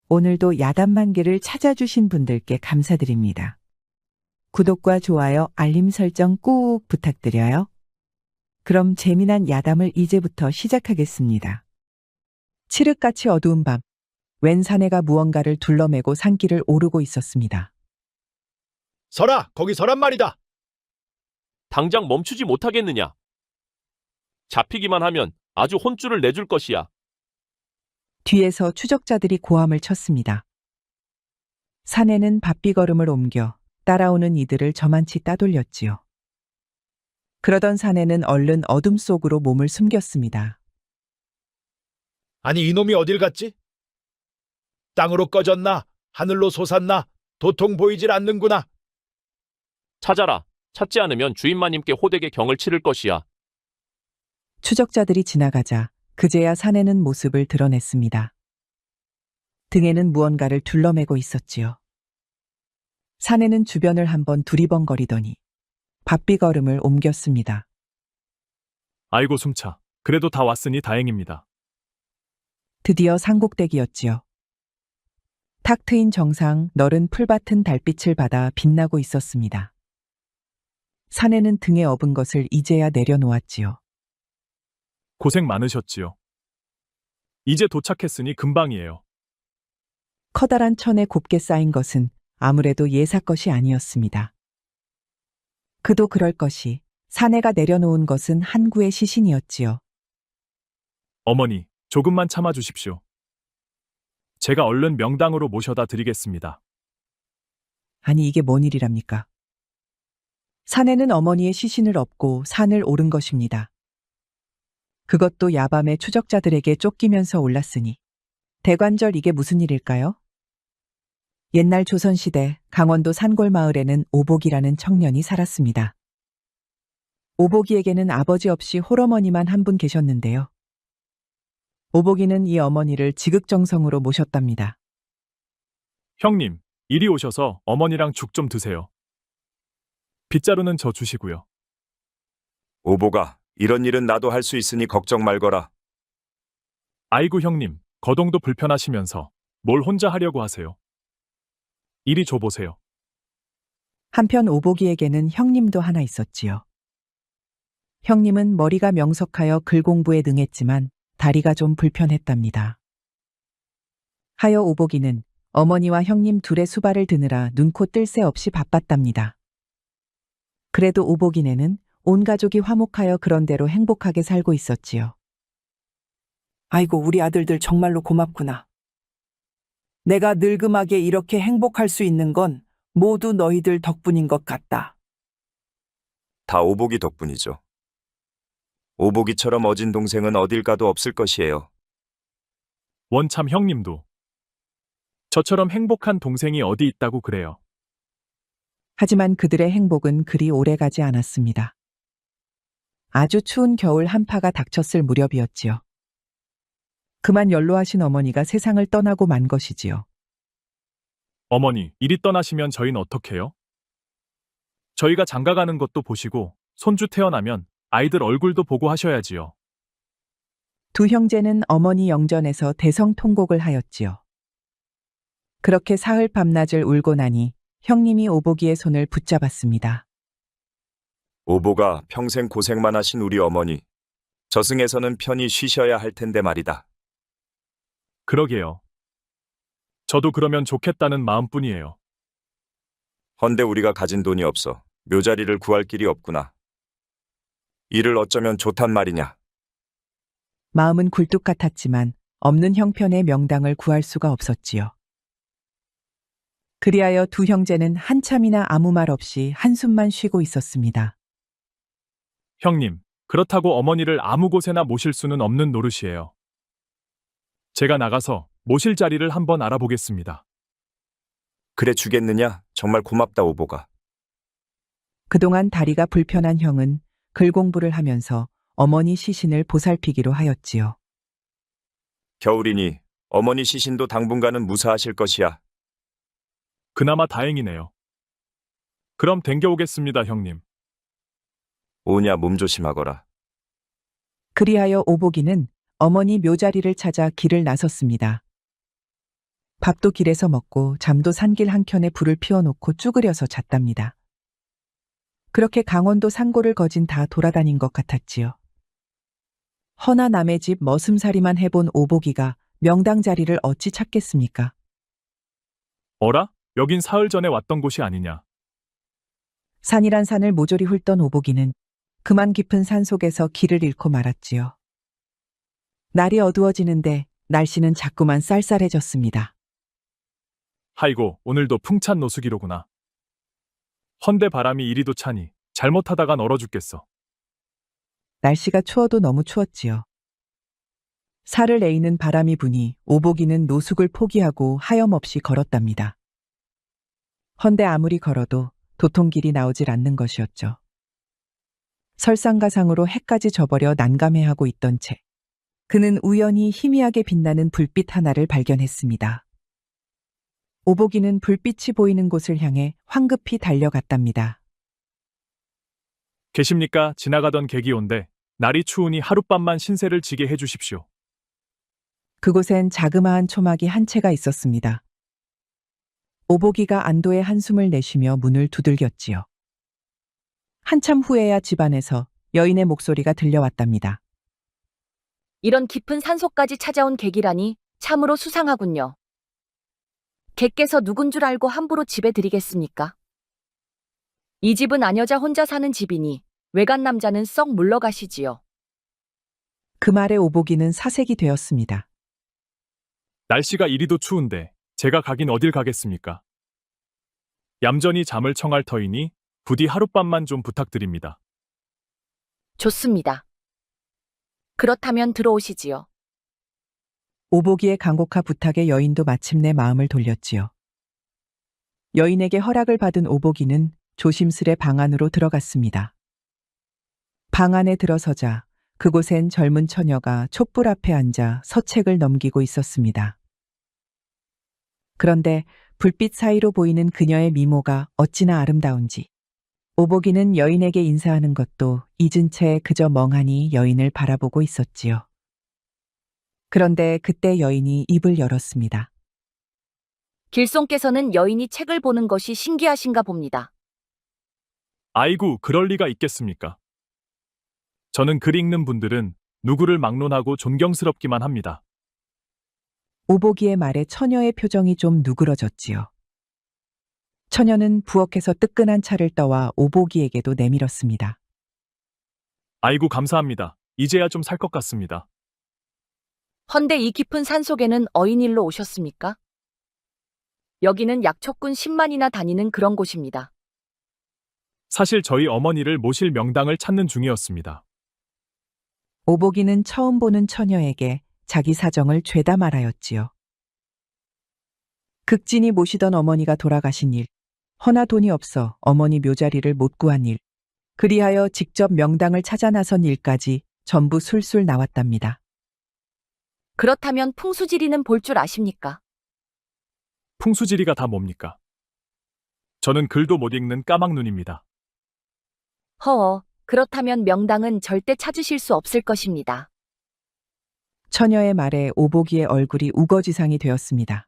오늘도 야단만개를 찾아주신 분들께 감사드립니다. 구독과 좋아요, 알림 설정 꾹 부탁드려요. 그럼 재미난 야담을 이제부터 시작하겠습니다. 칠흑같이 어두운 밤, 웬 사내가 무언가를 둘러매고 산길을 오르고 있었습니다. 서라, 거기 서란 말이다. 당장 멈추지 못하겠느냐? 잡히기만 하면 아주 혼쭐을 내줄 것이야. 뒤에서 추적자들이 고함을 쳤습니다. 사내는 바삐걸음을 옮겨 따라오는 이들을 저만치 따돌렸지요. 그러던 사내는 얼른 어둠 속으로 몸을 숨겼습니다. 아니 이놈이 어딜 갔지? 땅으로 꺼졌나? 하늘로 솟았나? 도통 보이질 않는구나. 찾아라. 찾지 않으면 주인마님께 호되게 경을 치를 것이야. 추적자들이 지나가자 그제야 사내는 모습을 드러냈습니다. 등에는 무언가를 둘러매고 있었지요. 사내는 주변을 한번 두리번거리더니 바삐걸음을 옮겼습니다. 아이고 숨차. 그래도 다 왔으니 다행입니다. 드디어 산꼭대기였지요. 탁 트인 정상 너른 풀밭은 달빛을 받아 빛나고 있었습니다. 사내는 등에 업은 것을 이제야 내려놓았지요. 고생 많으셨지요. 이제 도착했으니 금방이에요. 커다란 천에 곱게 쌓인 것은 아무래도 예사 것이 아니었습니다. 그도 그럴 것이 사내가 내려놓은 것은 한 구의 시신이었지요. 어머니, 조금만 참아주십시오. 제가 얼른 명당으로 모셔다 드리겠습니다. 아니 이게 뭔 일이랍니까? 사내는 어머니의 시신을 업고 산을 오른 것입니다. 그것도 야밤에 추적자들에게 쫓기면서 올랐으니 대관절 이게 무슨 일일까요? 옛날 조선시대 강원도 산골마을에는 오복이라는 청년이 살았습니다. 오복이에게는 아버지 없이 홀어머니만 한 분 계셨는데요. 오복이는 이 어머니를 지극정성으로 모셨답니다. 형님, 이리 오셔서 어머니랑 죽 좀 드세요. 빗자루는 저 주시고요. 오보가, 이런 일은 나도 할 수 있으니 걱정 말거라. 아이고 형님, 거동도 불편하시면서 뭘 혼자 하려고 하세요. 이리 줘보세요. 한편 오복이에게는 형님도 하나 있었지요. 형님은 머리가 명석하여 글 공부에 능했지만 다리가 좀 불편했답니다. 하여 오복이는 어머니와 형님 둘의 수발을 드느라 눈코 뜰 새 없이 바빴답니다. 그래도 오복이네는 온 가족이 화목하여 그런대로 행복하게 살고 있었지요. 아이고, 우리 아들들 정말로 고맙구나. 내가 늙음하게 이렇게 행복할 수 있는 건 모두 너희들 덕분인 것 같다. 다 오복이 덕분이죠. 오복이처럼 어진 동생은 어딜 가도 없을 것이에요. 원참 형님도. 저처럼 행복한 동생이 어디 있다고 그래요. 하지만 그들의 행복은 그리 오래가지 않았습니다. 아주 추운 겨울 한파가 닥쳤을 무렵이었지요. 그만 연로하신 어머니가 세상을 떠나고 만 것이지요. 어머니, 이리 떠나시면 저희는 어떡해요? 저희가 장가가는 것도 보시고 손주 태어나면 아이들 얼굴도 보고 하셔야지요. 두 형제는 어머니 영전에서 대성통곡을 하였지요. 그렇게 사흘 밤낮을 울고 나니 형님이 오복이의 손을 붙잡았습니다. 오보가 평생 고생만 하신 우리 어머니. 저승에서는 편히 쉬셔야 할 텐데 말이다. 그러게요. 저도 그러면 좋겠다는 마음뿐이에요. 헌데 우리가 가진 돈이 없어 묘자리를 구할 길이 없구나. 이를 어쩌면 좋단 말이냐. 마음은 굴뚝 같았지만 없는 형편의 명당을 구할 수가 없었지요. 그리하여 두 형제는 한참이나 아무 말 없이 한숨만 쉬고 있었습니다. 형님, 그렇다고 어머니를 아무 곳에나 모실 수는 없는 노릇이에요. 제가 나가서 모실 자리를 한번 알아보겠습니다. 그래 주겠느냐? 정말 고맙다 오보가. 그동안 다리가 불편한 형은 글 공부를 하면서 어머니 시신을 보살피기로 하였지요. 겨울이니 어머니 시신도 당분간은 무사하실 것이야. 그나마 다행이네요. 그럼 댕겨오겠습니다, 형님. 오냐 몸 조심하거라. 그리하여 오복이는 어머니 묘자리를 찾아 길을 나섰습니다. 밥도 길에서 먹고 잠도 산길 한켠에 불을 피워놓고 쭈그려서 잤답니다. 그렇게 강원도 산골을 거진 다 돌아다닌 것 같았지요. 허나 남의 집 머슴살이만 해본 오복이가 명당 자리를 어찌 찾겠습니까? 어라? 여긴 사흘 전에 왔던 곳이 아니냐? 산이란 산을 모조리 훑던 오복이는 그만 깊은 산 속에서 길을 잃고 말았지요. 날이 어두워지는데 날씨는 자꾸만 쌀쌀해졌습니다. 하이고, 오늘도 풍찬 노수기로구나. 헌데 바람이 이리도 차니 잘못하다간 얼어 죽겠어. 날씨가 추워도 너무 추웠지요. 살을 에이는 바람이 부니 오복이는 노숙을 포기하고 하염없이 걸었답니다. 헌데 아무리 걸어도 도통길이 나오질 않는 것이었죠. 설상가상으로 해까지 져버려 난감해하고 있던 채 그는 우연히 희미하게 빛나는 불빛 하나를 발견했습니다. 오복이는 불빛이 보이는 곳을 향해 황급히 달려갔답니다. 계십니까? 지나가던 객이온데 날이 추우니 하룻밤만 신세를 지게 해주십시오. 그곳엔 자그마한 초막이 한 채가 있었습니다. 오복이가 안도의 한숨을 내쉬며 문을 두들겼지요. 한참 후에야 집안에서 여인의 목소리가 들려왔답니다. 이런 깊은 산속까지 찾아온 객이라니 참으로 수상하군요. 객께서 누군 줄 알고 함부로 집에 들이겠습니까? 이 집은 아녀자 혼자 사는 집이니 외간 남자는 썩 물러가시지요. 그 말에 오복이는 사색이 되었습니다. 날씨가 이리도 추운데 제가 가긴 어딜 가겠습니까? 얌전히 잠을 청할 터이니 부디 하룻밤만 좀 부탁드립니다. 좋습니다. 그렇다면 들어오시지요. 오복이의 간곡한 부탁에 여인도 마침내 마음을 돌렸지요. 여인에게 허락을 받은 오복이는 조심스레 방 안으로 들어갔습니다. 방 안에 들어서자 그곳엔 젊은 처녀가 촛불 앞에 앉아 서책을 넘기고 있었습니다. 그런데 불빛 사이로 보이는 그녀의 미모가 어찌나 아름다운지 오복이는 여인에게 인사하는 것도 잊은 채 그저 멍하니 여인을 바라보고 있었지요. 그런데 그때 여인이 입을 열었습니다. 길송께서는 여인이 책을 보는 것이 신기하신가 봅니다. 아이고, 그럴 리가 있겠습니까? 저는 글 읽는 분들은 누구를 막론하고 존경스럽기만 합니다. 오복이의 말에 처녀의 표정이 좀 누그러졌지요. 처녀는 부엌에서 뜨끈한 차를 떠와 오복이에게도 내밀었습니다. 아이고, 감사합니다. 이제야 좀 살 것 같습니다. 헌데 이 깊은 산속에는 어인일로 오셨습니까? 여기는 약초꾼 10만이나 다니는 그런 곳입니다. 사실 저희 어머니를 모실 명당을 찾는 중이었습니다. 오복이는 처음 보는 처녀에게 자기 사정을 죄다 말하였지요. 극진히 모시던 어머니가 돌아가신 일, 허나 돈이 없어 어머니 묘자리를 못 구한 일, 그리하여 직접 명당을 찾아 나선 일까지 전부 술술 나왔답니다. 그렇다면 풍수지리는 볼 줄 아십니까? 풍수지리가 다 뭡니까? 저는 글도 못 읽는 까막눈입니다. 허어, 그렇다면 명당은 절대 찾으실 수 없을 것입니다. 처녀의 말에 오복이의 얼굴이 우거지상이 되었습니다.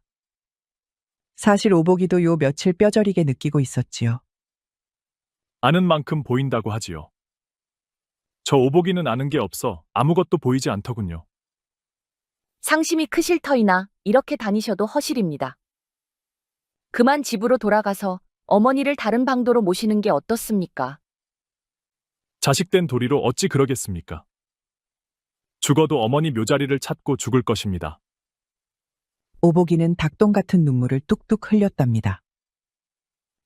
사실 오복이도 요 며칠 뼈저리게 느끼고 있었지요. 아는 만큼 보인다고 하지요. 저 오복이는 아는 게 없어 아무것도 보이지 않더군요. 상심이 크실 터이나 이렇게 다니셔도 허실입니다. 그만 집으로 돌아가서 어머니를 다른 방도로 모시는 게 어떻습니까? 자식된 도리로 어찌 그러겠습니까? 죽어도 어머니 묘자리를 찾고 죽을 것입니다. 오복이는 닭똥 같은 눈물을 뚝뚝 흘렸답니다.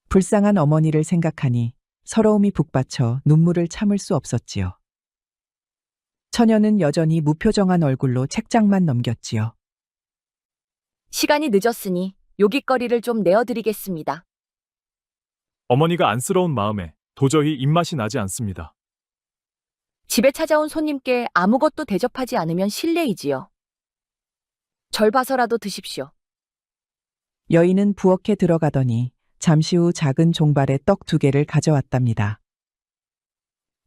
불쌍한 어머니를 생각하니 서러움이 북받쳐 눈물을 참을 수 없었지요. 처녀는 여전히 무표정한 얼굴로 책장만 넘겼지요. 시간이 늦었으니 요깃거리를 좀 내어드리겠습니다. 어머니가 안쓰러운 마음에 도저히 입맛이 나지 않습니다. 집에 찾아온 손님께 아무것도 대접하지 않으면 실례이지요. 절 봐서라도 드십시오. 여인은 부엌에 들어가더니 잠시 후 작은 종발에 떡 2개를 가져왔답니다.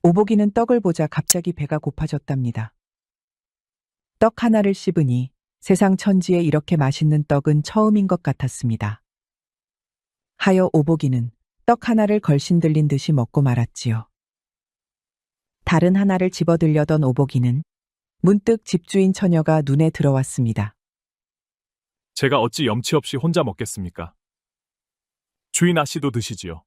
오복이는 떡을 보자 갑자기 배가 고파졌답니다. 떡 하나를 씹으니 세상 천지에 이렇게 맛있는 떡은 처음인 것 같았습니다. 하여 오복이는 떡 하나를 걸신들린 듯이 먹고 말았지요. 다른 하나를 집어들려던 오복이는 문득 집주인 처녀가 눈에 들어왔습니다. 제가 어찌 염치 없이 혼자 먹겠습니까? 주인 아씨도 드시지요.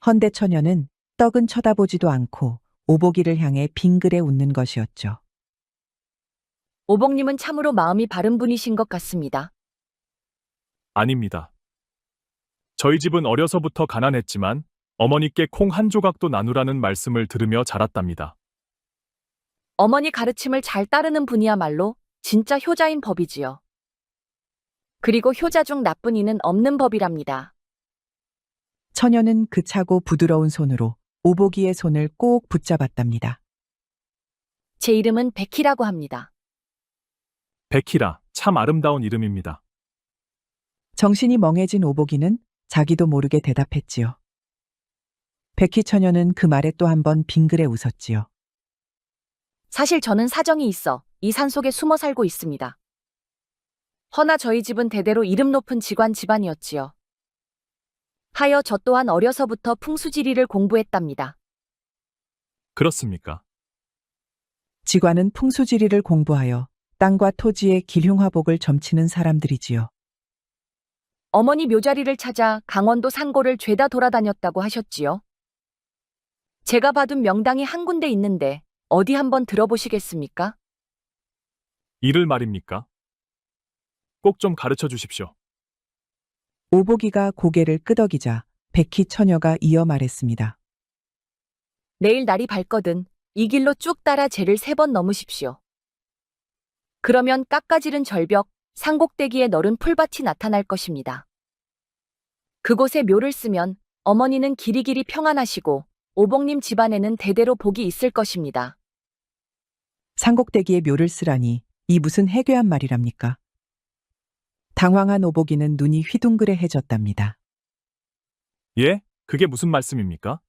헌데 처녀는 떡은 쳐다보지도 않고 오복이를 향해 빙그레 웃는 것이었죠. 오복님은 참으로 마음이 바른 분이신 것 같습니다. 아닙니다. 저희 집은 어려서부터 가난했지만 어머니께 콩 한 조각도 나누라는 말씀을 들으며 자랐답니다. 어머니 가르침을 잘 따르는 분이야말로 진짜 효자인 법이지요. 그리고 효자 중 나쁜 이는 없는 법이랍니다. 처녀는 그 차고 부드러운 손으로 오복이의 손을 꼭 붙잡았답니다. 제 이름은 백희라고 합니다. 백희라, 참 아름다운 이름입니다. 정신이 멍해진 오복이는 자기도 모르게 대답했지요. 백희 처녀는 그 말에 또 한 번 빙그레 웃었지요. 사실 저는 사정이 있어 이 산속에 숨어 살고 있습니다. 허나 저희 집은 대대로 이름 높은 직관 집안이었지요. 하여 저 또한 어려서부터 풍수지리를 공부했답니다. 그렇습니까? 직관은 풍수지리를 공부하여 땅과 토지의 기흉화복을 점치는 사람들이지요. 어머니 묘자리를 찾아 강원도 산고를 죄다 돌아다녔다고 하셨지요. 제가 봐둔 명당이 한 군데 있는데 어디 한번 들어보시겠습니까? 이를 말입니까? 꼭 좀 가르쳐 주십시오. 오복이가 고개를 끄덕이자 백희 처녀가 이어 말했습니다. 내일 날이 밝거든 이 길로 쭉 따라 제를 3번 넘으십시오. 그러면 깎아지른 절벽, 산꼭대기에 너른 풀밭이 나타날 것입니다. 그곳에 묘를 쓰면 어머니는 길이길이 평안하시고 오복님 집안에는 대대로 복이 있을 것입니다. 산꼭대기에 묘를 쓰라니 이 무슨 해괴한 말이랍니까? 당황한 오복이는 눈이 휘둥그레해졌답니다. 예? 그게 무슨 말씀입니까?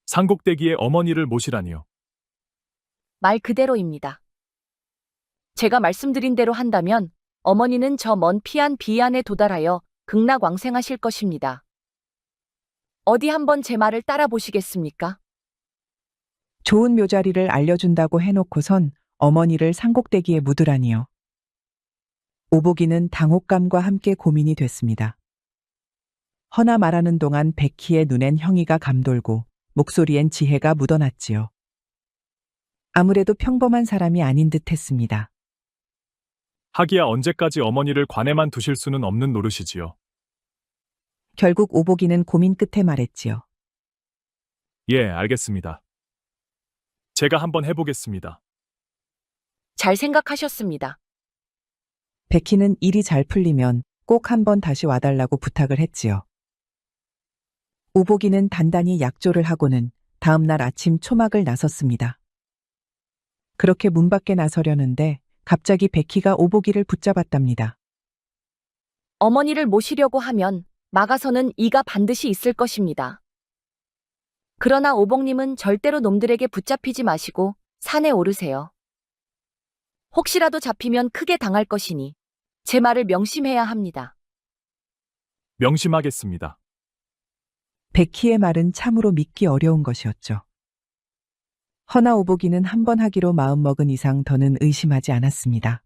산꼭대기에 어머니를 모시라니요. 말 그대로입니다. 제가 말씀드린 대로 한다면 어머니는 저 먼 피안 비안에 도달하여 극락왕생하실 것입니다. 어디 한번 제 말을 따라 보시겠습니까? 좋은 묘자리를 알려준다고 해놓고선 어머니를 산꼭대기에 묻으라니요. 오복이는 당혹감과 함께 고민이 됐습니다. 허나 말하는 동안 백희의 눈엔 형이가 감돌고 목소리엔 지혜가 묻어났지요. 아무래도 평범한 사람이 아닌 듯 했습니다. 하기야 언제까지 어머니를 관에만 두실 수는 없는 노릇이지요. 결국 오복이는 고민 끝에 말했지요. 예, 알겠습니다. 제가 한번 해보겠습니다. 잘 생각하셨습니다. 백희는 일이 잘 풀리면 꼭 한번 다시 와달라고 부탁을 했지요. 오복이는 단단히 약조를 하고는 다음날 아침 초막을 나섰습니다. 그렇게 문 밖에 나서려는데 갑자기 백희가 오복이를 붙잡았답니다. 어머니를 모시려고 하면 막아서는 이가 반드시 있을 것입니다. 그러나 오복님은 절대로 놈들에게 붙잡히지 마시고 산에 오르세요. 혹시라도 잡히면 크게 당할 것이니 제 말을 명심해야 합니다. 명심하겠습니다. 백희의 말은 참으로 믿기 어려운 것이었죠. 허나 오복이는 한 번 하기로 마음먹은 이상 더는 의심하지 않았습니다.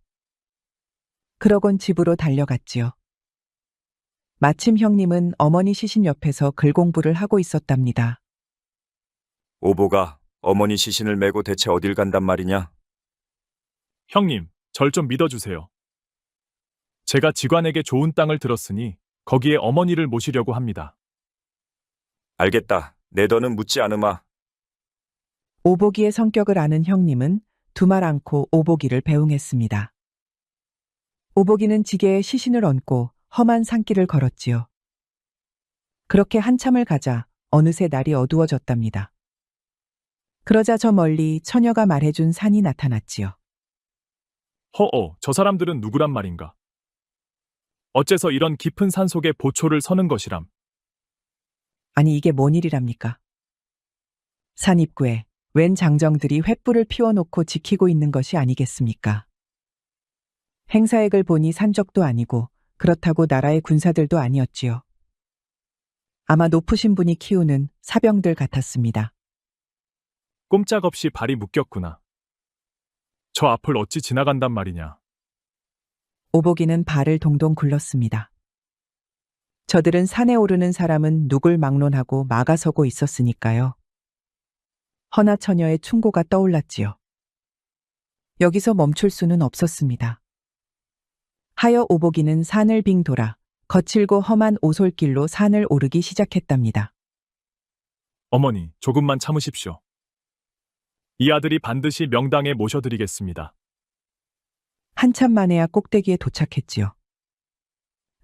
그러곤 집으로 달려갔지요. 마침 형님은 어머니 시신 옆에서 글 공부를 하고 있었답니다. 오보가 어머니 시신을 메고 대체 어딜 간단 말이냐? 형님, 절 좀 믿어주세요. 제가 직관에게 좋은 땅을 들었으니 거기에 어머니를 모시려고 합니다. 알겠다. 내 더는 묻지 않으마. 오복이의 성격을 아는 형님은 두말 않고 오복이를 배웅했습니다. 오복이는 지게에 시신을 얹고 험한 산길을 걸었지요. 그렇게 한참을 가자 어느새 날이 어두워졌답니다. 그러자 저 멀리 처녀가 말해준 산이 나타났지요. 허어, 저 사람들은 누구란 말인가? 어째서 이런 깊은 산 속에 보초를 서는 것이람? 아니 이게 뭔 일이랍니까? 산 입구에 웬 장정들이 횃불을 피워놓고 지키고 있는 것이 아니겠습니까? 행사액을 보니 산적도 아니고 그렇다고 나라의 군사들도 아니었지요. 아마 높으신 분이 키우는 사병들 같았습니다. 꼼짝없이 발이 묶였구나. 저 앞을 어찌 지나간단 말이냐. 오복이는 발을 동동 굴렀습니다. 저들은 산에 오르는 사람은 누굴 막론하고 막아서고 있었으니까요. 허나처녀의 충고가 떠올랐지요. 여기서 멈출 수는 없었습니다. 하여 오복이는 산을 빙 돌아 거칠고 험한 오솔길로 산을 오르기 시작했답니다. 어머니, 조금만 참으십시오. 이 아들이 반드시 명당에 모셔드리겠습니다. 한참 만에야 꼭대기에 도착했지요.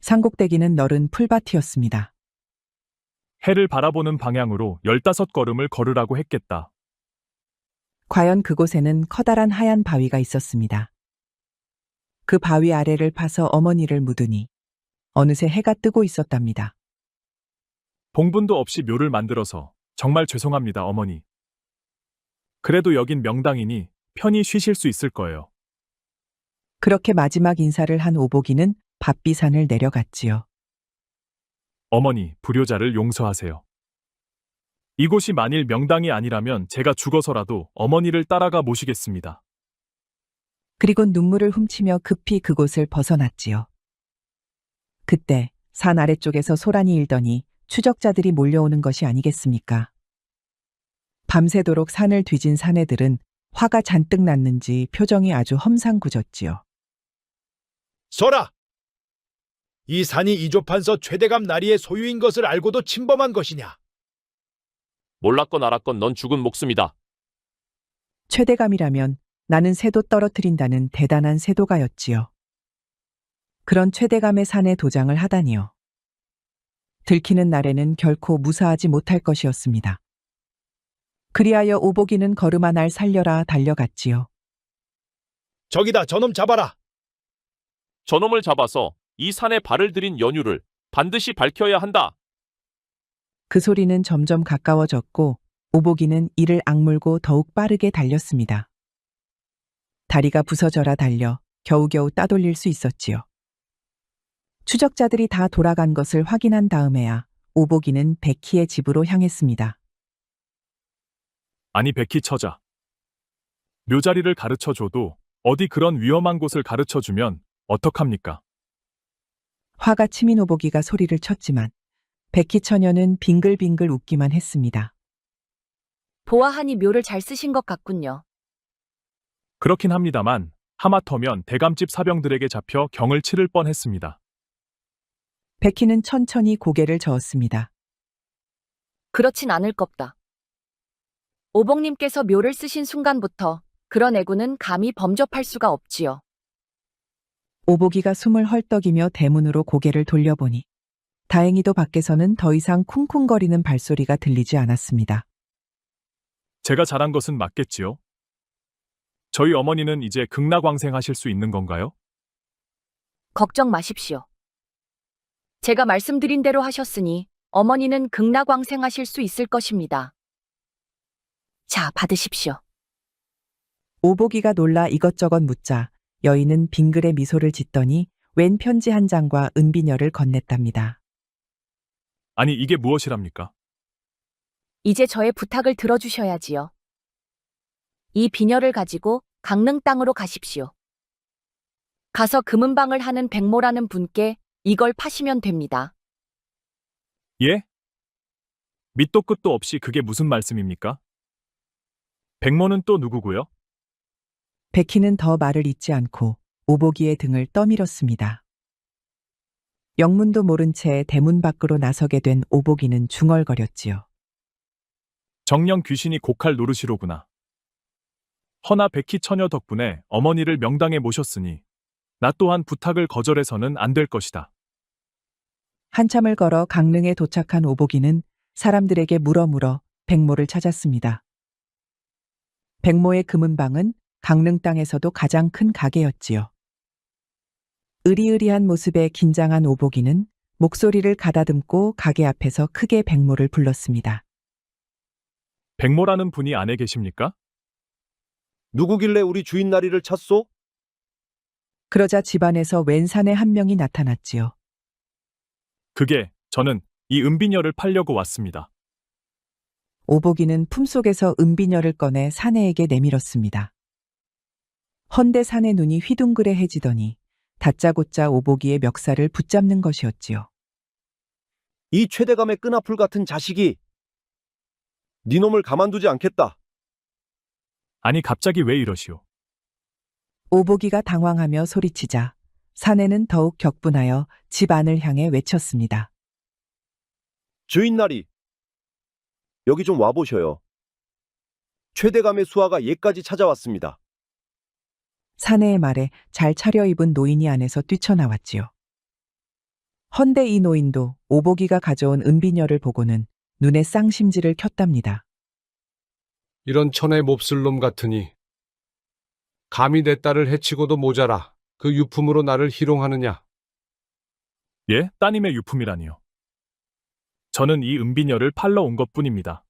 산꼭대기는 너른 풀밭이었습니다. 해를 바라보는 방향으로 15걸음을 걸으라고 했겠다. 과연 그곳에는 커다란 하얀 바위가 있었습니다. 그 바위 아래를 파서 어머니를 묻으니 어느새 해가 뜨고 있었답니다. 봉분도 없이 묘를 만들어서 정말 죄송합니다, 어머니. 그래도 여긴 명당이니 편히 쉬실 수 있을 거예요. 그렇게 마지막 인사를 한 오복이는 밥비산을 내려갔지요. 어머니, 불효자를 용서하세요. 이곳이 만일 명당이 아니라면 제가 죽어서라도 어머니를 따라가 모시겠습니다. 그리고 눈물을 훔치며 급히 그곳을 벗어났지요. 그때 산 아래쪽에서 소란이 일더니 추적자들이 몰려오는 것이 아니겠습니까? 밤새도록 산을 뒤진 사내들은 화가 잔뜩 났는지 표정이 아주 험상궂었지요. 소라! 이 산이 이조판서 최대감 나리의 소유인 것을 알고도 침범한 것이냐? 몰랐건 알았건 넌 죽은 목숨이다. 최대감이라면 나는 새도 떨어뜨린다는 대단한 새도가였지요. 그런 최대감의 산에 도장을 하다니요. 들키는 날에는 결코 무사하지 못할 것이었습니다. 그리하여 오복이는 걸음아 날 살려라 달려갔지요. 저기다, 저놈 잡아라! 저놈을 잡아서 이 산에 발을 들인 연유를 반드시 밝혀야 한다. 그 소리는 점점 가까워졌고 오복이는 이를 악물고 더욱 빠르게 달렸습니다. 다리가 부서져라 달려 겨우겨우 따돌릴 수 있었지요. 추적자들이 다 돌아간 것을 확인한 다음에야 오복이는 백희의 집으로 향했습니다. 아니, 백희 처자. 묘자리를 가르쳐줘도 어디 그런 위험한 곳을 가르쳐주면 어떡합니까? 화가 치민 오복이가 소리를 쳤지만 백희 처녀는 빙글빙글 웃기만 했습니다. 보아하니 묘를 잘 쓰신 것 같군요. 그렇긴 합니다만 하마터면 대감집 사병들에게 잡혀 경을 치를 뻔했습니다. 백희는 천천히 고개를 저었습니다. 그렇진 않을 겁다. 오복님께서 묘를 쓰신 순간부터 그런 애구는 감히 범접할 수가 없지요. 오복이가 숨을 헐떡이며 대문으로 고개를 돌려보니 다행히도 밖에서는 더 이상 쿵쿵거리는 발소리가 들리지 않았습니다. 제가 잘한 것은 맞겠지요? 저희 어머니는 이제 극락왕생하실 수 있는 건가요? 걱정 마십시오. 제가 말씀드린 대로 하셨으니 어머니는 극락왕생하실 수 있을 것입니다. 자, 받으십시오. 오복이가 놀라 이것저것 묻자 여인은 빙글에 미소를 짓더니 웬 편지 한 장과 은비녀를 건넸답니다. 아니, 이게 무엇이랍니까? 이제 저의 부탁을 들어주셔야지요. 이 비녀를 가지고 강릉 땅으로 가십시오. 가서 금은방을 하는 백모라는 분께 이걸 파시면 됩니다. 예? 밑도 끝도 없이 그게 무슨 말씀입니까? 백모는 또 누구고요? 백희는 더 말을 잇지 않고 오복이의 등을 떠밀었습니다. 영문도 모른 채 대문 밖으로 나서게 된 오복이는 중얼거렸지요. 정령 귀신이 고칼 노르시로구나. 허나 백희 처녀 덕분에 어머니를 명당에 모셨으니 나 또한 부탁을 거절해서는 안 될 것이다. 한참을 걸어 강릉에 도착한 오복이는 사람들에게 물어 백모를 찾았습니다. 백모의 금은방은 강릉 땅에서도 가장 큰 가게였지요. 으리으리한 모습에 긴장한 오복이는 목소리를 가다듬고 가게 앞에서 크게 백모를 불렀습니다. 백모라는 분이 안에 계십니까? 누구길래 우리 주인 나리를 찾소? 그러자 집안에서 웬 사내 한 명이 나타났지요. 그게 저는 이 은비녀를 팔려고 왔습니다. 오복이는 품속에서 은비녀를 꺼내 사내에게 내밀었습니다. 헌데 사내 눈이 휘둥그레해지더니 다짜고짜 오복이의 멱살을 붙잡는 것이었지요. 이 최대감의 끈아풀 같은 자식이 네 놈을 가만두지 않겠다. 아니 갑자기 왜 이러시오? 오복이가 당황하며 소리치자 사내는 더욱 격분하여 집 안을 향해 외쳤습니다. 주인나리, 여기 좀 와보셔요. 최대감의 수하가 예까지 찾아왔습니다. 사내의 말에 잘 차려입은 노인이 안에서 뛰쳐나왔지요. 헌데 이 노인도 오복이가 가져온 은비녀를 보고는 눈에 쌍심지를 켰답니다. 이런 천의 몹쓸 놈 같으니 감히 내 딸을 해치고도 모자라 그 유품으로 나를 희롱하느냐. 예? 따님의 유품이라니요. 저는 이 은비녀를 팔러 온 것뿐입니다.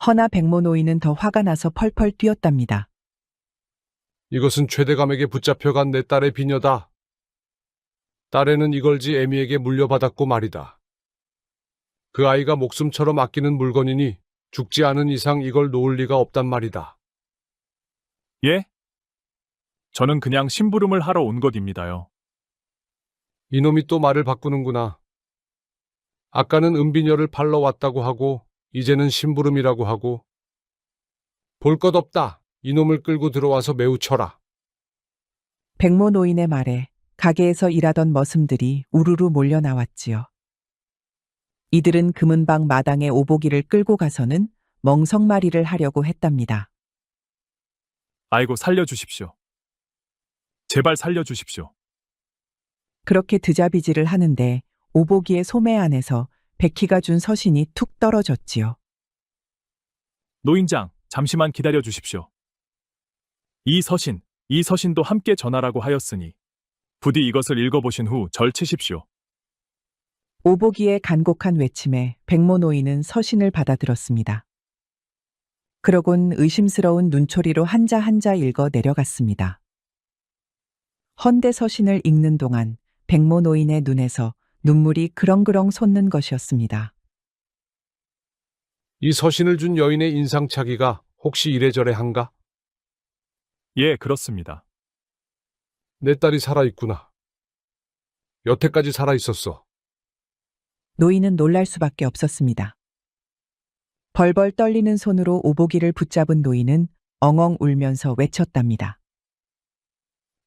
허나 백모 노인은 더 화가 나서 펄펄 뛰었답니다. 이것은 최대감에게 붙잡혀간 내 딸의 비녀다. 딸애는 이걸지 애미에게 물려받았고 말이다. 그 아이가 목숨처럼 아끼는 물건이니 죽지 않은 이상 이걸 놓을 리가 없단 말이다. 예? 저는 그냥 심부름을 하러 온 것입니다요. 이놈이 또 말을 바꾸는구나. 아까는 은비녀를 팔러 왔다고 하고 이제는 심부름이라고 하고. 볼 것 없다. 이놈을 끌고 들어와서 매우 쳐라. 백모 노인의 말에 가게에서 일하던 머슴들이 우르르 몰려 나왔지요. 이들은 금은방 마당에 오복이를 끌고 가서는 멍석말이를 하려고 했답니다. 아이고 살려주십시오. 제발 살려주십시오. 그렇게 드자비질을 하는데 오복이의 소매 안에서 백희가 준 서신이 툭 떨어졌지요. 노인장, 잠시만 기다려 주십시오. 이 서신도 함께 전하라고 하였으니 부디 이것을 읽어보신 후 절 치십시오. 오복이의 간곡한 외침에 백모 노인은 서신을 받아들었습니다. 그러곤 의심스러운 눈초리로 한자 한자 읽어 내려갔습니다. 헌데 서신을 읽는 동안 백모 노인의 눈에서 눈물이 그렁그렁 솟는 것이었습니다. 이 서신을 준 여인의 인상착의가 혹시 이래저래 한가? 예, 그렇습니다. 내 딸이 살아있구나. 여태까지 살아있었어. 노인은 놀랄 수밖에 없었습니다. 벌벌 떨리는 손으로 오복이를 붙잡은 노인은 엉엉 울면서 외쳤답니다.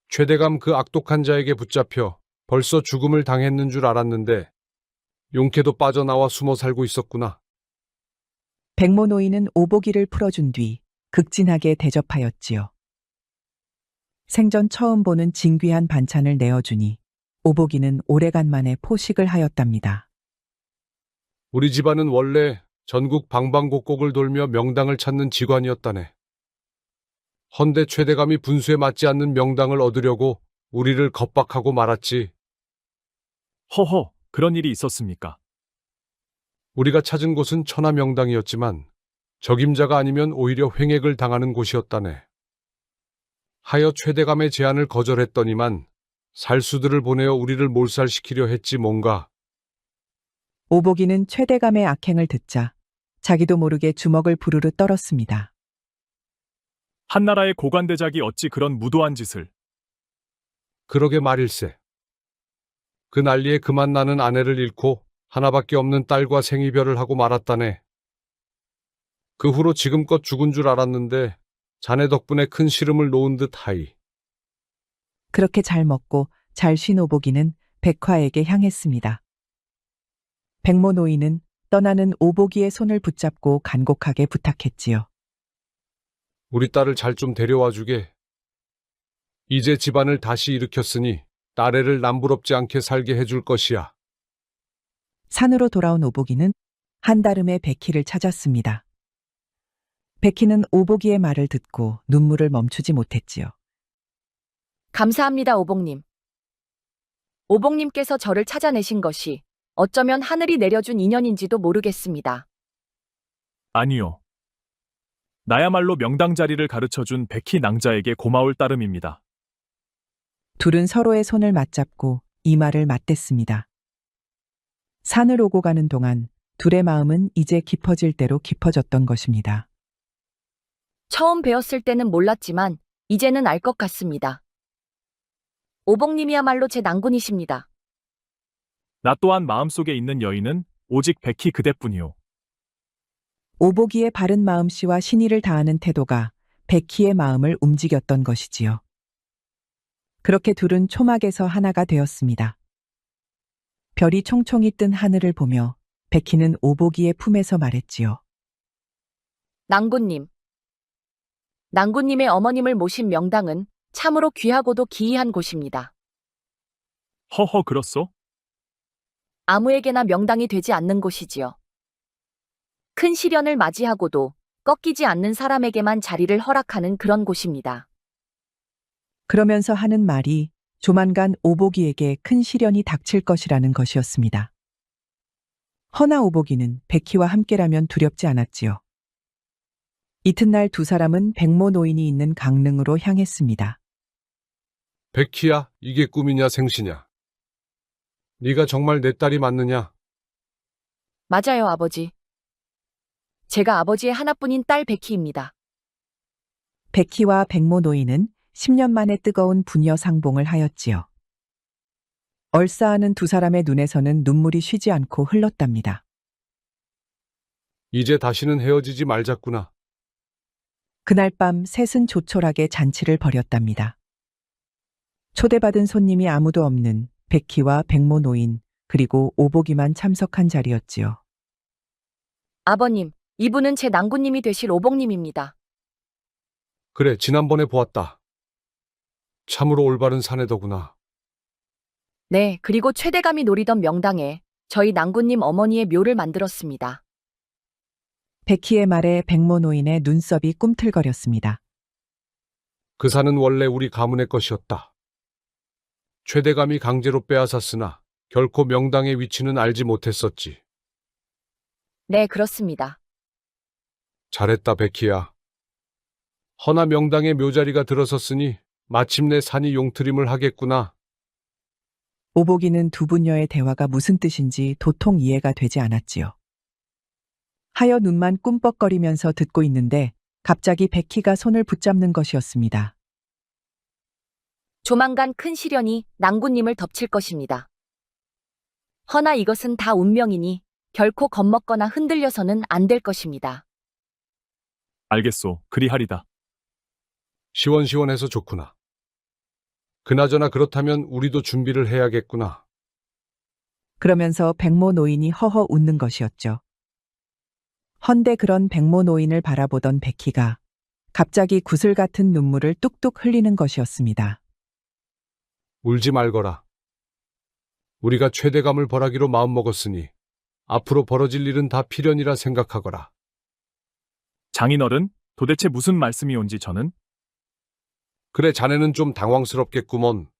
최대감 그 악독한 자에게 붙잡혀 벌써 죽음을 당했는 줄 알았는데 용케도 빠져나와 숨어 살고 있었구나. 백모 노인은 오복이를 풀어준 뒤 극진하게 대접하였지요. 생전 처음 보는 진귀한 반찬을 내어주니 오복이는 오래간만에 포식을 하였답니다. 우리 집안은 원래 전국 방방곡곡을 돌며 명당을 찾는 직관이었다네. 헌데 최대감이 분수에 맞지 않는 명당을 얻으려고 우리를 겁박하고 말았지. 허허, 그런 일이 있었습니까? 우리가 찾은 곳은 천하명당이었지만 적임자가 아니면 오히려 횡액을 당하는 곳이었다네. 하여 최대감의 제안을 거절했더니만 살수들을 보내어 우리를 몰살시키려 했지 뭔가. 오복이는 최대감의 악행을 듣자 자기도 모르게 주먹을 부르르 떨었습니다. 한나라의 고관대작이 어찌 그런 무도한 짓을. 그러게 말일세. 그 난리에 그만 나는 아내를 잃고 하나밖에 없는 딸과 생이별을 하고 말았다네. 그 후로 지금껏 죽은 줄 알았는데 자네 덕분에 큰 시름을 놓은 듯 하이. 그렇게 잘 먹고 잘 쉰 오복이는 백화에게 향했습니다. 백모 노인은 떠나는 오복이의 손을 붙잡고 간곡하게 부탁했지요. 우리 딸을 잘 좀 데려와 주게. 이제 집안을 다시 일으켰으니 딸애를 남부럽지 않게 살게 해줄 것이야. 산으로 돌아온 오복이는 한달음에 백희를 찾았습니다. 백희는 오복이의 말을 듣고 눈물을 멈추지 못했지요. 감사합니다, 오복님. 오복님께서 저를 찾아내신 것이 어쩌면 하늘이 내려준 인연인지도 모르겠습니다. 아니요. 나야말로 명당 자리를 가르쳐준 백희 낭자에게 고마울 따름입니다. 둘은 서로의 손을 맞잡고 이마를 맞댔습니다. 산을 오고 가는 동안 둘의 마음은 이제 깊어질 대로 깊어졌던 것입니다. 처음 배웠을 때는 몰랐지만 이제는 알 것 같습니다. 오복님이야말로 제 낭군이십니다. 나 또한 마음속에 있는 여인은 오직 백희 그대뿐이오. 오복이의 바른 마음씨와 신의를 다하는 태도가 백희의 마음을 움직였던 것이지요. 그렇게 둘은 초막에서 하나가 되었습니다. 별이 총총히 뜬 하늘을 보며 백희는 오복이의 품에서 말했지요. 낭군님. 낭군님의 어머님을 모신 명당은 참으로 귀하고도 기이한 곳입니다. 허허 그렇소? 아무에게나 명당이 되지 않는 곳이지요. 큰 시련을 맞이하고도 꺾이지 않는 사람에게만 자리를 허락하는 그런 곳입니다. 그러면서 하는 말이 조만간 오복이에게 큰 시련이 닥칠 것이라는 것이었습니다. 허나 오복이는 백희와 함께라면 두렵지 않았지요. 이튿날 두 사람은 백모 노인이 있는 강릉으로 향했습니다. 백희야, 이게 꿈이냐 생시냐? 네가 정말 내 딸이 맞느냐? 맞아요, 아버지. 제가 아버지의 하나뿐인 딸 백희입니다. 백희와 백모 노인은 10년 만에 뜨거운 부녀 상봉을 하였지요. 얼싸하는 두 사람의 눈에서는 눈물이 쉬지 않고 흘렀답니다. 이제 다시는 헤어지지 말자꾸나. 그날 밤 셋은 조촐하게 잔치를 벌였답니다. 초대받은 손님이 아무도 없는 백희와 백모 노인 그리고 오복이만 참석한 자리였지요. 아버님, 이분은 제 낭군님이 되실 오복님입니다. 그래, 지난번에 보았다. 참으로 올바른 사내더구나. 네, 그리고 최대감이 노리던 명당에 저희 낭군님 어머니의 묘를 만들었습니다. 백희의 말에 백모 노인의 눈썹이 꿈틀거렸습니다. 그 산은 원래 우리 가문의 것이었다. 최대감이 강제로 빼앗았으나 결코 명당의 위치는 알지 못했었지. 네, 그렇습니다. 잘했다, 백희야. 허나 명당의 묘자리가 들어섰으니 마침내 산이 용트림을 하겠구나. 오복이는 두 부녀의 대화가 무슨 뜻인지 도통 이해가 되지 않았지요. 하여 눈만 꿈뻑거리면서 듣고 있는데 갑자기 백희가 손을 붙잡는 것이었습니다. 조만간 큰 시련이 낭군님을 덮칠 것입니다. 허나 이것은 다 운명이니 결코 겁먹거나 흔들려서는 안 될 것입니다. 알겠소. 그리하리다. 시원시원해서 좋구나. 그나저나 그렇다면 우리도 준비를 해야겠구나. 그러면서 백모 노인이 허허 웃는 것이었죠. 헌데 그런 백모 노인을 바라보던 백희가 갑자기 구슬 같은 눈물을 뚝뚝 흘리는 것이었습니다. 울지 말거라. 우리가 최대감을 벌하기로 마음먹었으니 앞으로 벌어질 일은 다 필연이라 생각하거라. 장인어른, 도대체 무슨 말씀이온지 저는? 그래, 자네는 좀 당황스럽겠구먼.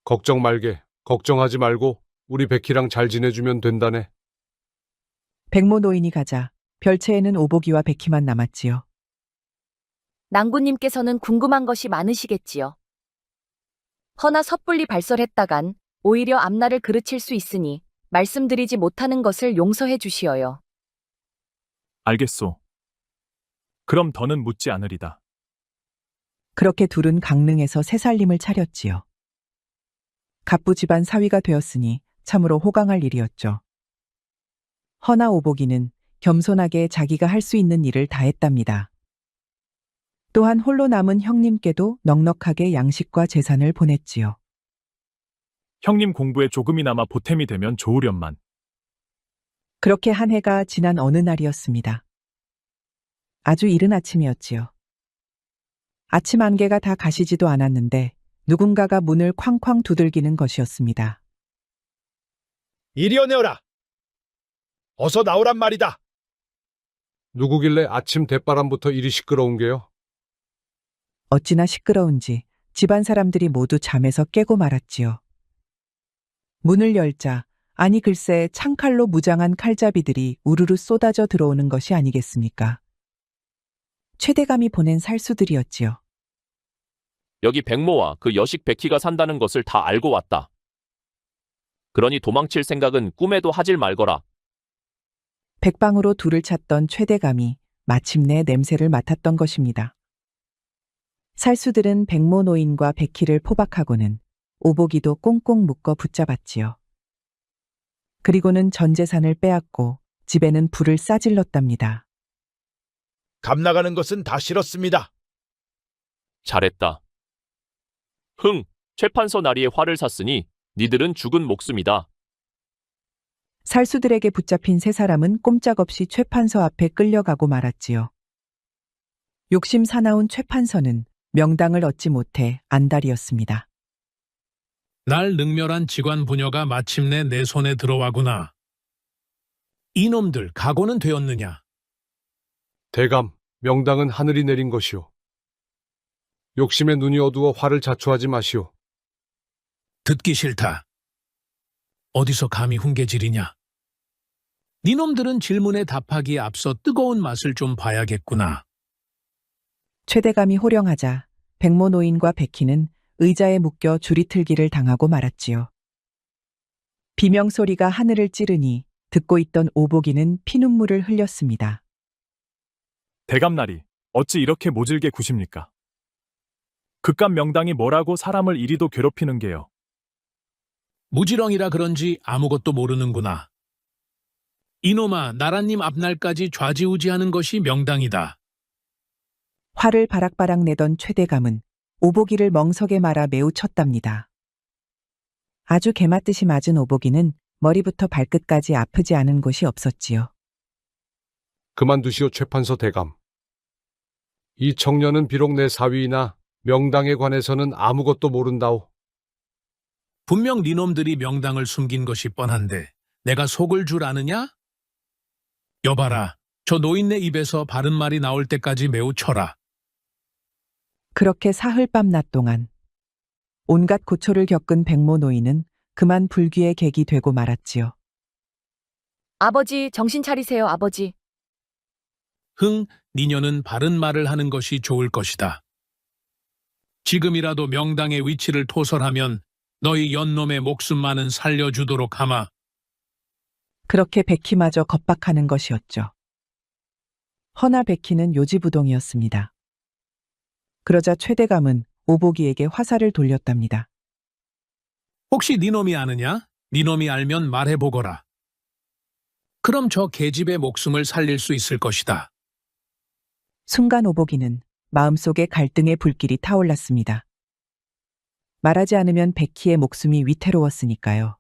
걱정 말게. 걱정하지 말고 우리 백희랑 잘 지내주면 된다네. 백모 노인이 가자 별채에는 오복이와 백희만 남았지요. 낭군님께서는 궁금한 것이 많으시겠지요. 허나 섣불리 발설했다간 오히려 앞날을 그르칠 수 있으니 말씀드리지 못하는 것을 용서해 주시어요. 알겠소. 그럼 더는 묻지 않으리다. 그렇게 둘은 강릉에서 새살림을 차렸지요. 갑부 집안 사위가 되었으니 참으로 호강할 일이었죠. 허나 오복이는 겸손하게 자기가 할 수 있는 일을 다 했답니다. 또한 홀로 남은 형님께도 넉넉하게 양식과 재산을 보냈지요. 형님 공부에 조금이나마 보탬이 되면 좋으련만. 그렇게 한 해가 지난 어느 날이었습니다. 아주 이른 아침이었지요. 아침 안개가 다 가시지도 않았는데 누군가가 문을 쾅쾅 두들기는 것이었습니다. 이리 오너라. 어서 나오란 말이다. 누구길래 아침 대바람부터 이리 시끄러운 게요? 어찌나 시끄러운지 집안 사람들이 모두 잠에서 깨고 말았지요. 문을 열자 아니 글쎄 창칼로 무장한 칼잡이들이 우르르 쏟아져 들어오는 것이 아니겠습니까? 최대감이 보낸 살수들이었지요. 여기 백모와 그 여식 백희가 산다는 것을 다 알고 왔다. 그러니 도망칠 생각은 꿈에도 하질 말거라. 백방으로 둘을 찾던 최대감이 마침내 냄새를 맡았던 것입니다. 살수들은 백모 노인과 백희를 포박하고는 오복이도 꽁꽁 묶어 붙잡았지요. 그리고는 전 재산을 빼앗고 집에는 불을 싸질렀답니다. 감 나가는 것은 다 싫었습니다. 잘했다. 흥, 최판서 나리의 화를 샀으니 니들은 죽은 목숨이다. 살수들에게 붙잡힌 세 사람은 꼼짝없이 최판서 앞에 끌려가고 말았지요. 욕심 사나운 최판서는 명당을 얻지 못해 안달이었습니다. 날 능멸한 직관 부녀가 마침내 내 손에 들어와구나. 이놈들 각오는 되었느냐? 대감, 명당은 하늘이 내린 것이오. 욕심에 눈이 어두워 화를 자초하지 마시오. 듣기 싫다. 어디서 감히 훈계질이냐? 니놈들은 질문에 답하기에 앞서 뜨거운 맛을 좀 봐야겠구나. 최대감이 호령하자 백모 노인과 백희는 의자에 묶여 줄이틀기를 당하고 말았지요. 비명소리가 하늘을 찌르니 듣고 있던 오복이는 피눈물을 흘렸습니다. 대감나리, 어찌 이렇게 모질게 구십니까? 그깟 명당이 뭐라고 사람을 이리도 괴롭히는 게요. 무지렁이라 그런지 아무것도 모르는구나. 이놈아, 나라님 앞날까지 좌지우지하는 것이 명당이다. 화를 바락바락 내던 최대감은 오복이를 멍석에 말아 매우 쳤답니다. 아주 개맞듯이 맞은 오복이는 머리부터 발끝까지 아프지 않은 곳이 없었지요. 그만두시오, 최판서 대감. 이 청년은 비록 내 사위이나 명당에 관해서는 아무것도 모른다오. 분명 니놈들이 명당을 숨긴 것이 뻔한데 내가 속을 줄 아느냐? 여봐라, 저 노인네 입에서 바른 말이 나올 때까지 매우 쳐라. 그렇게 사흘 밤낮 동안 온갖 고초를 겪은 백모 노인은 그만 불귀의 객이 되고 말았지요. 아버지, 정신 차리세요, 아버지. 흥, 니녀는 바른 말을 하는 것이 좋을 것이다. 지금이라도 명당의 위치를 토설하면 너희 연놈의 목숨만은 살려주도록 하마. 그렇게 백희마저 겁박하는 것이었죠. 허나 백희는 요지부동이었습니다. 그러자 최대감은 오복이에게 화살을 돌렸답니다. 혹시 니놈이 아느냐? 니놈이 알면 말해보거라. 그럼 저 계집의 목숨을 살릴 수 있을 것이다. 순간 오복이는 마음속에 갈등의 불길이 타올랐습니다. 말하지 않으면 백희의 목숨이 위태로웠으니까요.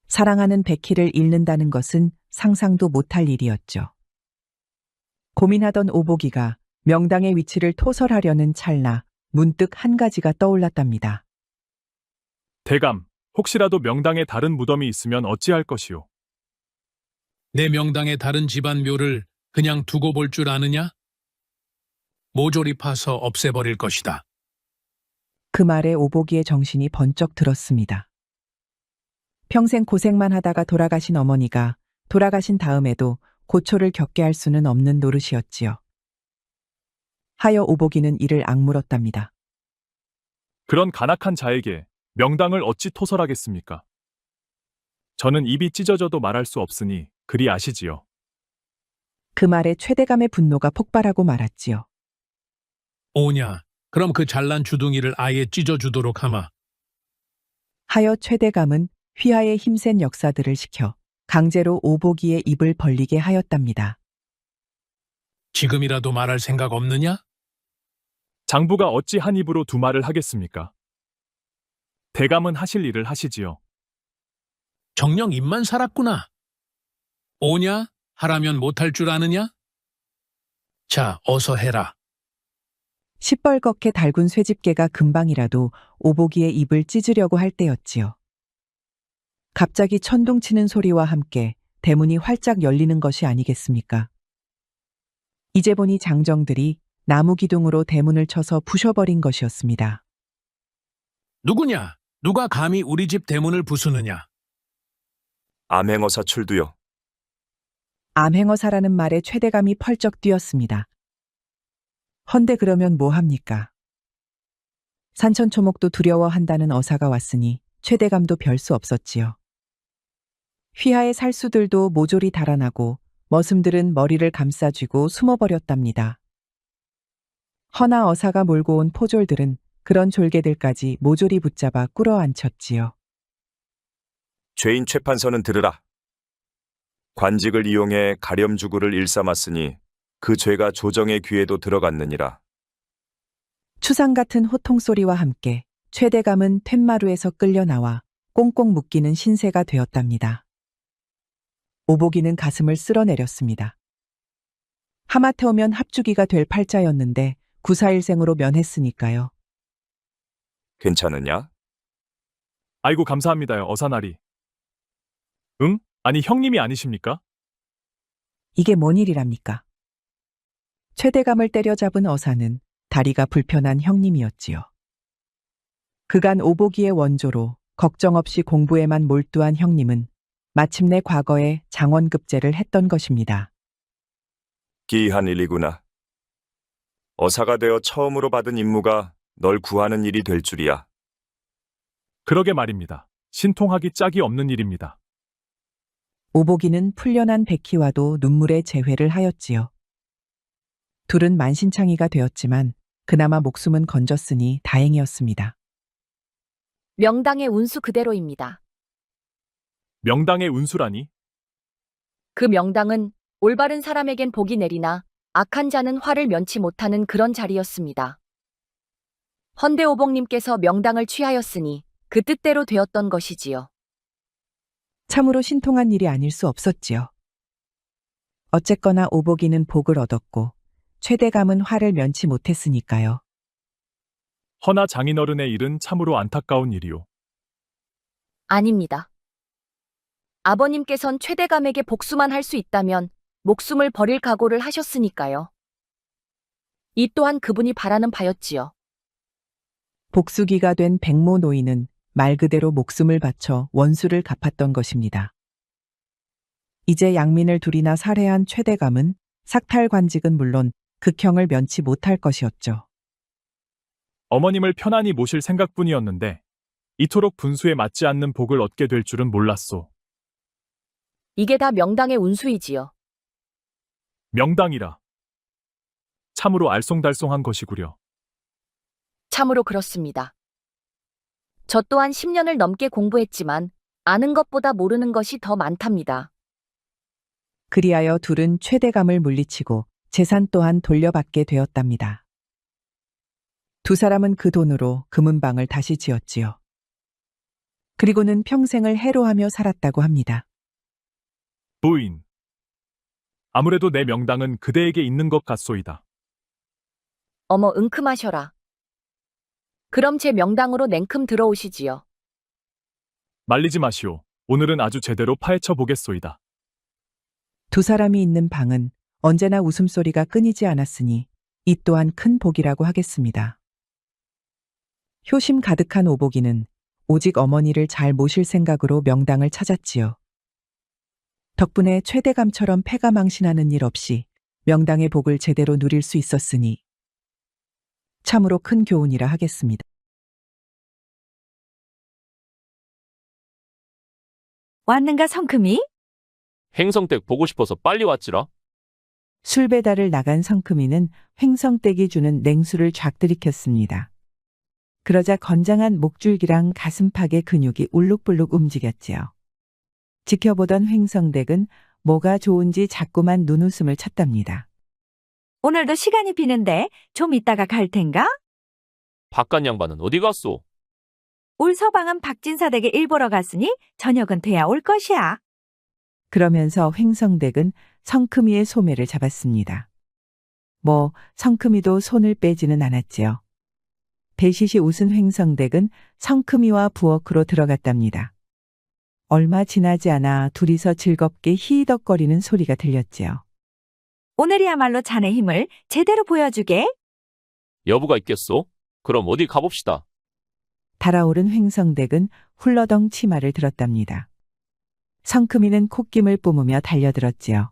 사랑하는 백희를 잃는다는 것은 상상도 못할 일이었죠. 고민하던 오복이가 명당의 위치를 토설하려는 찰나 문득 한 가지가 떠올랐답니다. 대감, 혹시라도 명당에 다른 무덤이 있으면 어찌할 것이오? 내 명당의 다른 집안 묘를 그냥 두고 볼 줄 아느냐? 모조리 파서 없애버릴 것이다. 그 말에 오복이의 정신이 번쩍 들었습니다. 평생 고생만 하다가 돌아가신 어머니가 돌아가신 다음에도 고초를 겪게 할 수는 없는 노릇이었지요. 하여 오복이는 이를 악물었답니다. 그런 간악한 자에게 명당을 어찌 토설하겠습니까? 저는 입이 찢어져도 말할 수 없으니 그리 아시지요. 그 말에 최대감의 분노가 폭발하고 말았지요. 오냐, 그럼 그 잘난 주둥이를 아예 찢어주도록 하마. 하여 최대감은 휘하의 힘센 역사들을 시켜 강제로 오복이의 입을 벌리게 하였답니다. 지금이라도 말할 생각 없느냐? 장부가 어찌 한 입으로 두 말을 하겠습니까? 대감은 하실 일을 하시지요. 정녕 입만 살았구나. 오냐? 하라면 못할 줄 아느냐? 자, 어서 해라. 시뻘겋게 달군 쇠집게가 금방이라도 오복이의 입을 찢으려고 할 때였지요. 갑자기 천둥치는 소리와 함께 대문이 활짝 열리는 것이 아니겠습니까? 이제 보니 장정들이 나무 기둥으로 대문을 쳐서 부셔버린 것이었습니다. 누구냐? 누가 감히 우리 집 대문을 부수느냐? 암행어사 출두요. 암행어사라는 말에 최대감이 펄쩍 뛰었습니다. 헌데 그러면 뭐 합니까? 산천초목도 두려워한다는 어사가 왔으니 최대감도 별 수 없었지요. 휘하의 살수들도 모조리 달아나고 머슴들은 머리를 감싸쥐고 숨어버렸답니다. 허나 어사가 몰고 온 포졸들은 그런 졸개들까지 모조리 붙잡아 꿇어앉혔지요. 죄인 최판서는 들으라. 관직을 이용해 가렴주구를 일삼았으니 그 죄가 조정의 귀에도 들어갔느니라. 추상 같은 호통소리와 함께 최대감은 툇마루에서 끌려 나와 꽁꽁 묶이는 신세가 되었답니다. 오복이는 가슴을 쓸어내렸습니다. 하마태오면 합주기가 될 팔자였는데 구사일생으로 면했으니까요. 괜찮으냐? 아이고 감사합니다요, 어사나리. 응? 아니 형님이 아니십니까? 이게 뭔 일이랍니까? 최대감을 때려잡은 어사는 다리가 불편한 형님이었지요. 그간 오복이의 원조로 걱정 없이 공부에만 몰두한 형님은 마침내 과거에 장원급제를 했던 것입니다. 기이한 일이구나. 어사가 되어 처음으로 받은 임무가 널 구하는 일이 될 줄이야. 그러게 말입니다. 신통하기 짝이 없는 일입니다. 오복이는 풀려난 백희와도 눈물의 재회를 하였지요. 둘은 만신창이가 되었지만 그나마 목숨은 건졌으니 다행이었습니다. 명당의 운수 그대로입니다. 명당의 운수라니? 그 명당은 올바른 사람에겐 복이 내리나 악한 자는 화를 면치 못하는 그런 자리였습니다. 헌대오복님께서 명당을 취하였으니 그 뜻대로 되었던 것이지요. 참으로 신통한 일이 아닐 수 없었지요. 어쨌거나 오복이는 복을 얻었고 최대감은 화를 면치 못했으니까요. 허나 장인어른의 일은 참으로 안타까운 일이오. 아닙니다. 아버님께선 최대감에게 복수만 할 수 있다면 목숨을 버릴 각오를 하셨으니까요. 이 또한 그분이 바라는 바였지요. 복수기가 된 백모 노인은 말 그대로 목숨을 바쳐 원수를 갚았던 것입니다. 이제 양민을 둘이나 살해한 최대감은 삭탈관직은 물론 극형을 면치 못할 것이었죠. 어머님을 편안히 모실 생각뿐이었는데 이토록 분수에 맞지 않는 복을 얻게 될 줄은 몰랐소. 이게 다 명당의 운수이지요. 명당이라. 참으로 알쏭달쏭한 것이구려. 참으로 그렇습니다. 저 또한 10년을 넘게 공부했지만 아는 것보다 모르는 것이 더 많답니다. 그리하여 둘은 최대감을 물리치고 재산 또한 돌려받게 되었답니다. 두 사람은 그 돈으로 금은방을 다시 지었지요. 그리고는 평생을 해로하며 살았다고 합니다. 부인. 아무래도 내 명당은 그대에게 있는 것 같소이다. 어머 은큼하셔라. 그럼 제 명당으로 냉큼 들어오시지요. 말리지 마시오. 오늘은 아주 제대로 파헤쳐 보겠소이다. 두 사람이 있는 방은 언제나 웃음소리가 끊이지 않았으니 이 또한 큰 복이라고 하겠습니다. 효심 가득한 오복이는 오직 어머니를 잘 모실 생각으로 명당을 찾았지요. 덕분에 최대감처럼 패가망신하는 일 없이 명당의 복을 제대로 누릴 수 있었으니 참으로 큰 교훈이라 하겠습니다. 왔는가 성큼이? 행성댁 보고 싶어서 빨리 왔지라. 술 배달을 나간 성큼이는 횡성댁이 주는 냉수를 쫙 들이켰습니다. 그러자 건장한 목줄기랑 가슴팍의 근육이 울룩불룩 움직였지요. 지켜보던 횡성댁은 뭐가 좋은지 자꾸만 눈웃음을 쳤답니다. 오늘도 시간이 비는데 좀 이따가 갈 텐가? 바깥 양반은 어디 갔소? 울 서방은 박진사 댁에 일 보러 갔으니 저녁은 돼야 올 것이야. 그러면서 횡성댁은 성큼이의 소매를 잡았습니다. 성큼이도 손을 빼지는 않았지요. 배시시 웃은 횡성댁은 성큼이와 부엌으로 들어갔답니다. 얼마 지나지 않아 둘이서 즐겁게 히덕거리는 소리가 들렸지요. 오늘이야말로 자네 힘을 제대로 보여주게. 여부가 있겠소? 그럼 어디 가봅시다. 달아오른 횡성댁은 훌러덩 치마를 들었답니다. 성큼이는 콧김을 뿜으며 달려들었지요.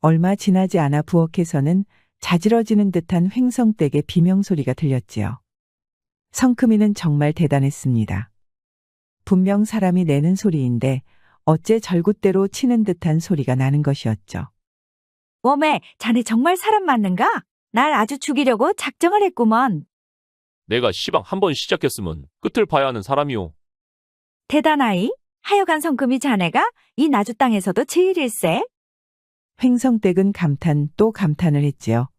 얼마 지나지 않아 부엌에서는 자지러지는 듯한 횡성댁의 비명소리가 들렸지요. 성크미는 정말 대단했습니다. 분명 사람이 내는 소리인데 어째 절굿대로 치는 듯한 소리가 나는 것이었죠. 웜에 자네 정말 사람 맞는가? 날 아주 죽이려고 작정을 했구먼. 내가 시방 한 번 시작했으면 끝을 봐야 하는 사람이오. 대단하이. 하여간 성금이 자네가 이 나주 땅에서도 제일일세. 횡성댁은 감탄 또 감탄을 했지요.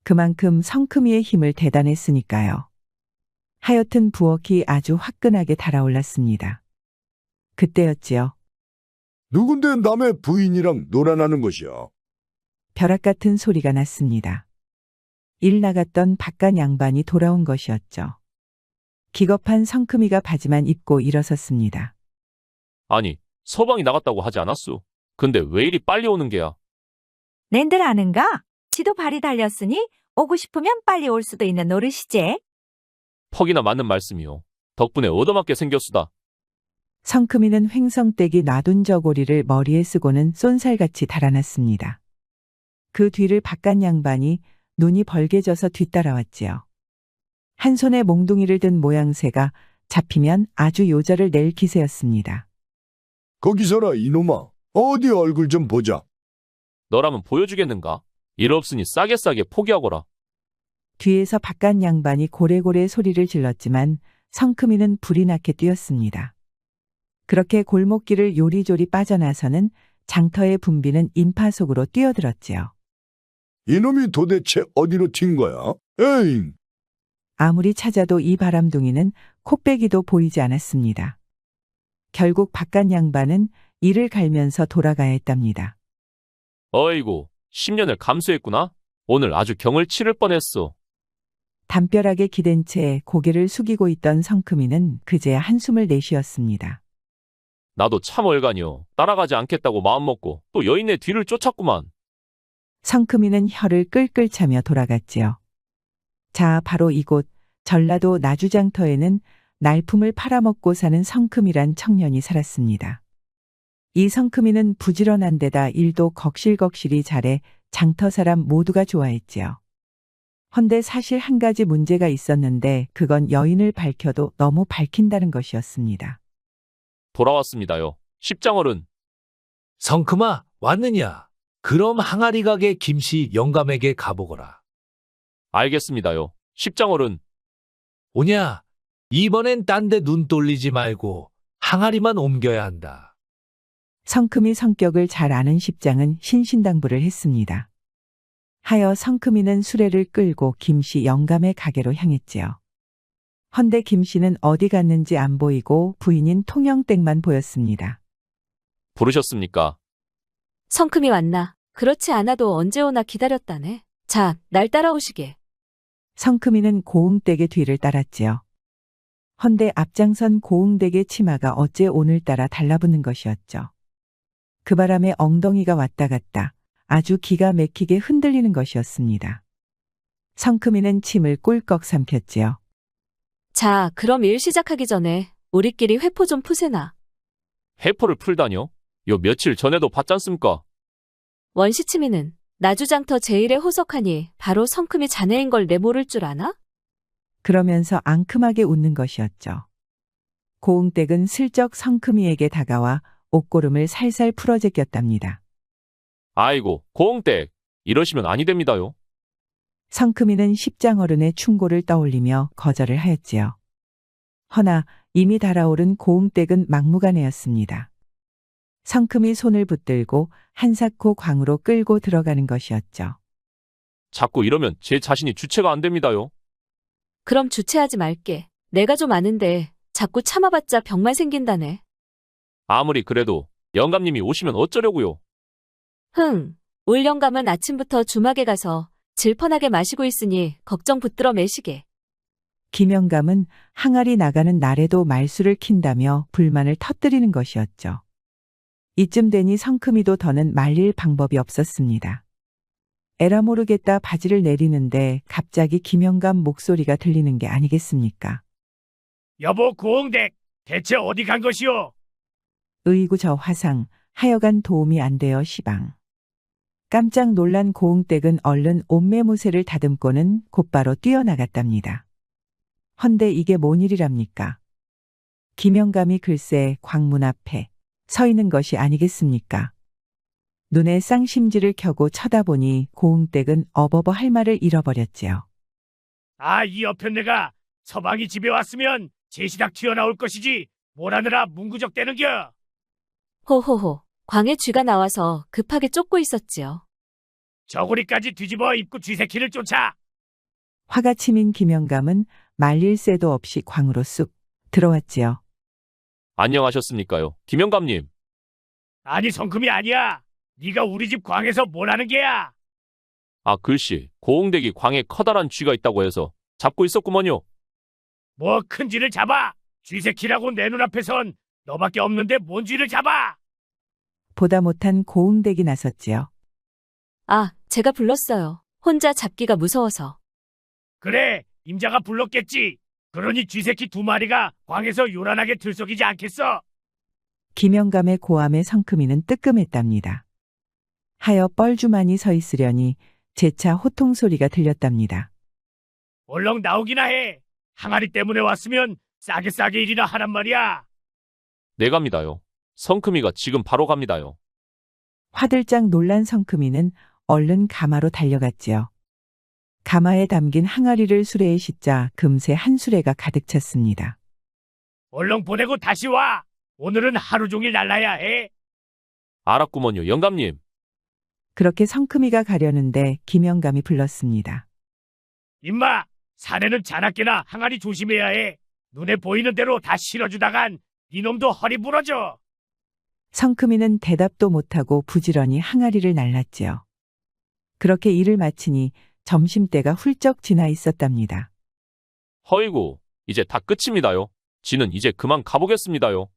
그만큼 성크미의 힘을 대단했으니까요. 하여튼 부엌이 아주 화끈하게 달아올랐습니다. 그때였지요. 누군데 남의 부인이랑 놀아나는 것이야? 벼락 같은 소리가 났습니다. 일 나갔던 바깥 양반이 돌아온 것이었죠. 기겁한 성크미가 바지만 입고 일어섰습니다. 아니, 서방이 나갔다고 하지 않았소? 근데 왜 이리 빨리 오는 게야? 낸들 아는가? 지도 발이 달렸으니 오고 싶으면 빨리 올 수도 있는 노릇이지. 퍽이나 맞는 말씀이오. 덕분에 얻어맞게 생겼수다. 성크미는 횡성댁이 놔둔 저고리를 머리에 쓰고는 쏜살같이 달아났습니다. 그 뒤를 바깥 양반이 눈이 벌게져서 뒤따라왔지요. 한 손에 몽둥이를 든 모양새가 잡히면 아주 요절을 낼 기세였습니다. 거기 서라 이놈아. 어디 얼굴 좀 보자. 너라면 보여주겠는가? 일 없으니 싸게 포기하거라. 뒤에서 바깥 양반이 고래고래 소리를 질렀지만 성크미는 불이 나게 뛰었습니다. 그렇게 골목길을 요리조리 빠져나서는 장터의 분비는 인파 속으로 뛰어들었지요. 이놈이 도대체 어디로 튄 거야? 에잉! 아무리 찾아도 이 바람둥이는 콧배기도 보이지 않았습니다. 결국 바깥 양반은 이를 갈면서 돌아가야 했답니다. 어이구, 10년을 감수했구나. 오늘 아주 경을 치를 뻔했어. 담벼락에 기댄 채 고개를 숙이고 있던 성크미는 그제야 한숨을 내쉬었습니다. 나도 참 얼간이요. 따라가지 않겠다고 마음먹고 또 여인의 뒤를 쫓았구만. 성크미는 혀를 끌끌 차며 돌아갔지요. 자, 바로 이곳 전라도 나주장터에는 날품을 팔아먹고 사는 성크미란 청년이 살았습니다. 이 성크미는 부지런한 데다 일도 걱실걱실히 잘해 장터 사람 모두가 좋아했지요. 헌데 사실 한 가지 문제가 있었는데 그건 여인을 밝혀도 너무 밝힌다는 것이었습니다. 돌아왔습니다요. 십장어른. 성큼아, 왔느냐? 그럼 항아리 가게 김씨 영감에게 가보거라. 알겠습니다요. 십장어른. 오냐? 이번엔 딴 데 눈 돌리지 말고 항아리만 옮겨야 한다. 성크미 성격을 잘 아는 십장은 신신당부를 했습니다. 하여 성크미는 수레를 끌고 김씨 영감의 가게로 향했지요. 헌데 김씨는 어디 갔는지 안 보이고 부인인 통영댁만 보였습니다. 부르셨습니까? 성큼이 왔나? 그렇지 않아도 언제 오나 기다렸다네. 자, 날 따라오시게. 성크미는 고흥댁의 뒤를 따랐지요. 헌데 앞장선 고흥댁의 치마가 어째 오늘따라 달라붙는 것이었죠. 그 바람에 엉덩이가 왔다 갔다 아주 기가 막히게 흔들리는 것이었습니다. 성크미는 침을 꿀꺽 삼켰지요. 자, 그럼 일 시작하기 전에 우리끼리 회포 좀 푸세나. 회포를 풀다뇨? 요 며칠 전에도 봤잖습니까? 원시치미는 나주장터 제일에 호석하니 바로 성큼이 자네인 걸 내 모를 줄 아나? 그러면서 앙큼하게 웃는 것이었죠. 고흥댁은 슬쩍 성크미에게 다가와 옷고름을 살살 풀어제꼈답니다. 아이고, 고흥댁. 이러시면 아니 됩니다요. 성크미는 십장어른의 충고를 떠올리며 거절을 하였지요. 허나 이미 달아오른 고흥댁은 막무가내였습니다. 성크미 손을 붙들고 한사코 광으로 끌고 들어가는 것이었죠. 자꾸 이러면 제 자신이 주체가 안 됩니다요. 그럼 주체하지 말게. 내가 좀 아는데 자꾸 참아봤자 병만 생긴다네. 아무리 그래도 영감님이 오시면 어쩌려고요. 울 영감은 아침부터 주막에 가서 질펀하게 마시고 있으니 걱정 붙들어 매시게. 김영감은 항아리 나가는 날에도 말수를 킨다며 불만을 터뜨리는 것이었죠. 이쯤 되니 성크미도 더는 말릴 방법이 없었습니다. 에라 모르겠다 바지를 내리는데 갑자기 김영감 목소리가 들리는 게 아니겠습니까? 여보 고흥댁 대체 어디 간 것이오? 으이구 저 화상 하여간 도움이 안 되어 시방. 깜짝 놀란 고흥댁은 얼른 옷매무새를 다듬고는 곧바로 뛰어나갔답니다. 헌데 이게 뭔 일이랍니까? 김영감이 글쎄 광문 앞에 서 있는 것이 아니겠습니까? 눈에 쌍심지를 켜고 쳐다보니 고흥댁은 어버버 할 말을 잃어버렸지요. 아, 이 여편네가 서방이 집에 왔으면 제시닥 튀어나올 것이지 뭘 하느라 문구적대는겨. 호호호. 광에 쥐가 나와서 급하게 쫓고 있었지요. 저고리까지 뒤집어 입고 쥐새끼를 쫓아. 화가 치민 김영감은 말릴 새도 없이 광으로 쑥 들어왔지요. 안녕하셨습니까요, 김영감님. 아니 성큼이 아니야. 네가 우리 집 광에서 뭘 하는 게야? 아, 글씨, 고흥댁이 광에 커다란 쥐가 있다고 해서 잡고 있었구먼요. 뭐 큰 쥐를 잡아. 쥐새끼라고 내 눈앞에선 너밖에 없는데 뭔 쥐를 잡아. 보다 못한 고흥댁이 나섰지요. 아, 제가 불렀어요. 혼자 잡기가 무서워서. 그래, 임자가 불렀겠지. 그러니 쥐새끼 두 마리가 광에서 요란하게 들썩이지 않겠어? 김영감의 고함에 성큼이는 뜨끔했답니다. 하여 뻘주만이 서 있으려니 재차 호통 소리가 들렸답니다. 얼렁 나오기나 해. 항아리 때문에 왔으면 싸게 일이나 하란 말이야. 네, 갑니다요. 성큼이가 지금 바로 갑니다요. 화들짝 놀란 성큼이는 얼른 가마로 달려갔지요. 가마에 담긴 항아리를 수레에 싣자 금세 한 수레가 가득 찼습니다. 얼렁 보내고 다시 와. 오늘은 하루 종일 날라야 해. 알았구먼요, 영감님. 그렇게 성큼이가 가려는데 김영감이 불렀습니다. 임마, 사내는 자나깨나 항아리 조심해야 해. 눈에 보이는 대로 다 실어주다간 이놈도 허리 부러져. 성큼이는 대답도 못하고 부지런히 항아리를 날랐지요. 그렇게 일을 마치니 점심때가 훌쩍 지나 있었답니다. 허이구, 이제 다 끝입니다요. 지는 이제 그만 가보겠습니다요.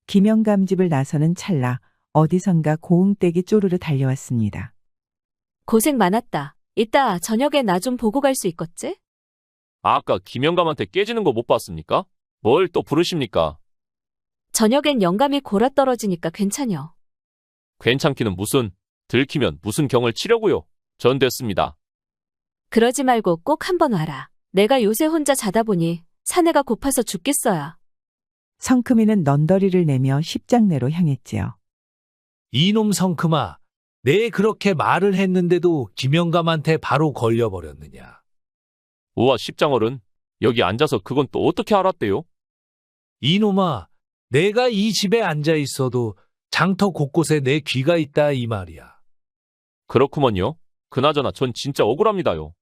김영감 집을 나서는 찰나 어디선가 고흥댁이 쪼르르 달려왔습니다. 고생 많았다. 이따 저녁에 나 좀 보고 갈 수 있겠지? 아까 김영감한테 깨지는 거 못 봤습니까? 뭘 또 부르십니까? 저녁엔 영감이 골아떨어지니까 괜찮여. 괜찮기는 무슨, 들키면 무슨 경을 치려고요. 전 됐습니다. 그러지 말고 꼭 한번 와라. 내가 요새 혼자 자다 보니 사내가 고파서 죽겠어야. 성큼이는 넌더리를 내며 십장내로 향했지요. 이놈 성큼아, 내 그렇게 말을 했는데도 김영감한테 바로 걸려버렸느냐. 우와, 십장어른, 여기 앉아서 그건 또 어떻게 알았대요? 이놈아, 내가 이 집에 앉아 있어도 장터 곳곳에 내 귀가 있다 이 말이야. 그렇구먼요. 그나저나 전 진짜 억울합니다요.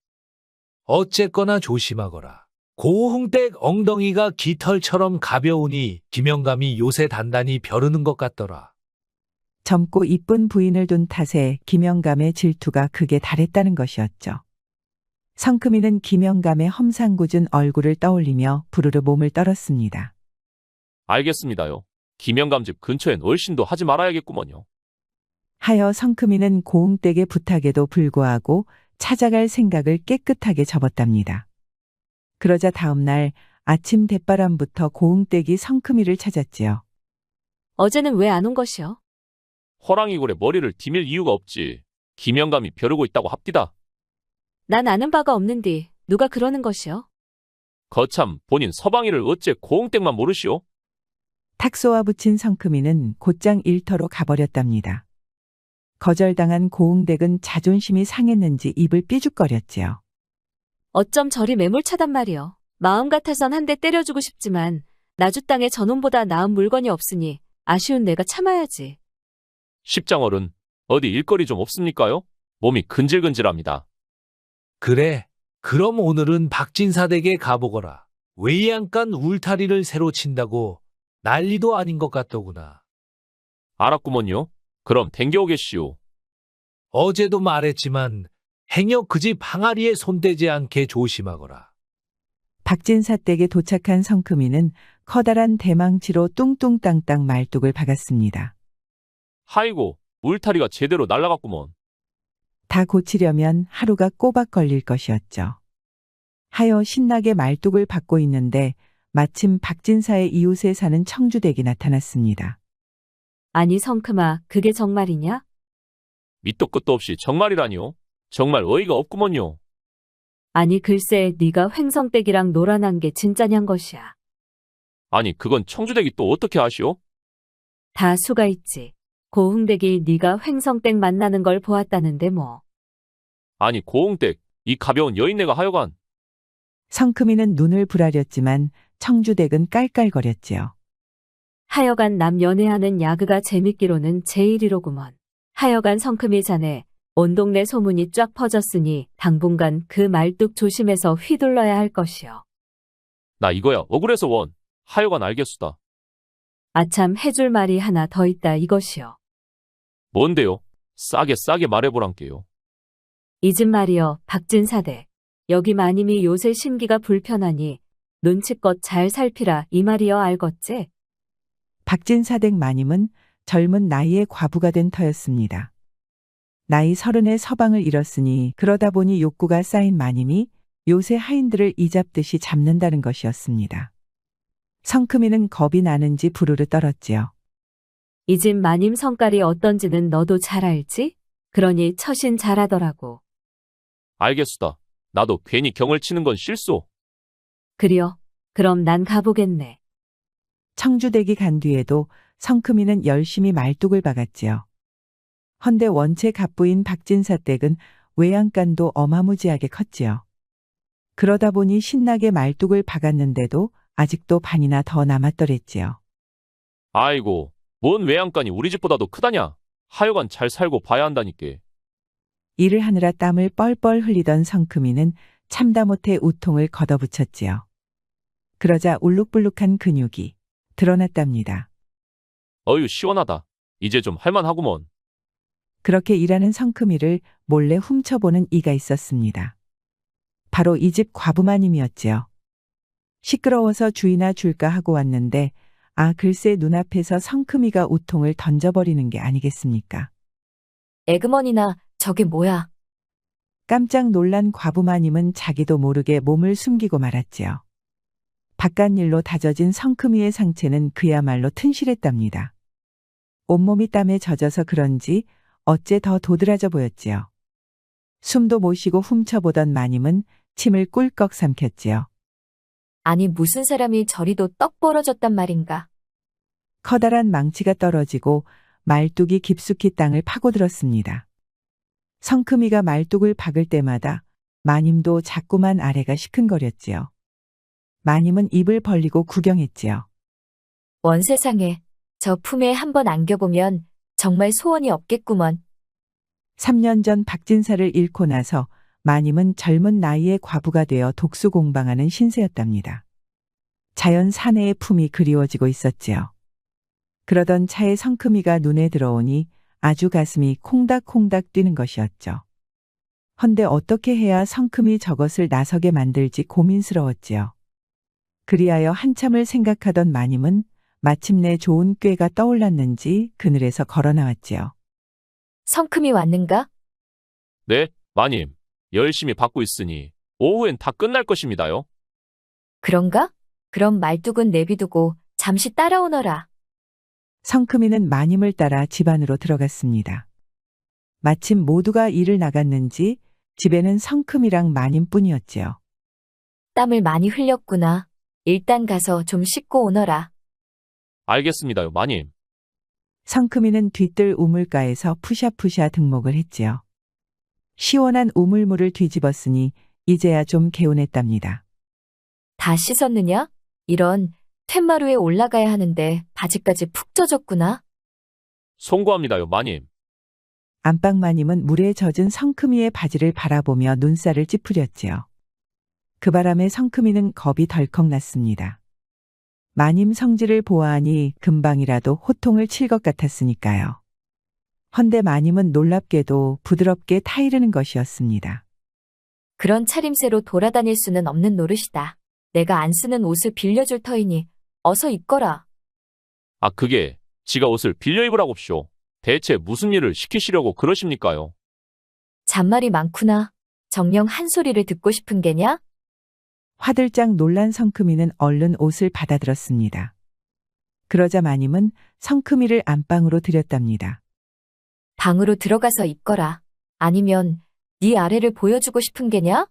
어쨌거나 조심하거라. 고흥댁 엉덩이가 깃털처럼 가벼우니 김영감이 요새 단단히 벼르는 것 같더라. 젊고 이쁜 부인을 둔 탓에 김영감의 질투가 극에 달했다는 것이었죠. 성큼이는 김영감의 험상궂은 얼굴을 떠올리며 부르르 몸을 떨었습니다. 알겠습니다요. 김영감 집 근처엔 얼씬도 하지 말아야겠구먼요. 하여 성큼이는 고흥댁의 부탁에도 불구하고 찾아갈 생각을 깨끗하게 접었답니다. 그러자 다음 날 아침 대바람부터 고흥댁이 성큼이를 찾았지요. 어제는 왜 안 온 것이요? 호랑이굴에 머리를 디밀 이유가 없지. 김영감이 벼르고 있다고 합디다. 난 아는 바가 없는디 누가 그러는 것이요? 거참 본인 서방이를 어째 고흥댁만 모르시오? 탁 쏘아붙인 성큼이는 곧장 일터로 가버렸답니다. 거절당한 고흥댁은 자존심이 상했는지 입을 삐죽거렸지요. 어쩜 저리 매몰차단 말이요. 마음 같아선 한 대 때려주고 싶지만 나주 땅에 저놈보다 나은 물건이 없으니 아쉬운 내가 참아야지. 십장어른, 어디 일거리 좀 없습니까요? 몸이 근질근질합니다. 그래, 그럼 오늘은 박진사 댁에 가보거라. 외양간 울타리를 새로 친다고 난리도 아닌 것 같더구나. 알았구먼요. 그럼 댕겨오겠시오. 어제도 말했지만 행여 그 집 항아리에 손대지 않게 조심하거라. 박진사 댁에 도착한 성큼이는 커다란 대망치로 뚱뚱땅땅 말뚝을 박았습니다. 하이고, 울타리가 제대로 날라갔구먼. 다 고치려면 하루가 꼬박 걸릴 것이었죠. 하여 신나게 말뚝을 박고 있는데 마침 박진사의 이웃에 사는 청주댁이 나타났습니다. 아니 성큼아, 그게 정말이냐? 밑도 끝도 없이 정말이라니요. 정말 어이가 없구먼요. 아니 글쎄 네가 횡성댁이랑 놀아난 게 진짜냔 것이야. 아니, 그건 청주댁이 또 어떻게 아시오? 다 수가 있지. 고흥댁이 네가 횡성댁 만나는 걸 보았다는데 뭐. 아니, 고흥댁, 이 가벼운 여인네가 하여간. 성큼이는 눈을 부라렸지만 청주댁은 깔깔거렸지요. 하여간 남 연애하는 야그가 재밌기로는 제일이로구먼. 하여간 성큼이 자네 온 동네 소문이 쫙 퍼졌으니 당분간 그 말뚝 조심해서 휘둘러야 할 것이요. 나 이거야, 억울해서 원. 하여간 알겠수다. 아참 해줄 말이 하나 더 있다 이것이요. 뭔데요? 싸게 말해보란께요. 이 집 말이여 박진사대. 여기 마님이 요새 심기가 불편하니 눈치껏 잘 살피라 이 말이여 알겠지? 박진사댁 마님은 젊은 나이에 과부가 된 터였습니다. 나이 30에 서방을 잃었으니 그러다 보니 욕구가 쌓인 마님이 요새 하인들을 이잡듯이 잡는다는 것이었습니다. 성큼이는 겁이 나는지 부르르 떨었지요. 이 집 마님 성깔이 어떤지는 너도 잘 알지? 그러니 처신 잘하더라고. 알겠수다. 나도 괜히 경을 치는 건 실소. 그려. 그럼 난 가보겠네. 청주댁이 간 뒤에도 성큼이는 열심히 말뚝을 박았지요. 헌데 원체 갑부인 박진사댁은 외양간도 어마무지하게 컸지요. 그러다 보니 신나게 말뚝을 박았는데도 아직도 반이나 더 남았더랬지요. 아이고, 뭔 외양간이 우리 집보다도 크다냐? 하여간 잘 살고 봐야 한다니께. 일을 하느라 땀을 뻘뻘 흘리던 성큼이는 참다 못해 우통을 걷어붙였지요. 그러자 울룩불룩한 근육이 드러났답니다. 어휴, 시원하다. 이제 좀 할만하구먼. 그렇게 일하는 성큼이를 몰래 훔쳐보는 이가 있었습니다. 바로 이 집 과부마님이었지요. 시끄러워서 주의나 줄까 하고 왔는데 글쎄 눈앞에서 성큼이가 우통을 던져버리는 게 아니겠습니까? 에그머니나 저게 뭐야? 깜짝 놀란 과부마님은 자기도 모르게 몸을 숨기고 말았지요. 바깥일로 다져진 성큼이의 상체는 그야말로 튼실했답니다. 온몸이 땀에 젖어서 그런지 어째 더 도드라져 보였지요. 숨도 못 쉬고 훔쳐보던 마님은 침을 꿀꺽 삼켰지요. 아니 무슨 사람이 저리도 떡 벌어졌단 말인가? 커다란 망치가 떨어지고 말뚝이 깊숙이 땅을 파고들었습니다. 성큼이가 말뚝을 박을 때마다 마님도 자꾸만 아래가 시큰거렸지요. 마님은 입을 벌리고 구경했지요. 원 세상에 저 품에 한번 안겨보면 정말 소원이 없겠구먼. 3년 전 박진사를 잃고 나서 마님은 젊은 나이에 과부가 되어 독수공방하는 신세였답니다. 자연 사내의 품이 그리워지고 있었지요. 그러던 차에 성큼이가 눈에 들어오니 아주 가슴이 콩닥콩닥 뛰는 것이었죠. 헌데 어떻게 해야 성큼이 저것을 나서게 만들지 고민스러웠지요. 그리하여 한참을 생각하던 마님은 마침내 좋은 꾀가 떠올랐는지 그늘에서 걸어 나왔지요. 성큼이 왔는가? 네, 마님. 열심히 받고 있으니 오후엔 다 끝날 것입니다요. 그런가? 그럼 말뚝은 내비두고 잠시 따라오너라. 성큼이는 마님을 따라 집 안으로 들어갔습니다. 마침 모두가 일을 나갔는지 집에는 성큼이랑 마님뿐이었지요. 땀을 많이 흘렸구나. 일단 가서 좀 씻고 오너라. 알겠습니다요, 마님. 성큼이는 뒤뜰 우물가에서 푸샤푸샤 등목을 했지요. 시원한 우물물을 뒤집었으니 이제야 좀 개운했답니다. 다 씻었느냐? 이런 툇마루에 올라가야 하는데 바지까지 푹 젖었구나. 송구합니다요, 마님. 안방 마님은 물에 젖은 성큼이의 바지를 바라보며 눈살을 찌푸렸지요. 그 바람에 성큼이는 겁이 덜컥 났습니다. 마님 성질을 보아하니 금방이라도 호통을 칠 것 같았으니까요. 헌데 마님은 놀랍게도 부드럽게 타이르는 것이었습니다. 그런 차림새로 돌아다닐 수는 없는 노릇이다. 내가 안 쓰는 옷을 빌려줄 터이니 어서 입거라. 아, 그게 지가 옷을 빌려 입으라고쇼. 대체 무슨 일을 시키시려고 그러십니까요? 잔말이 많구나. 정녕 한 소리를 듣고 싶은 게냐? 화들짝 놀란 성큼이는 얼른 옷을 받아들었습니다. 그러자 마님은 성큼이를 안방으로 들였답니다. 방으로 들어가서 입거라. 아니면 네 아래를 보여주고 싶은 게냐?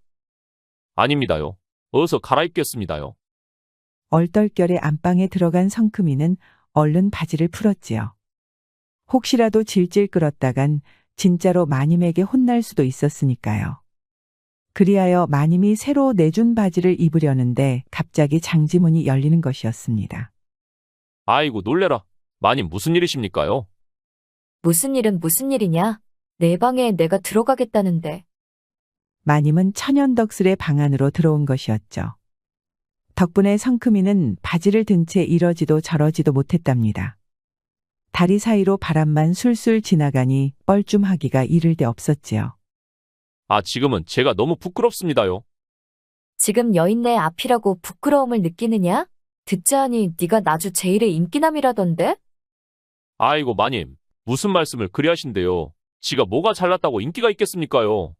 아닙니다요. 어서 갈아입겠습니다요. 얼떨결에 안방에 들어간 성큼이는 얼른 바지를 풀었지요. 혹시라도 질질 끌었다간 진짜로 마님에게 혼날 수도 있었으니까요. 그리하여 마님이 새로 내준 바지를 입으려는데 갑자기 장지문이 열리는 것이었습니다. 아이고 놀래라. 마님 무슨 일이십니까요? 무슨 일은 무슨 일이냐? 내 방에 내가 들어가겠다는데. 마님은 천연덕슬의 방 안으로 들어온 것이었죠. 덕분에 성큼이는 바지를 든 채 이러지도 저러지도 못했답니다. 다리 사이로 바람만 술술 지나가니 뻘쭘하기가 이를 데 없었지요. 아, 지금은 제가 너무 부끄럽습니다요. 지금 여인네 앞이라고 부끄러움을 느끼느냐? 듣자하니 네가 나주 제일의 인기남이라던데? 아이고 마님, 무슨 말씀을 그리 하신대요. 지가 뭐가 잘났다고 인기가 있겠습니까요?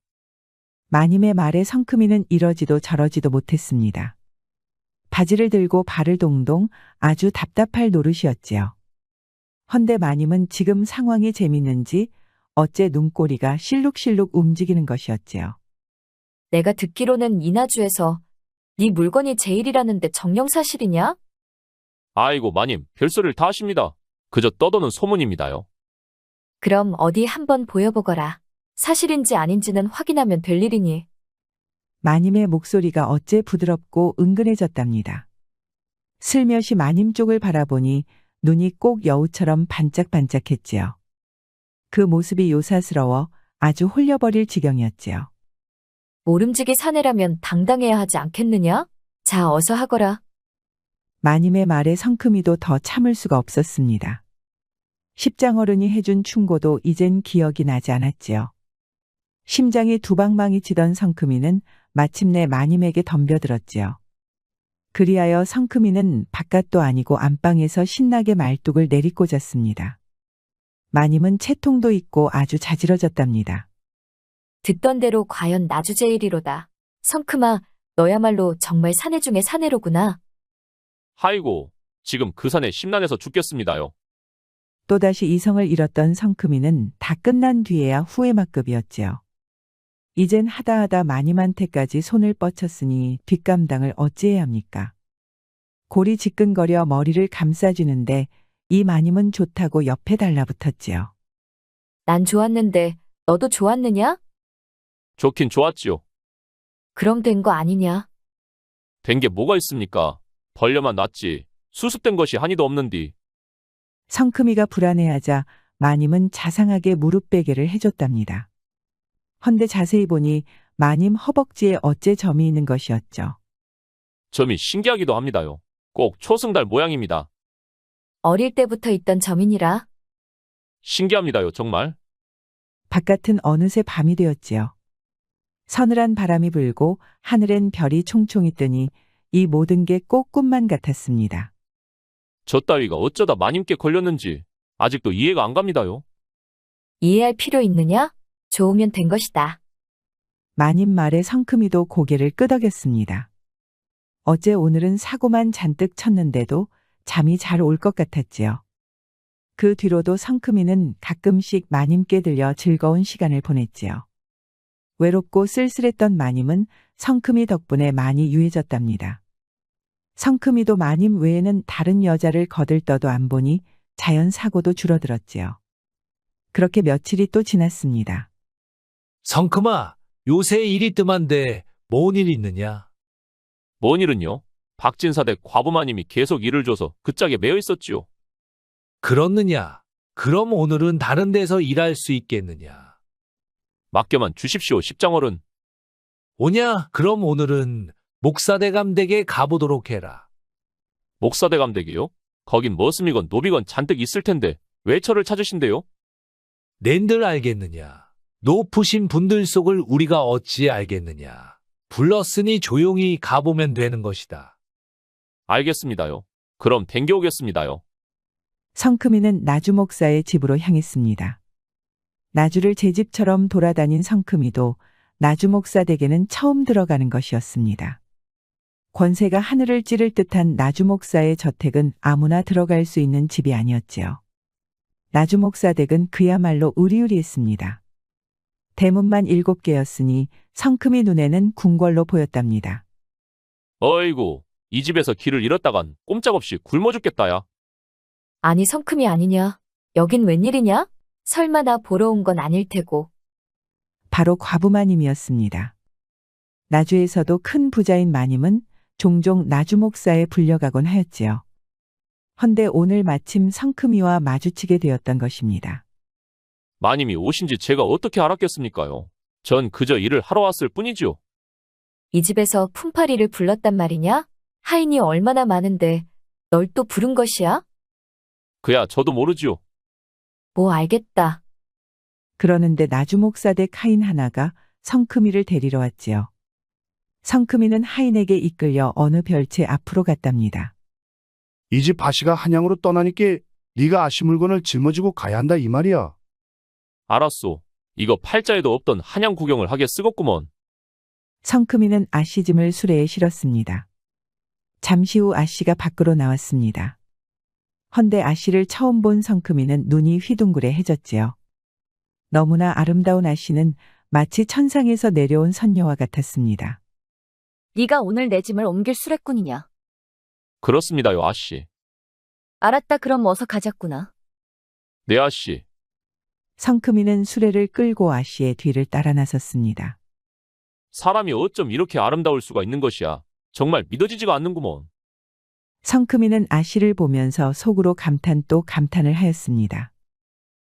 마님의 말에 성큼이는 이러지도 저러지도 못했습니다. 바지를 들고 발을 동동 아주 답답할 노릇이었지요. 헌데 마님은 지금 상황이 재밌는지 어째 눈꼬리가 실룩실룩 움직이는 것이었지요. 내가 듣기로는 이나주에서 네 물건이 제일이라는데 정령사실이냐? 아이고 마님, 별소리를 다 하십니다. 그저 떠도는 소문입니다요. 그럼 어디 한번 보여보거라. 사실인지 아닌지는 확인하면 될 일이니. 마님의 목소리가 어째 부드럽고 은근해졌답니다. 슬며시 마님 쪽을 바라보니 눈이 꼭 여우처럼 반짝반짝했지요. 그 모습이 요사스러워 아주 홀려버릴 지경이었지요. 모름지기 사내라면 당당해야 하지 않겠느냐? 자, 어서 하거라. 마님의 말에 성큼이도 더 참을 수가 없었습니다. 십장어른이 해준 충고도 이젠 기억이 나지 않았지요. 심장이 두방망이 치던 성큼이는 마침내 마님에게 덤벼들었지요. 그리하여 성큼이는 바깥도 아니고 안방에서 신나게 말뚝을 내리꽂았습니다. 마님은 채통도 있고 아주 자지러졌답니다. 듣던 대로 과연 나주 제일이로다. 성큼아, 너야말로 정말 사내 중에 사내로구나. 아이고, 지금 그 산에 심란해서 죽겠습니다요. 또다시 이성을 잃었던 성큼이는 다 끝난 뒤에야 후회막급이었지요. 이젠 하다하다 마님한테까지 손을 뻗쳤으니 뒷감당을 어찌해야 합니까? 골이 지끈거려 머리를 감싸주는데 이 마님은 좋다고 옆에 달라붙었지요. 난 좋았는데 너도 좋았느냐? 좋긴 좋았지요. 그럼 된 거 아니냐? 된 게 뭐가 있습니까? 벌려만 놨지. 수습된 것이 한이도 없는디. 성큼이가 불안해하자 마님은 자상하게 무릎베개를 해줬답니다. 헌데 자세히 보니 마님 허벅지에 어째 점이 있는 것이었죠. 점이 신기하기도 합니다요. 꼭 초승달 모양입니다. 어릴 때부터 있던 점이니라. 신기합니다요, 정말. 바깥은 어느새 밤이 되었지요. 서늘한 바람이 불고 하늘엔 별이 총총이 뜨니 이 모든 게 꼭 꿈만 같았습니다. 저 따위가 어쩌다 마님께 걸렸는지 아직도 이해가 안 갑니다요. 이해할 필요 있느냐? 좋으면 된 것이다. 마님 말에 성큼이도 고개를 끄덕였습니다. 어제 오늘은 사고만 잔뜩 쳤는데도 잠이 잘 올 것 같았지요. 그 뒤로도 성큼이는 가끔씩 마님께 들려 즐거운 시간을 보냈지요. 외롭고 쓸쓸했던 마님은 성큼이 덕분에 많이 유해졌답니다. 성큼이도 마님 외에는 다른 여자를 거들떠도 안 보니 자연 사고도 줄어들었지요. 그렇게 며칠이 또 지났습니다. 성큼아, 요새 일이 뜸한데 뭔 일 있느냐? 뭔 일은요? 박진사대 과부마님이 계속 일을 줘서 그 짝에 매여 있었지요. 그렇느냐? 그럼 오늘은 다른 데서 일할 수 있겠느냐? 맡겨만 주십시오, 십장어른. 오냐? 그럼 오늘은 목사대감 댁에 가보도록 해라. 목사대감 댁이요? 거긴 머슴이건 노비건 잔뜩 있을 텐데 왜 저를 찾으신대요? 낸들 알겠느냐? 높으신 분들 속을 우리가 어찌 알겠느냐? 불렀으니 조용히 가보면 되는 것이다. 알겠습니다요. 그럼 댕겨오겠습니다요. 성큼이는 나주 목사의 집으로 향했습니다. 나주를 제 집처럼 돌아다닌 성큼이도 나주 목사 댁에는 처음 들어가는 것이었습니다. 권세가 하늘을 찌를 듯한 나주 목사의 저택은 아무나 들어갈 수 있는 집이 아니었지요. 나주 목사 댁은 그야말로 으리으리했습니다. 대문만 7개였으니 성큼이 눈에는 궁궐로 보였답니다. 어이구, 이 집에서 길을 잃었다간 꼼짝없이 굶어 죽겠다야. 아니 성큼이 아니냐? 여긴 웬일이냐? 설마 나 보러 온 건 아닐 테고. 바로 과부마님이었습니다. 나주에서도 큰 부자인 마님은 종종 나주 목사에 불려가곤 하였지요. 헌데 오늘 마침 성큼이와 마주치게 되었던 것입니다. 마님이 오신지 제가 어떻게 알았겠습니까요? 전 그저 일을 하러 왔을 뿐이지요. 이 집에서 품팔이를 불렀단 말이냐? 하인이 얼마나 많은데 널 또 부른 것이야? 그야 저도 모르지요. 뭐 알겠다. 그러는데 나주 목사 댁 하인 하나가 성큼이를 데리러 왔지요. 성큼이는 하인에게 이끌려 어느 별채 앞으로 갔답니다. 이 집 바시가 한양으로 떠나니까 네가 아씨 물건을 짊어지고 가야 한다 이 말이야. 알았소. 이거 팔자에도 없던 한양 구경을 하게 쓰겄구먼. 성큼이는 아씨짐을 수레에 실었습니다. 잠시 후 아씨가 밖으로 나왔습니다. 헌데 아씨를 처음 본 성큼이는 눈이 휘둥그레해졌지요. 너무나 아름다운 아씨는 마치 천상에서 내려온 선녀와 같았습니다. 네가 오늘 내 짐을 옮길 수레꾼이냐? 그렇습니다요, 아씨. 알았다. 그럼 어서 가자꾸나. 네, 아씨. 성큼이는 수레를 끌고 아씨의 뒤를 따라 나섰습니다. 사람이 어쩜 이렇게 아름다울 수가 있는 것이야. 정말 믿어지지가 않는구먼. 성큼이는 아씨를 보면서 속으로 감탄 또 감탄을 하였습니다.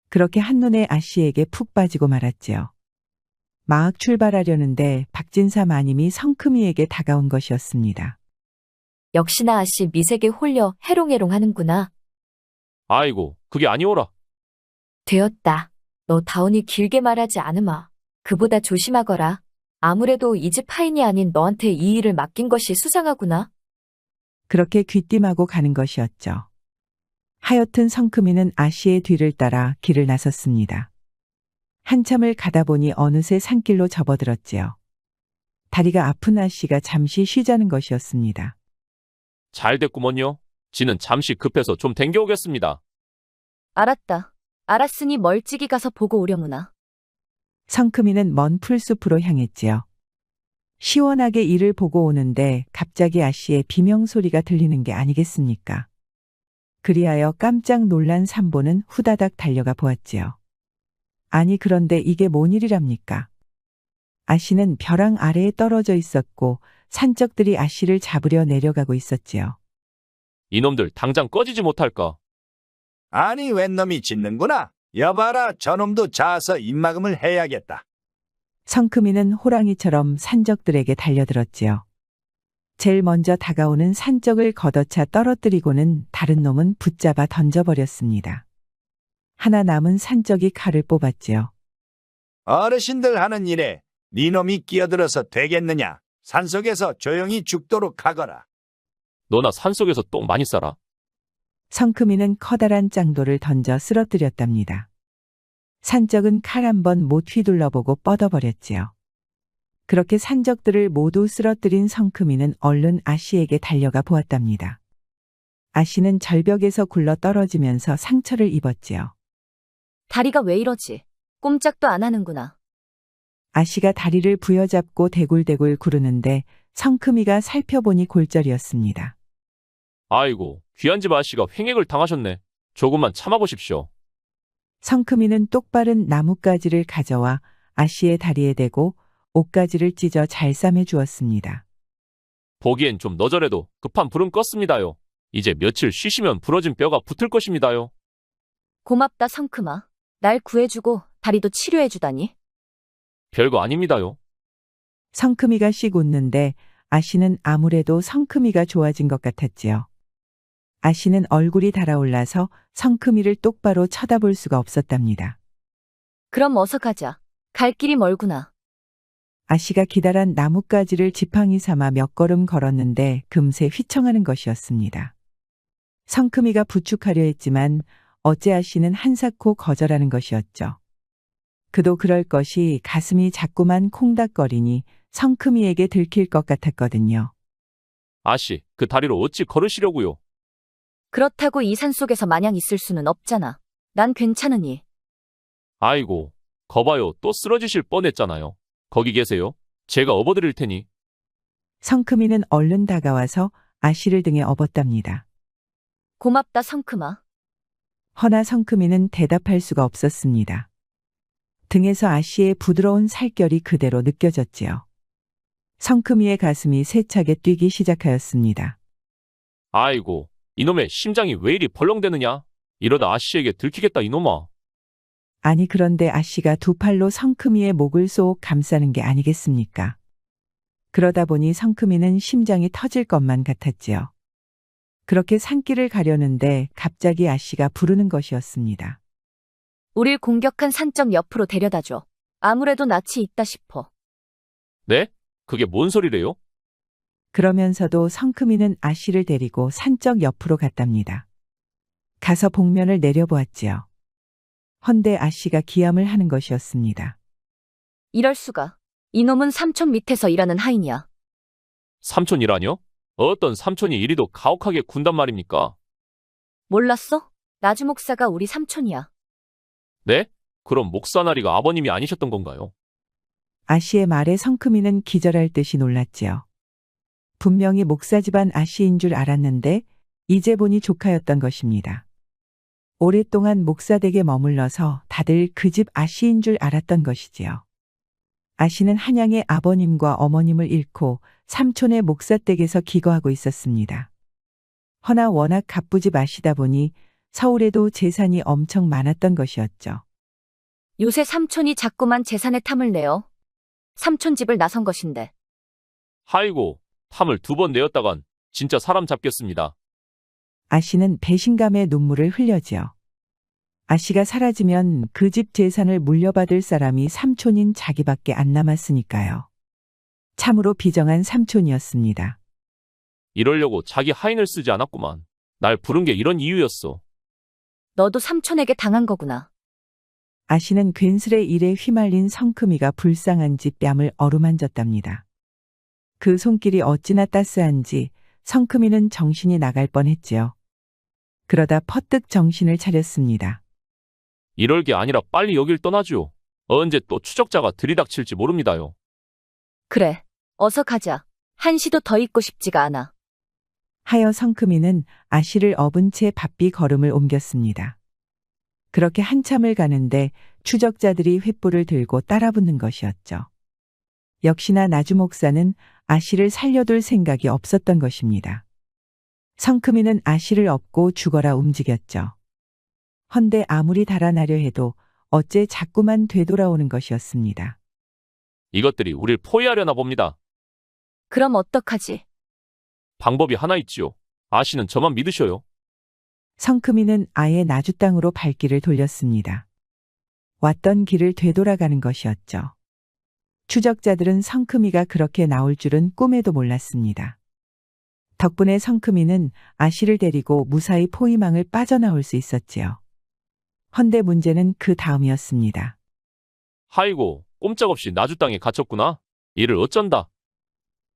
그렇게 한눈에 아씨에게 푹 빠지고 말았지요. 막 출발하려는데 박진사 마님이 성큼이에게 다가온 것이었습니다. 역시나 아씨 미색에 홀려 해롱해롱 하는구나. 아이고, 그게 아니오라. 되었다. 너 다운이 길게 말하지 않으마. 그보다 조심하거라. 아무래도 이 집 하인이 아닌 너한테 이 일을 맡긴 것이 수상하구나. 그렇게 귀띔하고 가는 것이었죠. 하여튼 성큼이는 아씨의 뒤를 따라 길을 나섰습니다. 한참을 가다 보니 어느새 산길로 접어들었지요. 다리가 아픈 아씨가 잠시 쉬자는 것이었습니다. 잘 됐구먼요. 지는 잠시 급해서 좀 댕겨오겠습니다. 알았다. 알았으니 멀찍이 가서 보고 오려무나. 성큼이는 먼 풀숲으로 향했지요. 시원하게 이를 보고 오는데 갑자기 아씨의 비명소리가 들리는 게 아니겠습니까? 그리하여 깜짝 놀란 삼보는 후다닥 달려가 보았지요. 아니 그런데 이게 뭔 일이랍니까? 아씨는 벼랑 아래에 떨어져 있었고 산적들이 아씨를 잡으려 내려가고 있었지요. 이놈들 당장 꺼지지 못할까? 아니 웬 놈이 짖는구나. 여봐라 저놈도 자서 입막음을 해야겠다. 성큼이는 호랑이처럼 산적들에게 달려들었지요. 제일 먼저 다가오는 산적을 걷어차 떨어뜨리고는 다른 놈은 붙잡아 던져버렸습니다. 하나 남은 산적이 칼을 뽑았지요. 어르신들 하는 일에 네 놈이 끼어들어서 되겠느냐. 산속에서 조용히 죽도록 하거라. 너나 산속에서 똥 많이 싸라. 성큼이는 커다란 짱돌을 던져 쓰러뜨렸답니다. 산적은 칼 한 번 못 휘둘러보고 뻗어버렸지요. 그렇게 산적들을 모두 쓰러뜨린 성큼이는 얼른 아씨에게 달려가 보았답니다. 아씨는 절벽에서 굴러 떨어지면서 상처를 입었지요. 다리가 왜 이러지? 꼼짝도 안 하는구나. 아씨가 다리를 부여잡고 대굴대굴 구르는데 성큼이가 살펴보니 골절이었습니다. 아이고, 귀한 집 아씨가 횡액을 당하셨네. 조금만 참아보십시오. 성큼이는 똑바른 나뭇가지를 가져와 아씨의 다리에 대고 옷가지를 찢어 잘 싸매 주었습니다. 보기엔 좀 너절해도 급한 불은 껐습니다요. 이제 며칠 쉬시면 부러진 뼈가 붙을 것입니다요. 고맙다 성큼아. 날 구해주고 다리도 치료해주다니. 별거 아닙니다요. 성큼이가 씩 웃는데 아씨는 아무래도 성큼이가 좋아진 것 같았지요. 아씨는 얼굴이 달아올라서 성큼이를 똑바로 쳐다볼 수가 없었답니다. 그럼 어서 가자. 갈 길이 멀구나. 아씨가 기다란 나뭇가지를 지팡이 삼아 몇 걸음 걸었는데 금세 휘청하는 것이었습니다. 성큼이가 부축하려 했지만 어째 아씨는 한사코 거절하는 것이었죠. 그도 그럴 것이 가슴이 자꾸만 콩닥거리니 성큼이에게 들킬 것 같았거든요. 아씨, 그 다리로 어찌 걸으시려고요? 그렇다고 이 산속에서 마냥 있을 수는 없잖아. 난 괜찮으니. 아이고, 거봐요, 또 쓰러지실 뻔했잖아요. 거기 계세요. 제가 업어드릴 테니. 성큼이는 얼른 다가와서 아씨를 등에 업었답니다. 고맙다, 성큼아. 허나 성큼이는 대답할 수가 없었습니다. 등에서 아씨의 부드러운 살결이 그대로 느껴졌지요. 성큼이의 가슴이 세차게 뛰기 시작하였습니다. 아이고, 이놈의 심장이 왜 이리 벌렁대느냐? 이러다 아씨에게 들키겠다, 이놈아. 아니 그런데 아씨가 두 팔로 성큼이의 목을 쏙 감싸는 게 아니겠습니까? 그러다 보니 성큼이는 심장이 터질 것만 같았지요. 그렇게 산길을 가려는데 갑자기 아씨가 부르는 것이었습니다. 우릴 공격한 산점 옆으로 데려다줘. 아무래도 낯이 있다 싶어. 네? 그게 뭔 소리래요? 그러면서도 성큼이는 아씨를 데리고 산적 옆으로 갔답니다. 가서 복면을 내려보았지요. 헌데 아씨가 기함을 하는 것이었습니다. 이럴 수가. 이놈은 삼촌 밑에서 일하는 하인이야. 삼촌이라뇨? 어떤 삼촌이 이리도 가혹하게 군단 말입니까? 몰랐어? 나주 목사가 우리 삼촌이야. 네? 그럼 목사나리가 아버님이 아니셨던 건가요? 아씨의 말에 성큼이는 기절할 듯이 놀랐지요. 분명히 목사 집안 아씨인 줄 알았는데 이제 보니 조카였던 것입니다. 오랫동안 목사댁에 머물러서 다들 그 집 아씨인 줄 알았던 것이지요. 아씨는 한양의 아버님과 어머님을 잃고 삼촌의 목사댁에서 기거하고 있었습니다. 허나 워낙 갑부집 아시다 보니 서울에도 재산이 엄청 많았던 것이었죠. 요새 삼촌이 자꾸만 재산에 탐을 내요. 삼촌 집을 나선 것인데. 아이고, 탐을 2번 내었다간 진짜 사람 잡겠습니다. 아씨는 배신감에 눈물을 흘려지요. 아씨가 사라지면 그 집 재산을 물려받을 사람이 삼촌인 자기밖에 안 남았으니까요. 참으로 비정한 삼촌이었습니다. 이러려고 자기 하인을 쓰지 않았구만. 날 부른 게 이런 이유였어. 너도 삼촌에게 당한 거구나. 아씨는 괜스레 일에 휘말린 성큼이가 불쌍한지 뺨을 어루만졌답니다. 그 손길이 어찌나 따스한지 성큼이는 정신이 나갈 뻔했지요. 그러다 퍼뜩 정신을 차렸습니다. 이럴 게 아니라 빨리 여길 떠나죠. 언제 또 추적자가 들이닥칠지 모릅니다요. 그래, 어서 가자. 한시도 더 있고 싶지가 않아. 하여 성큼이는 아씨를 업은 채 바삐 걸음을 옮겼습니다. 그렇게 한참을 가는데 추적자들이 횃불을 들고 따라붙는 것이었죠. 역시나 나주 목사는 아씨를 살려둘 생각이 없었던 것입니다. 성큼이는 아씨를 업고 죽어라 움직였죠. 헌데 아무리 달아나려 해도 어째 자꾸만 되돌아오는 것이었습니다. 이것들이 우릴 포위하려나 봅니다. 그럼 어떡하지? 방법이 하나 있지요. 아씨는 저만 믿으셔요. 성큼이는 아예 나주 땅으로 발길을 돌렸습니다. 왔던 길을 되돌아가는 것이었죠. 추적자들은 성큼이가 그렇게 나올 줄은 꿈에도 몰랐습니다. 덕분에 성큼이는 아씨를 데리고 무사히 포위망을 빠져나올 수 있었지요. 헌데 문제는 그 다음이었습니다. 아이고, 꼼짝없이 나주 땅에 갇혔구나. 이를 어쩐다.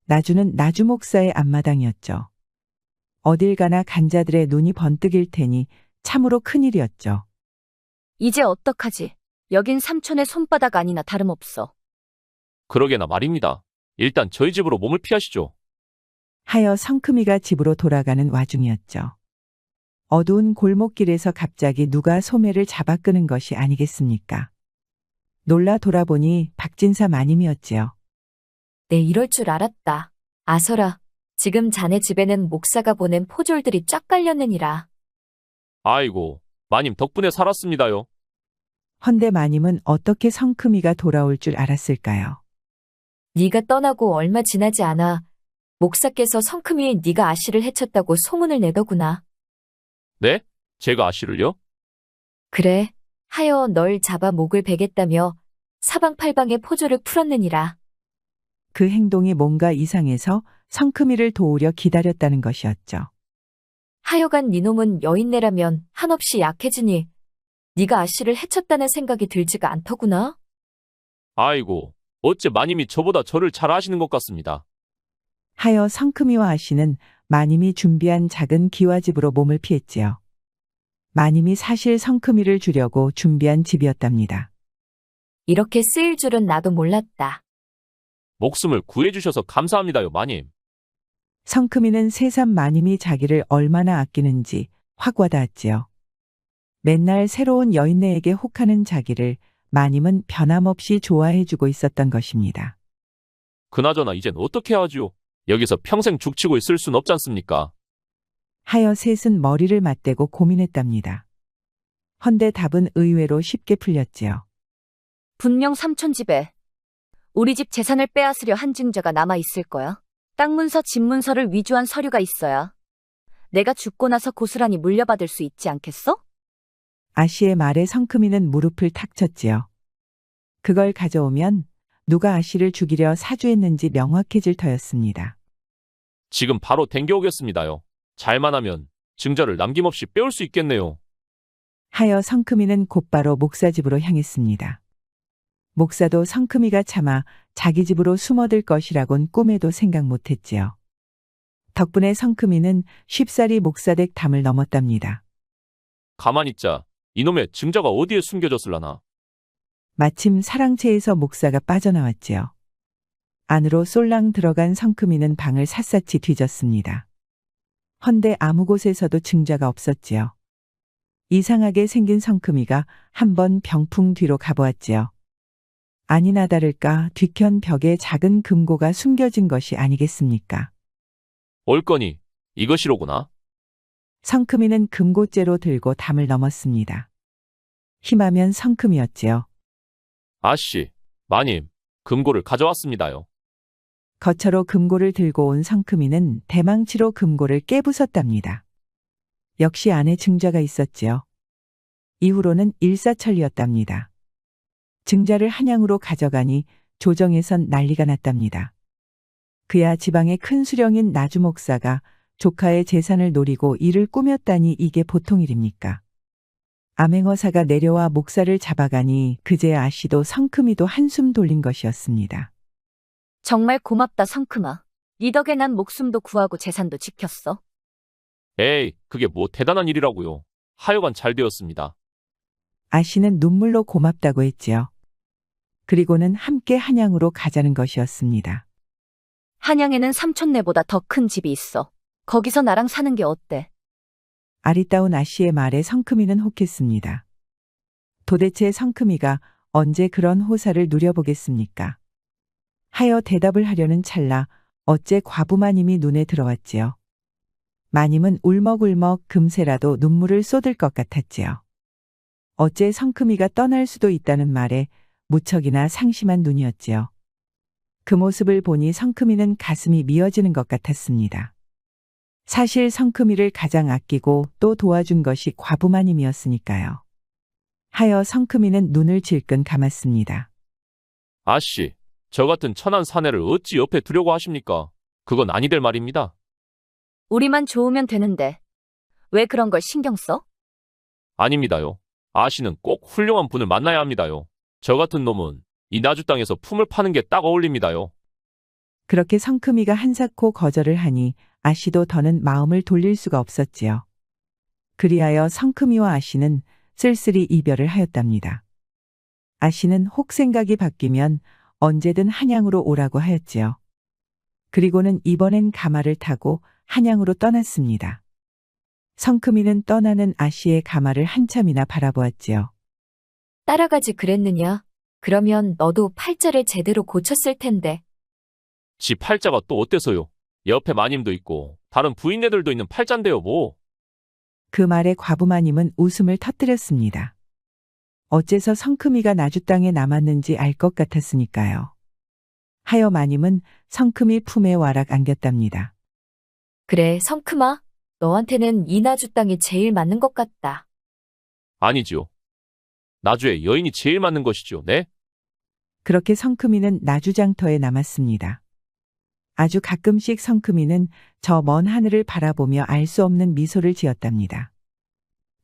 나주는 나주 목사의 앞마당이었죠. 어딜 가나 간자들의 눈이 번뜩일 테니 참으로 큰일이었죠. 이제 어떡하지? 여긴 삼촌의 손바닥 아니나 다름없어. 그러게나 말입니다. 일단 저희 집으로 몸을 피하시죠. 하여 성큼이가 집으로 돌아가는 와중이었죠. 어두운 골목길에서 갑자기 누가 소매를 잡아 끄는 것이 아니겠습니까? 놀라 돌아보니 박진사 마님이었지요. 네, 이럴 줄 알았다. 아서라, 지금 자네 집에는 목사가 보낸 포졸들이 쫙 깔렸느니라. 아이고, 마님 덕분에 살았습니다요. 헌데 마님은 어떻게 성큼이가 돌아올 줄 알았을까요? 네가 떠나고 얼마 지나지 않아 목사께서 성큼이의 네가 아씨를 해쳤다고 소문을 내더구나. 네? 제가 아씨를요? 그래, 하여 널 잡아 목을 베겠다며 사방팔방에 포졸을 풀었느니라. 그 행동이 뭔가 이상해서 성큼이를 도우려 기다렸다는 것이었죠. 하여간 니놈은 여인네라면 한없이 약해지니 네가 아씨를 해쳤다는 생각이 들지가 않더구나. 아이고, 어째 마님이 저보다 저를 잘 아시는 것 같습니다. 하여 성큼이와 아씨는 마님이 준비한 작은 기와집으로 몸을 피했지요. 마님이 사실 성큼이를 주려고 준비한 집이었답니다. 이렇게 쓰일 줄은 나도 몰랐다. 목숨을 구해주셔서 감사합니다요, 마님. 성큼이는 새삼 마님이 자기를 얼마나 아끼는지 확 와닿았지요. 맨날 새로운 여인네에게 혹하는 자기를 마님은 변함없이 좋아해주고 있었던 것입니다. 그나저나 이젠 어떻게 하지요? 여기서 평생 죽치고 있을 순 없지 않습니까? 하여 셋은 머리를 맞대고 고민했답니다. 헌데 답은 의외로 쉽게 풀렸지요. 분명 삼촌 집에 우리 집 재산을 빼앗으려 한 증자가 남아 있을 거야. 땅 문서, 집 문서를 위조한 서류가 있어야 내가 죽고 나서 고스란히 물려받을 수 있지 않겠어? 아씨의 말에 성큼이는 무릎을 탁 쳤지요. 그걸 가져오면 누가 아씨를 죽이려 사주했는지 명확해질 터였습니다. 지금 바로 댕겨오겠습니다요. 잘만 하면 증자를 남김없이 빼올 수 있겠네요. 하여 성큼이는 곧바로 목사 집으로 향했습니다. 목사도 성큼이가 차마 자기 집으로 숨어들 것이라곤 꿈에도 생각 못했지요. 덕분에 성큼이는 쉽사리 목사댁 담을 넘었답니다. 가만히 있자. 이놈의 증자가 어디에 숨겨졌을라나. 마침 사랑채에서 목사가 빠져나왔지요. 안으로 쏠랑 들어간 성큼이는 방을 샅샅이 뒤졌습니다. 헌데 아무 곳에서도 증자가 없었지요. 이상하게 생긴 성큼이가 한번 병풍 뒤로 가보았지요. 아니나 다를까 뒤편 벽에 작은 금고가 숨겨진 것이 아니겠습니까? 옳거니 이것이로구나. 성큼이는 금고째로 들고 담을 넘었습니다. 힘하면 성큼이었지요. 아씨, 마님, 금고를 가져왔습니다요. 거처로 금고를 들고 온 성큼이는 대망치로 금고를 깨부쉈답니다. 역시 안에 증자가 있었지요. 이후로는 일사천리였답니다. 증자를 한양으로 가져가니 조정에선 난리가 났답니다. 그야 지방의 큰 수령인 나주 목사가 조카의 재산을 노리고 이를 꾸몄다니 이게 보통 일입니까? 암행어사가 내려와 목사를 잡아가니 그제야 아씨도 성큼이도 한숨 돌린 것이었습니다. 정말 고맙다, 성큼아. 네 덕에 난 목숨도 구하고 재산도 지켰어. 에이, 그게 뭐 대단한 일이라고요. 하여간 잘 되었습니다. 아씨는 눈물로 고맙다고 했지요. 그리고는 함께 한양으로 가자는 것이었습니다. 한양에는 삼촌네보다 더 큰 집이 있어. 거기서 나랑 사는 게 어때? 아리따운 아씨의 말에 성큼이는 혹했습니다. 도대체 성큼이가 언제 그런 호사를 누려보겠습니까? 하여 대답을 하려는 찰나 어째 과부마님이 눈에 들어왔지요. 마님은 울먹울먹 금세라도 눈물을 쏟을 것 같았지요. 어째 성큼이가 떠날 수도 있다는 말에 무척이나 상심한 눈이었지요. 그 모습을 보니 성큼이는 가슴이 미어지는 것 같았습니다. 사실 성큼이를 가장 아끼고 또 도와준 것이 과부마님이었으니까요. 하여 성큼이는 눈을 질끈 감았습니다. 아씨, 저 같은 천한 사내를 어찌 옆에 두려고 하십니까? 그건 아니 될 말입니다. 우리만 좋으면 되는데 왜 그런 걸 신경 써? 아닙니다요. 아씨는 꼭 훌륭한 분을 만나야 합니다요. 저 같은 놈은 이 나주 땅에서 품을 파는 게 딱 어울립니다요. 그렇게 성큼이가 한사코 거절을 하니 아씨도 더는 마음을 돌릴 수가 없었지요. 그리하여 성큼이와 아씨는 쓸쓸히 이별을 하였답니다. 아씨는 혹 생각이 바뀌면 언제든 한양으로 오라고 하였지요. 그리고는 이번엔 가마를 타고 한양으로 떠났습니다. 성큼이는 떠나는 아씨의 가마를 한참이나 바라보았지요. 따라가지 그랬느냐? 그러면 너도 팔자를 제대로 고쳤을 텐데. 지 팔자가 또 어때서요? 옆에 마님도 있고 다른 부인네들도 있는 팔자인데요, 뭐. 그 말에 과부마님은 웃음을 터뜨렸습니다. 어째서 성큼이가 나주 땅에 남았는지 알 것 같았으니까요. 하여 마님은 성큼이 품에 와락 안겼답니다. 그래, 성큼아. 너한테는 이 나주 땅이 제일 맞는 것 같다. 아니지요. 나주에 여인이 제일 맞는 것이죠, 네? 그렇게 성큼이는 나주장터에 남았습니다. 아주 가끔씩 성큼이는 저 먼 하늘을 바라보며 알 수 없는 미소를 지었답니다.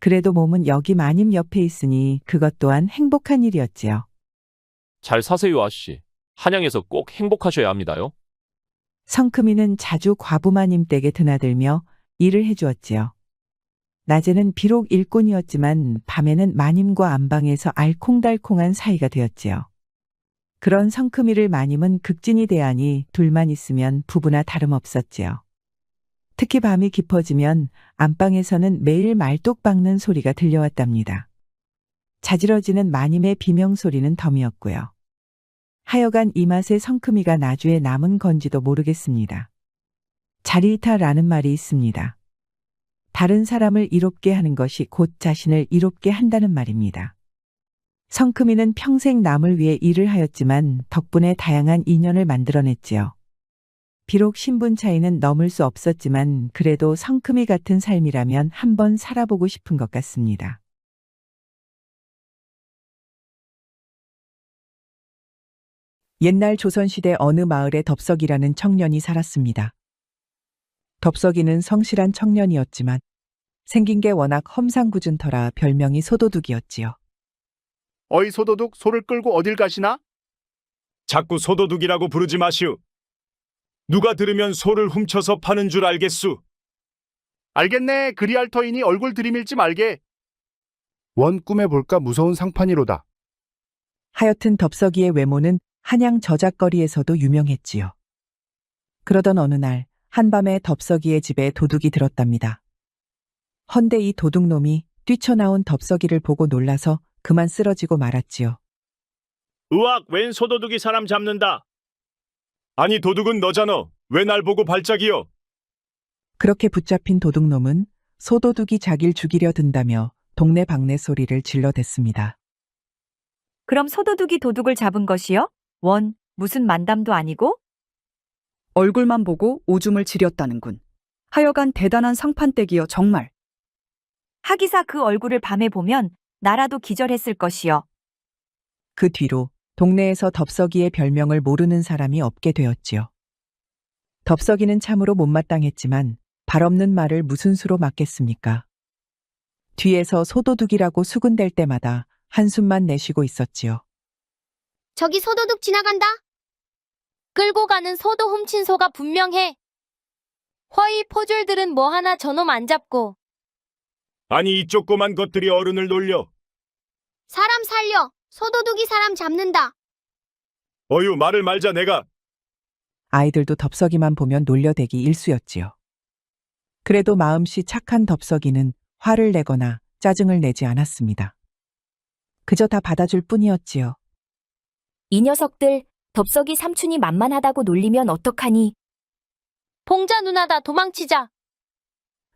그래도 몸은 여기 마님 옆에 있으니 그것 또한 행복한 일이었지요. 잘 사세요, 아씨. 한양에서 꼭 행복하셔야 합니다요. 성큼이는 자주 과부마님 댁에 드나들며 일을 해주었지요. 낮에는 비록 일꾼이었지만 밤에는 마님과 안방에서 알콩달콩한 사이가 되었지요. 그런 성큼이를 마님은 극진히 대하니 둘만 있으면 부부나 다름없었지요. 특히 밤이 깊어지면 안방에서는 매일 말뚝 박는 소리가 들려왔답니다. 자지러지는 마님의 비명소리는 덤이었고요. 하여간 이 맛에 성큼이가 나주에 남은 건지도 모르겠습니다. 자리이타라는 말이 있습니다. 다른 사람을 이롭게 하는 것이 곧 자신을 이롭게 한다는 말입니다. 성큼이는 평생 남을 위해 일을 하였지만 덕분에 다양한 인연을 만들어냈지요. 비록 신분 차이는 넘을 수 없었지만 그래도 성큼이 같은 삶이라면 한번 살아보고 싶은 것 같습니다. 옛날 조선시대 어느 마을에 덥석이라는 청년이 살았습니다. 덥석이는 성실한 청년이었지만 생긴 게 워낙 험상궂은 터라 별명이 소도둑이었지요. 어이 소도둑, 소를 끌고 어딜 가시나? 자꾸 소도둑이라고 부르지 마시오. 누가 들으면 소를 훔쳐서 파는 줄 알겠수. 알겠네. 그리할 터이니 얼굴 들이밀지 말게. 원 꿈에 볼까 무서운 상판이로다. 하여튼 덥석이의 외모는 한양 저작거리에서도 유명했지요. 그러던 어느 날 한밤에 덥석이의 집에 도둑이 들었답니다. 헌데 이 도둑놈이 뛰쳐나온 덥석이를 보고 놀라서 그만 쓰러지고 말았지요. 으악, 웬 소도둑이 사람 잡는다. 아니 도둑은 너잖아. 왜 날 보고 발작이여? 그렇게 붙잡힌 도둑놈은 소도둑이 자기를 죽이려 든다며 동네 방네 소리를 질러댔습니다. 그럼 소도둑이 도둑을 잡은 것이요? 원, 무슨 만담도 아니고? 얼굴만 보고 오줌을 지렸다는군. 하여간 대단한 상판떼기여 정말. 하기사 그 얼굴을 밤에 보면 나라도 기절했을 것이요. 그 뒤로 동네에서 덥석이의 별명을 모르는 사람이 없게 되었지요. 덥석이는 참으로 못마땅했지만 발 없는 말을 무슨 수로 막겠습니까? 뒤에서 소도둑이라고 수군댈 때마다 한숨만 내쉬고 있었지요. 저기 소도둑 지나간다. 끌고 가는 소도 훔친 소가 분명해. 허위 포졸들은 뭐 하나 저놈 안 잡고. 아니 이쪽 꼬만 것들이 어른을 놀려. 사람 살려. 소도둑이 사람 잡는다. 어유 말을 말자 내가. 아이들도 덥석이만 보면 놀려대기 일쑤였지요. 그래도 마음씨 착한 덥석이는 화를 내거나 짜증을 내지 않았습니다. 그저 다 받아줄 뿐이었지요. 이 녀석들, 덥석이 삼촌이 만만하다고 놀리면 어떡하니? 봉자 누나다. 도망치자.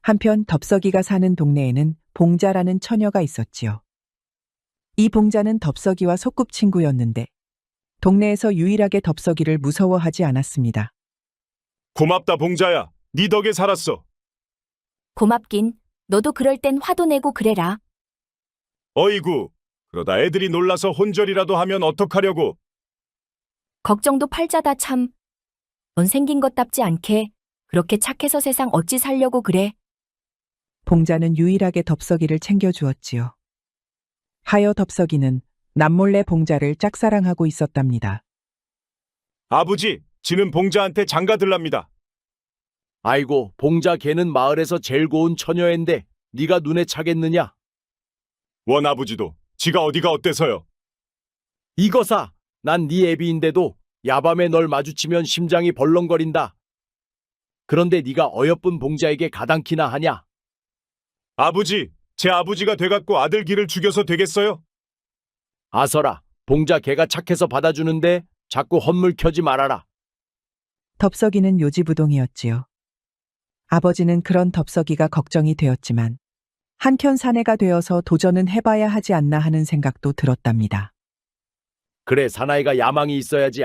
한편 덥석이가 사는 동네에는 봉자라는 처녀가 있었지요. 이 봉자는 덥석이와 소꿉친구였는데 동네에서 유일하게 덥석이를 무서워하지 않았습니다. 고맙다 봉자야. 네 덕에 살았어. 고맙긴. 너도 그럴 땐 화도 내고 그래라. 어이구. 그러다 애들이 놀라서 혼절이라도 하면 어떡하려고. 걱정도 팔자다 참. 넌 생긴 것답지 않게 그렇게 착해서 세상 어찌 살려고 그래. 봉자는 유일하게 덥석이를 챙겨주었지요. 하여 덥석이는 남몰래 봉자를 짝사랑하고 있었답니다. 아버지, 지는 봉자한테 장가들랍니다. 아이고, 봉자 걔는 마을에서 제일 고운 처녀인데 네가 눈에 차겠느냐? 원 아버지도 지가 어디가 어때서요? 이거사, 난 네 애비인데도 야밤에 널 마주치면 심장이 벌렁거린다. 그런데 네가 어여쁜 봉자에게 가당키나 하냐? 아버지, 제 아버지가 돼갖고 아들 길을 죽여서 되겠어요? 아서라, 봉자 걔가 착해서 받아주는데 자꾸 헛물 켜지 말아라. 덥석이는 요지부동이었지요. 아버지는 그런 덥석이가 걱정이 되었지만 한켠 사내가 되어서 도전은 해봐야 하지 않나 하는 생각도 들었답니다. 그래, 사나이가 야망이 있어야지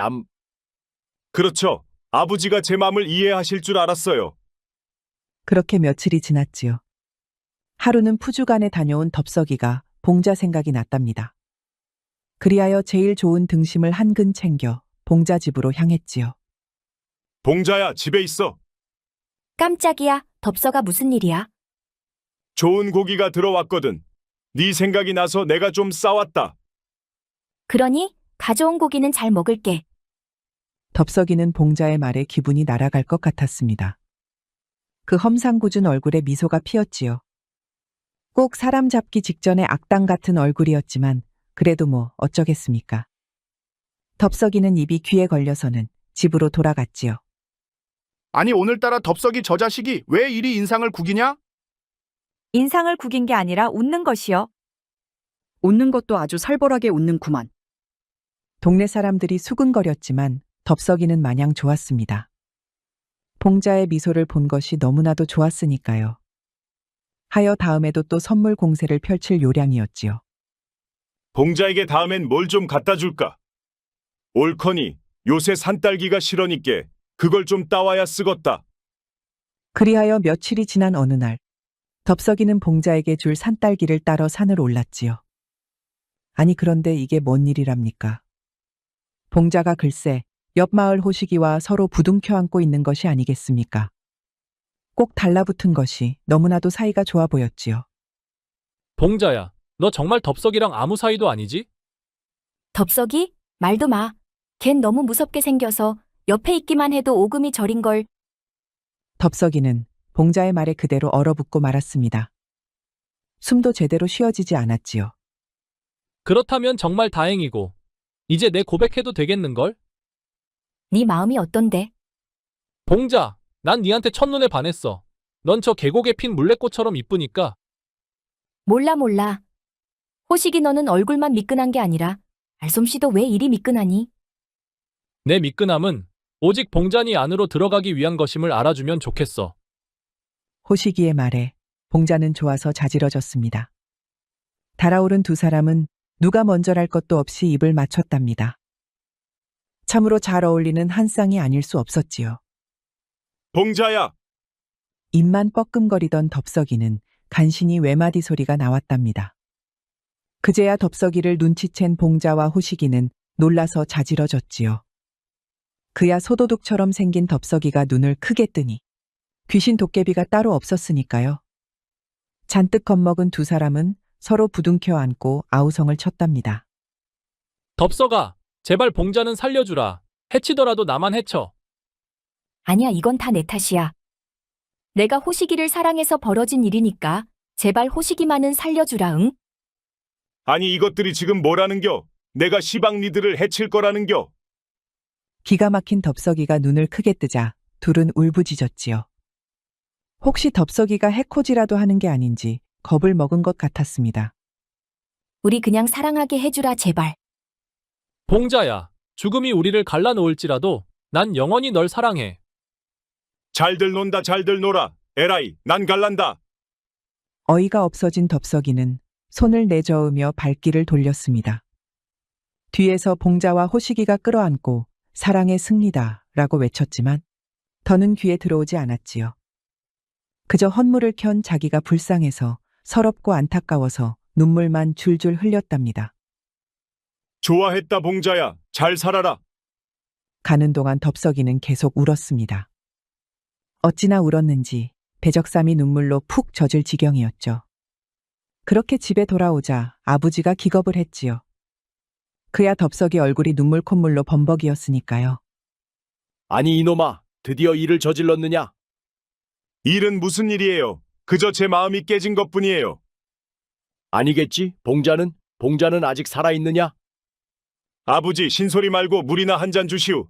그렇죠. 아버지가 제 마음을 이해하실 줄 알았어요. 그렇게 며칠이 지났지요. 하루는 푸주간에 다녀온 덥석이가 봉자 생각이 났답니다. 그리하여 제일 좋은 등심을 한 근 챙겨 봉자 집으로 향했지요. 봉자야, 집에 있어. 깜짝이야. 덥석아 무슨 일이야? 좋은 고기가 들어왔거든. 네 생각이 나서 내가 좀 싸왔다. 그러니 가져온 고기는 잘 먹을게. 덥석이는 봉자의 말에 기분이 날아갈 것 같았습니다. 그 험상궂은 얼굴에 미소가 피었지요. 꼭 사람 잡기 직전의 악당 같은 얼굴이었지만 그래도 뭐 어쩌겠습니까. 덥석이는 입이 귀에 걸려서는 집으로 돌아갔지요. 아니 오늘따라 덥석이 저 자식이 왜 이리 인상을 구기냐? 인상을 구긴 게 아니라 웃는 것이요. 웃는 것도 아주 살벌하게 웃는구만. 동네 사람들이 수근거렸지만 덥석이는 마냥 좋았습니다. 봉자의 미소를 본 것이 너무나도 좋았으니까요. 하여 다음에도 또 선물 공세를 펼칠 요량이었지요. 봉자에게 다음엔 뭘 좀 갖다 줄까? 옳거니 요새 산딸기가 실어니께 그걸 좀 따와야 쓰겄다. 그리하여 며칠이 지난 어느 날, 덥석이는 봉자에게 줄 산딸기를 따러 산을 올랐지요. 아니 그런데 이게 뭔 일이랍니까? 봉자가 글쎄 옆 마을 호식이와 서로 부둥켜 안고 있는 것이 아니겠습니까? 꼭 달라붙은 것이 너무나도 사이가 좋아 보였지요. 봉자야, 너 정말 덥석이랑 아무 사이도 아니지? 덥석이? 말도 마. 걘 너무 무섭게 생겨서 옆에 있기만 해도 오금이 저린걸. 덥석이는 봉자의 말에 그대로 얼어붙고 말았습니다. 숨도 제대로 쉬어지지 않았지요. 그렇다면 정말 다행이고 이제 내 고백해도 되겠는걸? 네 마음이 어떤데? 봉자, 난 니한테 첫눈에 반했어. 넌 저 계곡에 핀 물레꽃처럼 이쁘니까. 몰라. 호식이 너는 얼굴만 미끈한 게 아니라 알솜씨도 왜 이리 미끈하니? 내 미끈함은 오직 봉자니 안으로 들어가기 위한 것임을 알아주면 좋겠어. 호식이의 말에 봉자는 좋아서 자지러졌습니다. 달아오른 두 사람은 누가 먼저랄 것도 없이 입을 맞췄답니다. 참으로 잘 어울리는 한 쌍이 아닐 수 없었지요. 봉자야! 입만 뻐끔거리던 덥석이는 간신히 외마디 소리가 나왔답니다. 그제야 덥석이를 눈치챈 봉자와 호식이는 놀라서 자지러졌지요. 그야 소도둑처럼 생긴 덥석이가 눈을 크게 뜨니 귀신 도깨비가 따로 없었으니까요. 잔뜩 겁먹은 두 사람은 서로 부둥켜 안고 아우성을 쳤답니다. 덥석아, 제발 봉자는 살려주라. 해치더라도 나만 해쳐. 아니야, 이건 다 내 탓이야. 내가 호식이를 사랑해서 벌어진 일이니까 제발 호식이만은 살려주라, 응? 아니 이것들이 지금 뭐라는겨? 내가 시방 니들을 해칠 거라는겨? 기가 막힌 덥석이가 눈을 크게 뜨자 둘은 울부짖었지요. 혹시 덥석이가 해코지라도 하는 게 아닌지 겁을 먹은 것 같았습니다. 우리 그냥 사랑하게 해주라, 제발. 봉자야, 죽음이 우리를 갈라놓을지라도 난 영원히 널 사랑해. 잘들 논다 잘들 놀아. 에라이 난 갈란다. 어이가 없어진 덥석이는 손을 내저으며 발길을 돌렸습니다. 뒤에서 봉자와 호식이가 끌어안고 사랑의 승리다 라고 외쳤지만 더는 귀에 들어오지 않았지요. 그저 헛물을 켠 자기가 불쌍해서 서럽고 안타까워서 눈물만 줄줄 흘렸답니다. 좋아했다 봉자야. 잘 살아라. 가는 동안 덥석이는 계속 울었습니다. 어찌나 울었는지 배적삼이 눈물로 푹 젖을 지경이었죠. 그렇게 집에 돌아오자 아버지가 기겁을 했지요. 그야 덥석이 얼굴이 눈물 콧물로 범벅이었으니까요. 아니 이놈아, 드디어 일을 저질렀느냐? 일은 무슨 일이에요? 그저 제 마음이 깨진 것뿐이에요. 아니겠지? 봉자는 아직 살아있느냐? 아버지 신소리 말고 물이나 한 잔 주시오.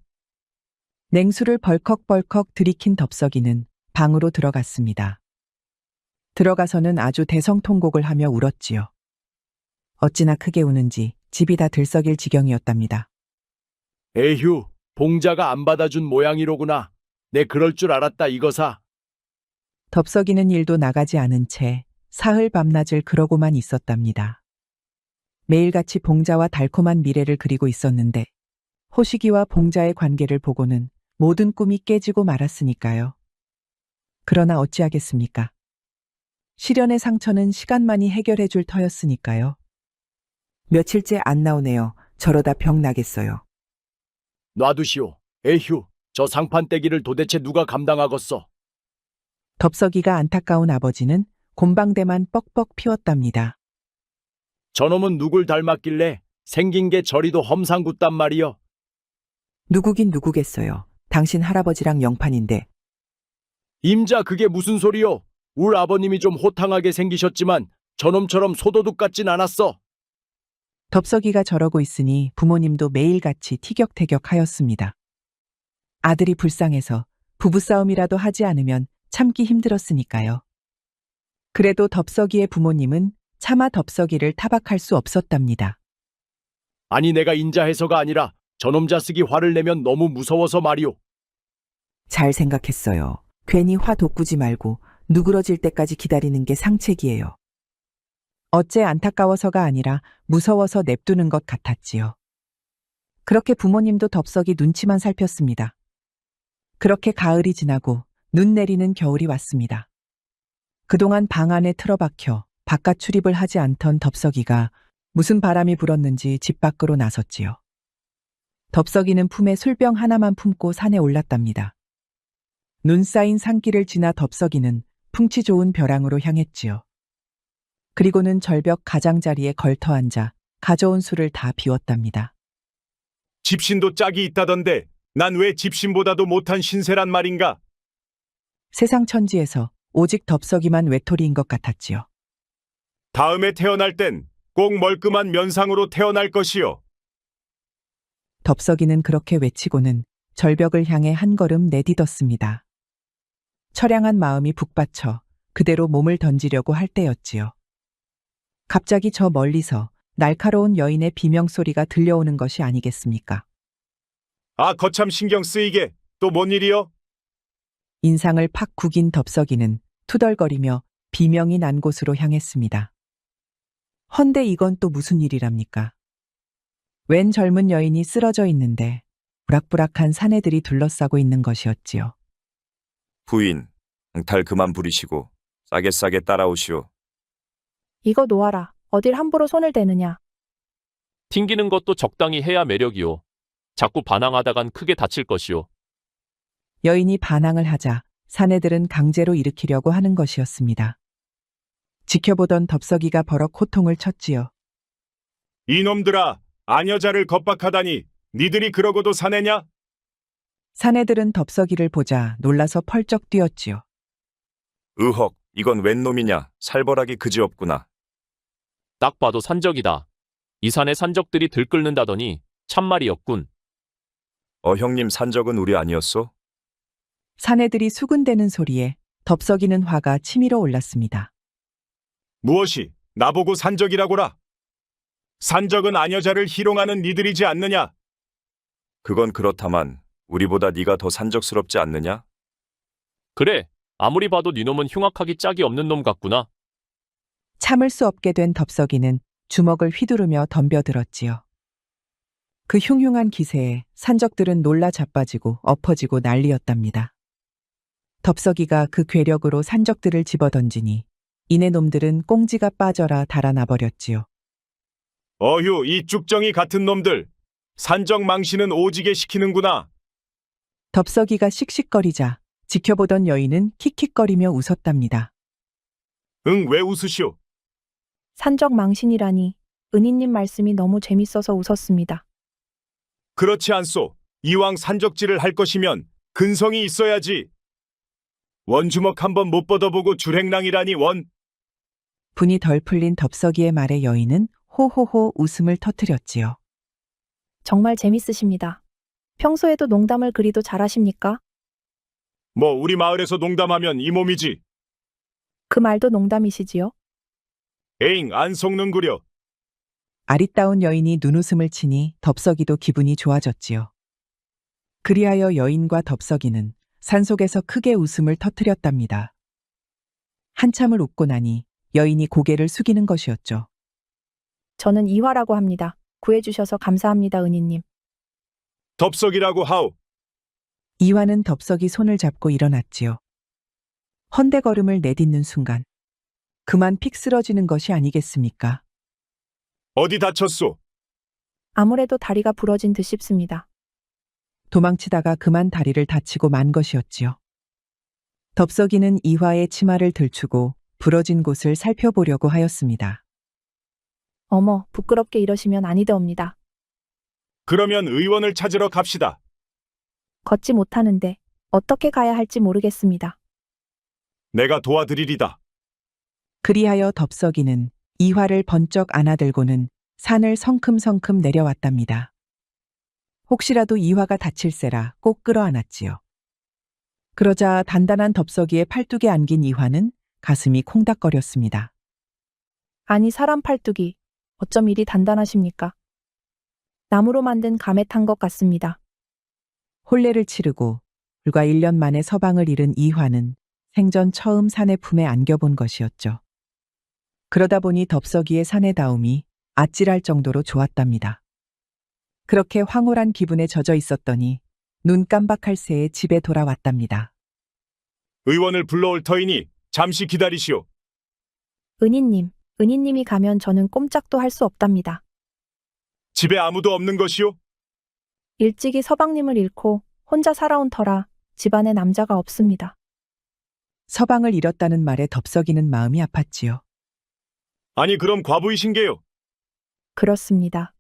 냉수를 벌컥벌컥 들이킨 덥석이는 방으로 들어갔습니다. 들어가서는 아주 대성통곡을 하며 울었지요. 어찌나 크게 우는지 집이 다 들썩일 지경이었답니다. 에휴, 봉자가 안 받아준 모양이로구나. 내 그럴 줄 알았다 이거사. 덥석이는 일도 나가지 않은 채 사흘 밤낮을 그러고만 있었답니다. 매일같이 봉자와 달콤한 미래를 그리고 있었는데 호식이와 봉자의 관계를 보고는 모든 꿈이 깨지고 말았으니까요. 그러나 어찌하겠습니까? 시련의 상처는 시간만이 해결해 줄 터였으니까요. 며칠째 안 나오네요. 저러다 병 나겠어요. 놔두시오. 에휴, 저 상판떼기를 도대체 누가 감당하겠어? 덥석이가 안타까운 아버지는 곰방대만 뻑뻑 피웠답니다. 저놈은 누굴 닮았길래 생긴 게 저리도 험상궂단 말이여. 누구긴 누구겠어요. 당신 할아버지랑 영판인데. 임자 그게 무슨 소리요? 울 아버님이 좀 호탕하게 생기셨지만 저놈처럼 소도둑 같진 않았어. 덥석이가 저러고 있으니 부모님도 매일같이 티격태격하였습니다. 아들이 불쌍해서 부부싸움이라도 하지 않으면 참기 힘들었으니까요. 그래도 덥석이의 부모님은 차마 덥석이를 타박할 수 없었답니다. 아니 내가 인자해서가 아니라 저놈 자식이 화를 내면 너무 무서워서 말이오. 잘 생각했어요. 괜히 화 돋구지 말고 누그러질 때까지 기다리는 게 상책이에요. 어째 안타까워서가 아니라 무서워서 냅두는 것 같았지요. 그렇게 부모님도 덥석이 눈치만 살폈습니다. 그렇게 가을이 지나고 눈 내리는 겨울이 왔습니다. 그동안 방 안에 틀어박혀 바깥 출입을 하지 않던 덥석이가 무슨 바람이 불었는지 집 밖으로 나섰지요. 덥석이는 품에 술병 하나만 품고 산에 올랐답니다. 눈 쌓인 산길을 지나 덥석이는 풍치 좋은 벼랑으로 향했지요. 그리고는 절벽 가장자리에 걸터 앉아 가져온 술을 다 비웠답니다. 집신도 짝이 있다던데 난 왜 집신보다도 못한 신세란 말인가? 세상 천지에서 오직 덥석이만 외톨이인 것 같았지요. 다음에 태어날 땐 꼭 멀끔한 면상으로 태어날 것이요. 덥석이는 그렇게 외치고는 절벽을 향해 한 걸음 내딛었습니다. 처량한 마음이 북받쳐 그대로 몸을 던지려고 할 때였지요. 갑자기 저 멀리서 날카로운 여인의 비명소리가 들려오는 것이 아니겠습니까? 아, 거참 신경 쓰이게. 또 뭔 일이요? 인상을 팍 구긴 덥석이는 투덜거리며 비명이 난 곳으로 향했습니다. 헌데 이건 또 무슨 일이랍니까? 웬 젊은 여인이 쓰러져 있는데 부락부락한 사내들이 둘러싸고 있는 것이었지요. 부인, 앙탈 그만 부리시고 싸게 따라오시오. 이거 놓아라. 어딜 함부로 손을 대느냐. 튕기는 것도 적당히 해야 매력이오. 자꾸 반항하다간 크게 다칠 것이오. 여인이 반항을 하자 사내들은 강제로 일으키려고 하는 것이었습니다. 지켜보던 덥석이가 버럭 호통을 쳤지요. 이놈들아, 아녀자를 겁박하다니 니들이 그러고도 사내냐? 사내들은 덥석이를 보자 놀라서 펄쩍 뛰었지요. 의헉, 이건 웬 놈이냐? 살벌하기 그지없구나. 딱 봐도 산적이다. 이 산에 산적들이 들끓는다더니 참말이었군. 형님 산적은 우리 아니었소? 사내들이 수군대는 소리에 덥석이는 화가 치밀어 올랐습니다. 무엇이 나보고 산적이라고라? 산적은 아녀자를 희롱하는 니들이지 않느냐? 그건 그렇다만 우리보다 네가 더 산적스럽지 않느냐? 그래, 아무리 봐도 니놈은 흉악하기 짝이 없는 놈 같구나. 참을 수 없게 된 덥석이는 주먹을 휘두르며 덤벼들었지요. 그 흉흉한 기세에 산적들은 놀라 자빠지고 엎어지고 난리였답니다. 덥석이가 그 괴력으로 산적들을 집어던지니 이내 놈들은 꽁지가 빠져라 달아나 버렸지요. 어휴, 이 쭉정이 같은 놈들. 산적 망신은 오지게 시키는구나. 덥석이가 씩씩거리자 지켜보던 여인은 킥킥거리며 웃었답니다. 응, 왜 웃으시오? 산적 망신이라니. 은희님 말씀이 너무 재밌어서 웃었습니다. 그렇지 않소. 이왕 산적질을 할 것이면 근성이 있어야지. 원주먹 한번 못 뻗어보고 줄행랑이라니 원. 분이 덜 풀린 덥석이의 말에 여인은 호호호 웃음을 터뜨렸지요. 정말 재밌으십니다. 평소에도 농담을 그리도 잘하십니까? 뭐 우리 마을에서 농담하면 이 몸이지. 그 말도 농담이시지요? 에잉, 안 속는구려. 아리따운 여인이 눈웃음을 치니 덥석이도 기분이 좋아졌지요. 그리하여 여인과 덥석이는 산속에서 크게 웃음을 터뜨렸답니다. 한참을 웃고 나니 여인이 고개를 숙이는 것이었죠. 저는 이화라고 합니다. 구해주셔서 감사합니다, 은희님. 덥석이라고 하오. 이화는 덥석이 손을 잡고 일어났지요. 헌데 걸음을 내딛는 순간 그만 픽 쓰러지는 것이 아니겠습니까? 어디 다쳤소? 아무래도 다리가 부러진 듯 싶습니다. 도망치다가 그만 다리를 다치고 만 것이었지요. 덥석이는 이화의 치마를 들추고 부러진 곳을 살펴보려고 하였습니다. 어머, 부끄럽게 이러시면 아니되옵니다. 그러면 의원을 찾으러 갑시다. 걷지 못하는데 어떻게 가야 할지 모르겠습니다. 내가 도와드리리다. 그리하여 덥석이는 이화를 번쩍 안아들고는 산을 성큼성큼 내려왔답니다. 혹시라도 이화가 다칠세라 꼭 끌어안았지요. 그러자 단단한 덥석이에 팔뚝에 안긴 이화는 가슴이 콩닥거렸습니다. 아니 사람 팔뚝이 어쩜 이리 단단하십니까? 나무로 만든 감에 탄 것 같습니다. 혼례를 치르고 불과 1년 만에 서방을 잃은 이화는 생전 처음 산의 품에 안겨본 것이었죠. 그러다 보니 덥석이의 사내다움이 아찔할 정도로 좋았답니다. 그렇게 황홀한 기분에 젖어 있었더니 눈 깜박할 새에 집에 돌아왔답니다. 의원을 불러올 터이니 잠시 기다리시오. 은희님이 가면 저는 꼼짝도 할 수 없답니다. 집에 아무도 없는 것이오? 일찍이 서방님을 잃고 혼자 살아온 터라 집안에 남자가 없습니다. 서방을 잃었다는 말에 덥석이는 마음이 아팠지요. 아니 그럼 과부이신 게요? 그렇습니다.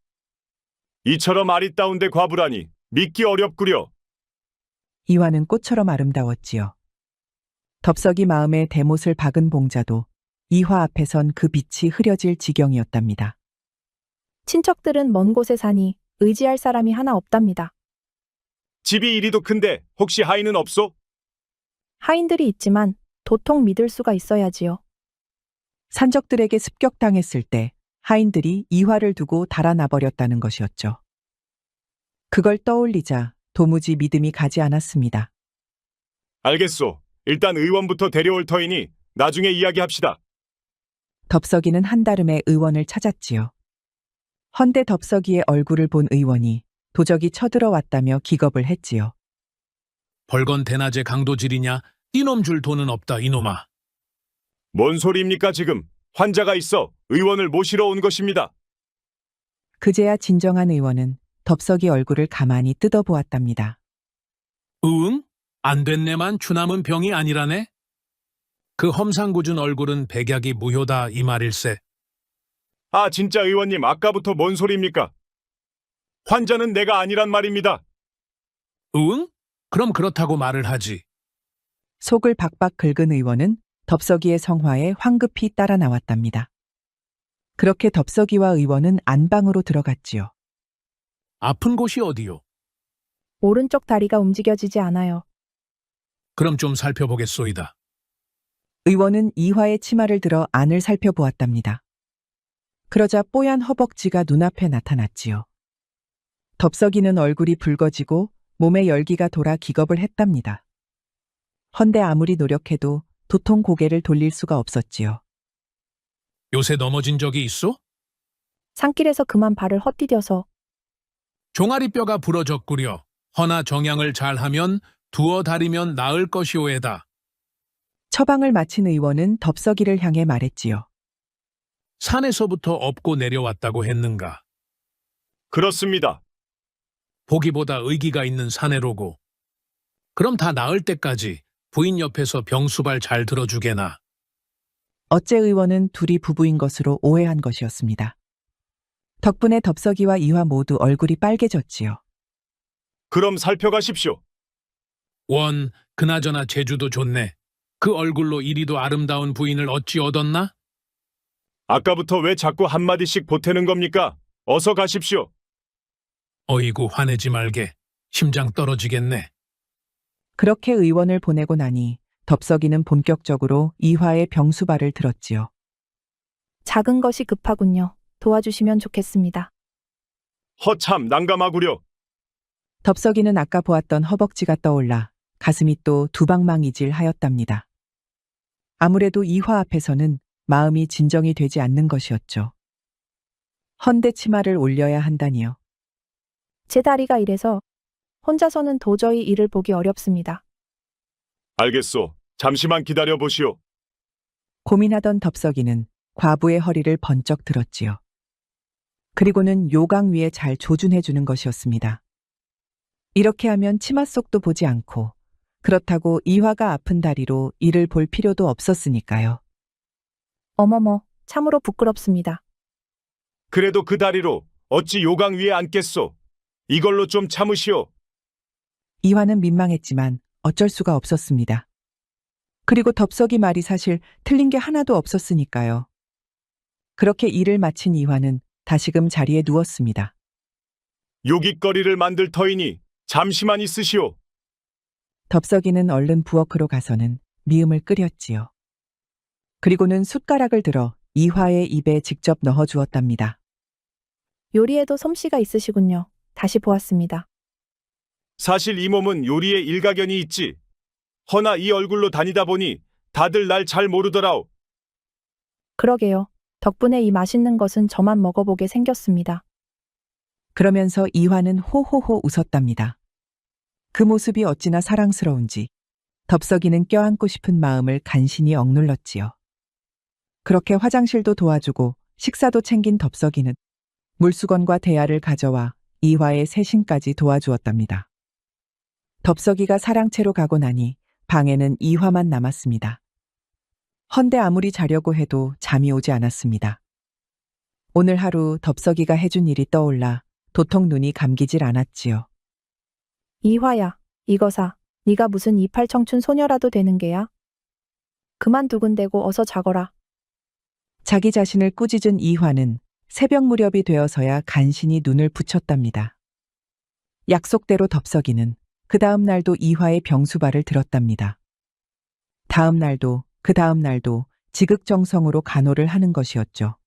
이처럼 아리따운데 과부라니 믿기 어렵구려. 이화는 꽃처럼 아름다웠지요. 덥석이 마음에 대못을 박은 봉자도 이화 앞에선 그 빛이 흐려질 지경이었답니다. 친척들은 먼 곳에 사니 의지할 사람이 하나 없답니다. 집이 이리도 큰데 혹시 하인은 없소? 하인들이 있지만 도통 믿을 수가 있어야지요. 산적들에게 습격당했을 때 하인들이 이화를 두고 달아나 버렸다는 것이었죠. 그걸 떠올리자 도무지 믿음이 가지 않았습니다. 알겠소. 일단 의원부터 데려올 터이니 나중에 이야기합시다. 덥석이는 한달음에 의원을 찾았지요. 헌데 덥석이의 얼굴을 본 의원이 도적이 쳐들어왔다며 기겁을 했지요. 벌건 대낮에 강도질이냐? 이놈 줄 돈은 없다 이놈아. 뭔 소리입니까 지금? 환자가 있어 의원을 모시러 온 것입니다. 그제야 진정한 의원은 덥석이 얼굴을 가만히 뜯어보았답니다. 응? 안 됐네만 추남은 병이 아니라네? 그 험상궂은 얼굴은 백약이 무효다 이 말일세. 아 진짜 의원님 아까부터 뭔 소리입니까? 환자는 내가 아니란 말입니다. 응? 그럼 그렇다고 말을 하지. 속을 박박 긁은 의원은 덥석이의 성화에 황급히 따라 나왔답니다. 그렇게 덥석이와 의원은 안방으로 들어갔지요. 아픈 곳이 어디요? 오른쪽 다리가 움직여지지 않아요. 그럼 좀 살펴보겠소이다. 의원은 이화의 치마를 들어 안을 살펴보았답니다. 그러자 뽀얀 허벅지가 눈앞에 나타났지요. 덥석이는 얼굴이 붉어지고 몸에 열기가 돌아 기겁을 했답니다. 헌데 아무리 노력해도 도통 고개를 돌릴 수가 없었지요. 요새 넘어진 적이 있어? 산길에서 그만 발을 헛디뎌서. 종아리뼈가 부러졌구려. 허나 정양을 잘하면 두어 달이면 나을 것이오에다. 처방을 마친 의원은 덥석이를 향해 말했지요. 산에서부터 업고 내려왔다고 했는가? 그렇습니다. 보기보다 의기가 있는 사내로고. 그럼 다 나을 때까지 부인 옆에서 병수발 잘 들어주게나. 어째 의원은 둘이 부부인 것으로 오해한 것이었습니다. 덕분에 덥석이와 이화 모두 얼굴이 빨개졌지요. 그럼 살펴가십시오. 원, 그나저나 제주도 좋네. 그 얼굴로 이리도 아름다운 부인을 어찌 얻었나? 아까부터 왜 자꾸 한마디씩 보태는 겁니까? 어서 가십시오. 어이구 화내지 말게. 심장 떨어지겠네. 그렇게 의원을 보내고 나니 덥석이는 본격적으로 이화의 병수발을 들었지요. 작은 것이 급하군요. 도와주시면 좋겠습니다. 허참 난감하구려. 덥석이는 아까 보았던 허벅지가 떠올라 가슴이 또 두방망이질 하였답니다. 아무래도 이화 앞에서는 마음이 진정이 되지 않는 것이었죠. 헌데 치마를 올려야 한다니요. 제 다리가 이래서 혼자서는 도저히 이를 보기 어렵습니다. 알겠소. 잠시만 기다려 보시오. 고민하던 덥석이는 과부의 허리를 번쩍 들었지요. 그리고는 요강 위에 잘 조준해 주는 것이었습니다. 이렇게 하면 치마 속도 보지 않고 그렇다고 이화가 아픈 다리로 이를 볼 필요도 없었으니까요. 어머머, 참으로 부끄럽습니다. 그래도 그 다리로 어찌 요강 위에 앉겠소. 이걸로 좀 참으시오. 이화는 민망했지만 어쩔 수가 없었습니다. 그리고 덥석이 말이 사실 틀린 게 하나도 없었으니까요. 그렇게 일을 마친 이화는 다시금 자리에 누웠습니다. 요깃거리를 만들 터이니 잠시만 있으시오. 덥석이는 얼른 부엌으로 가서는 미음을 끓였지요. 그리고는 숟가락을 들어 이화의 입에 직접 넣어 주었답니다. 요리에도 솜씨가 있으시군요. 다시 보았습니다. 사실 이 몸은 요리에 일가견이 있지. 허나 이 얼굴로 다니다 보니 다들 날 잘 모르더라오. 그러게요. 덕분에 이 맛있는 것은 저만 먹어보게 생겼습니다. 그러면서 이화는 호호호 웃었답니다. 그 모습이 어찌나 사랑스러운지 덥석이는 껴안고 싶은 마음을 간신히 억눌렀지요. 그렇게 화장실도 도와주고 식사도 챙긴 덥석이는 물수건과 대야를 가져와 이화의 세신까지 도와주었답니다. 덥석이가 사랑채로 가고 나니 방에는 이화만 남았습니다. 헌데 아무리 자려고 해도 잠이 오지 않았습니다. 오늘 하루 덥석이가 해준 일이 떠올라 도통 눈이 감기질 않았지요. 이화야, 이거사. 네가 무슨 28 청춘 소녀라도 되는 게야? 그만 두근대고 어서 자거라. 자기 자신을 꾸짖은 이화는 새벽 무렵이 되어서야 간신히 눈을 붙였답니다. 약속대로 덥석이는 그 다음 날도 이화의 병수발을 들었답니다. 다음 날도 그 다음 날도 지극정성으로 간호를 하는 것이었죠.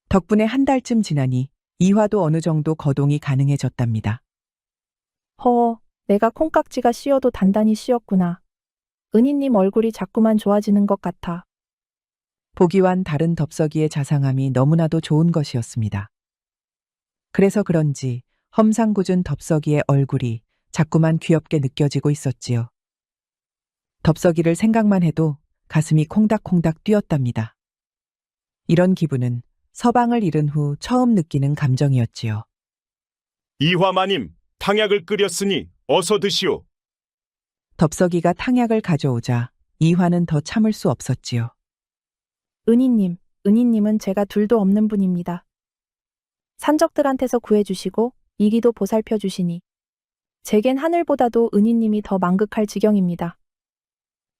덕분에 한 달쯤 지나니 이화도 어느 정도 거동이 가능해졌답니다. 허, 내가 콩깍지가 씌어도 단단히 씌었구나. 은희님 얼굴이 자꾸만 좋아지는 것 같아. 보기와는 다른 덥석이의 자상함이 너무나도 좋은 것이었습니다. 그래서 그런지 험상궂은 덥석이의 얼굴이 자꾸만 귀엽게 느껴지고 있었지요. 덥석이를 생각만 해도 가슴이 콩닥콩닥 뛰었답니다. 이런 기분은 서방을 잃은 후 처음 느끼는 감정이었지요. 이화마님, 탕약을 끓였으니 어서 드시오. 덥석이가 탕약을 가져오자 이화는 더 참을 수 없었지요. 은희님은 제가 둘도 없는 분입니다. 산적들한테서 구해주시고 이기도 보살펴 주시니 제겐 하늘보다도 은희님이 더 만극할 지경입니다.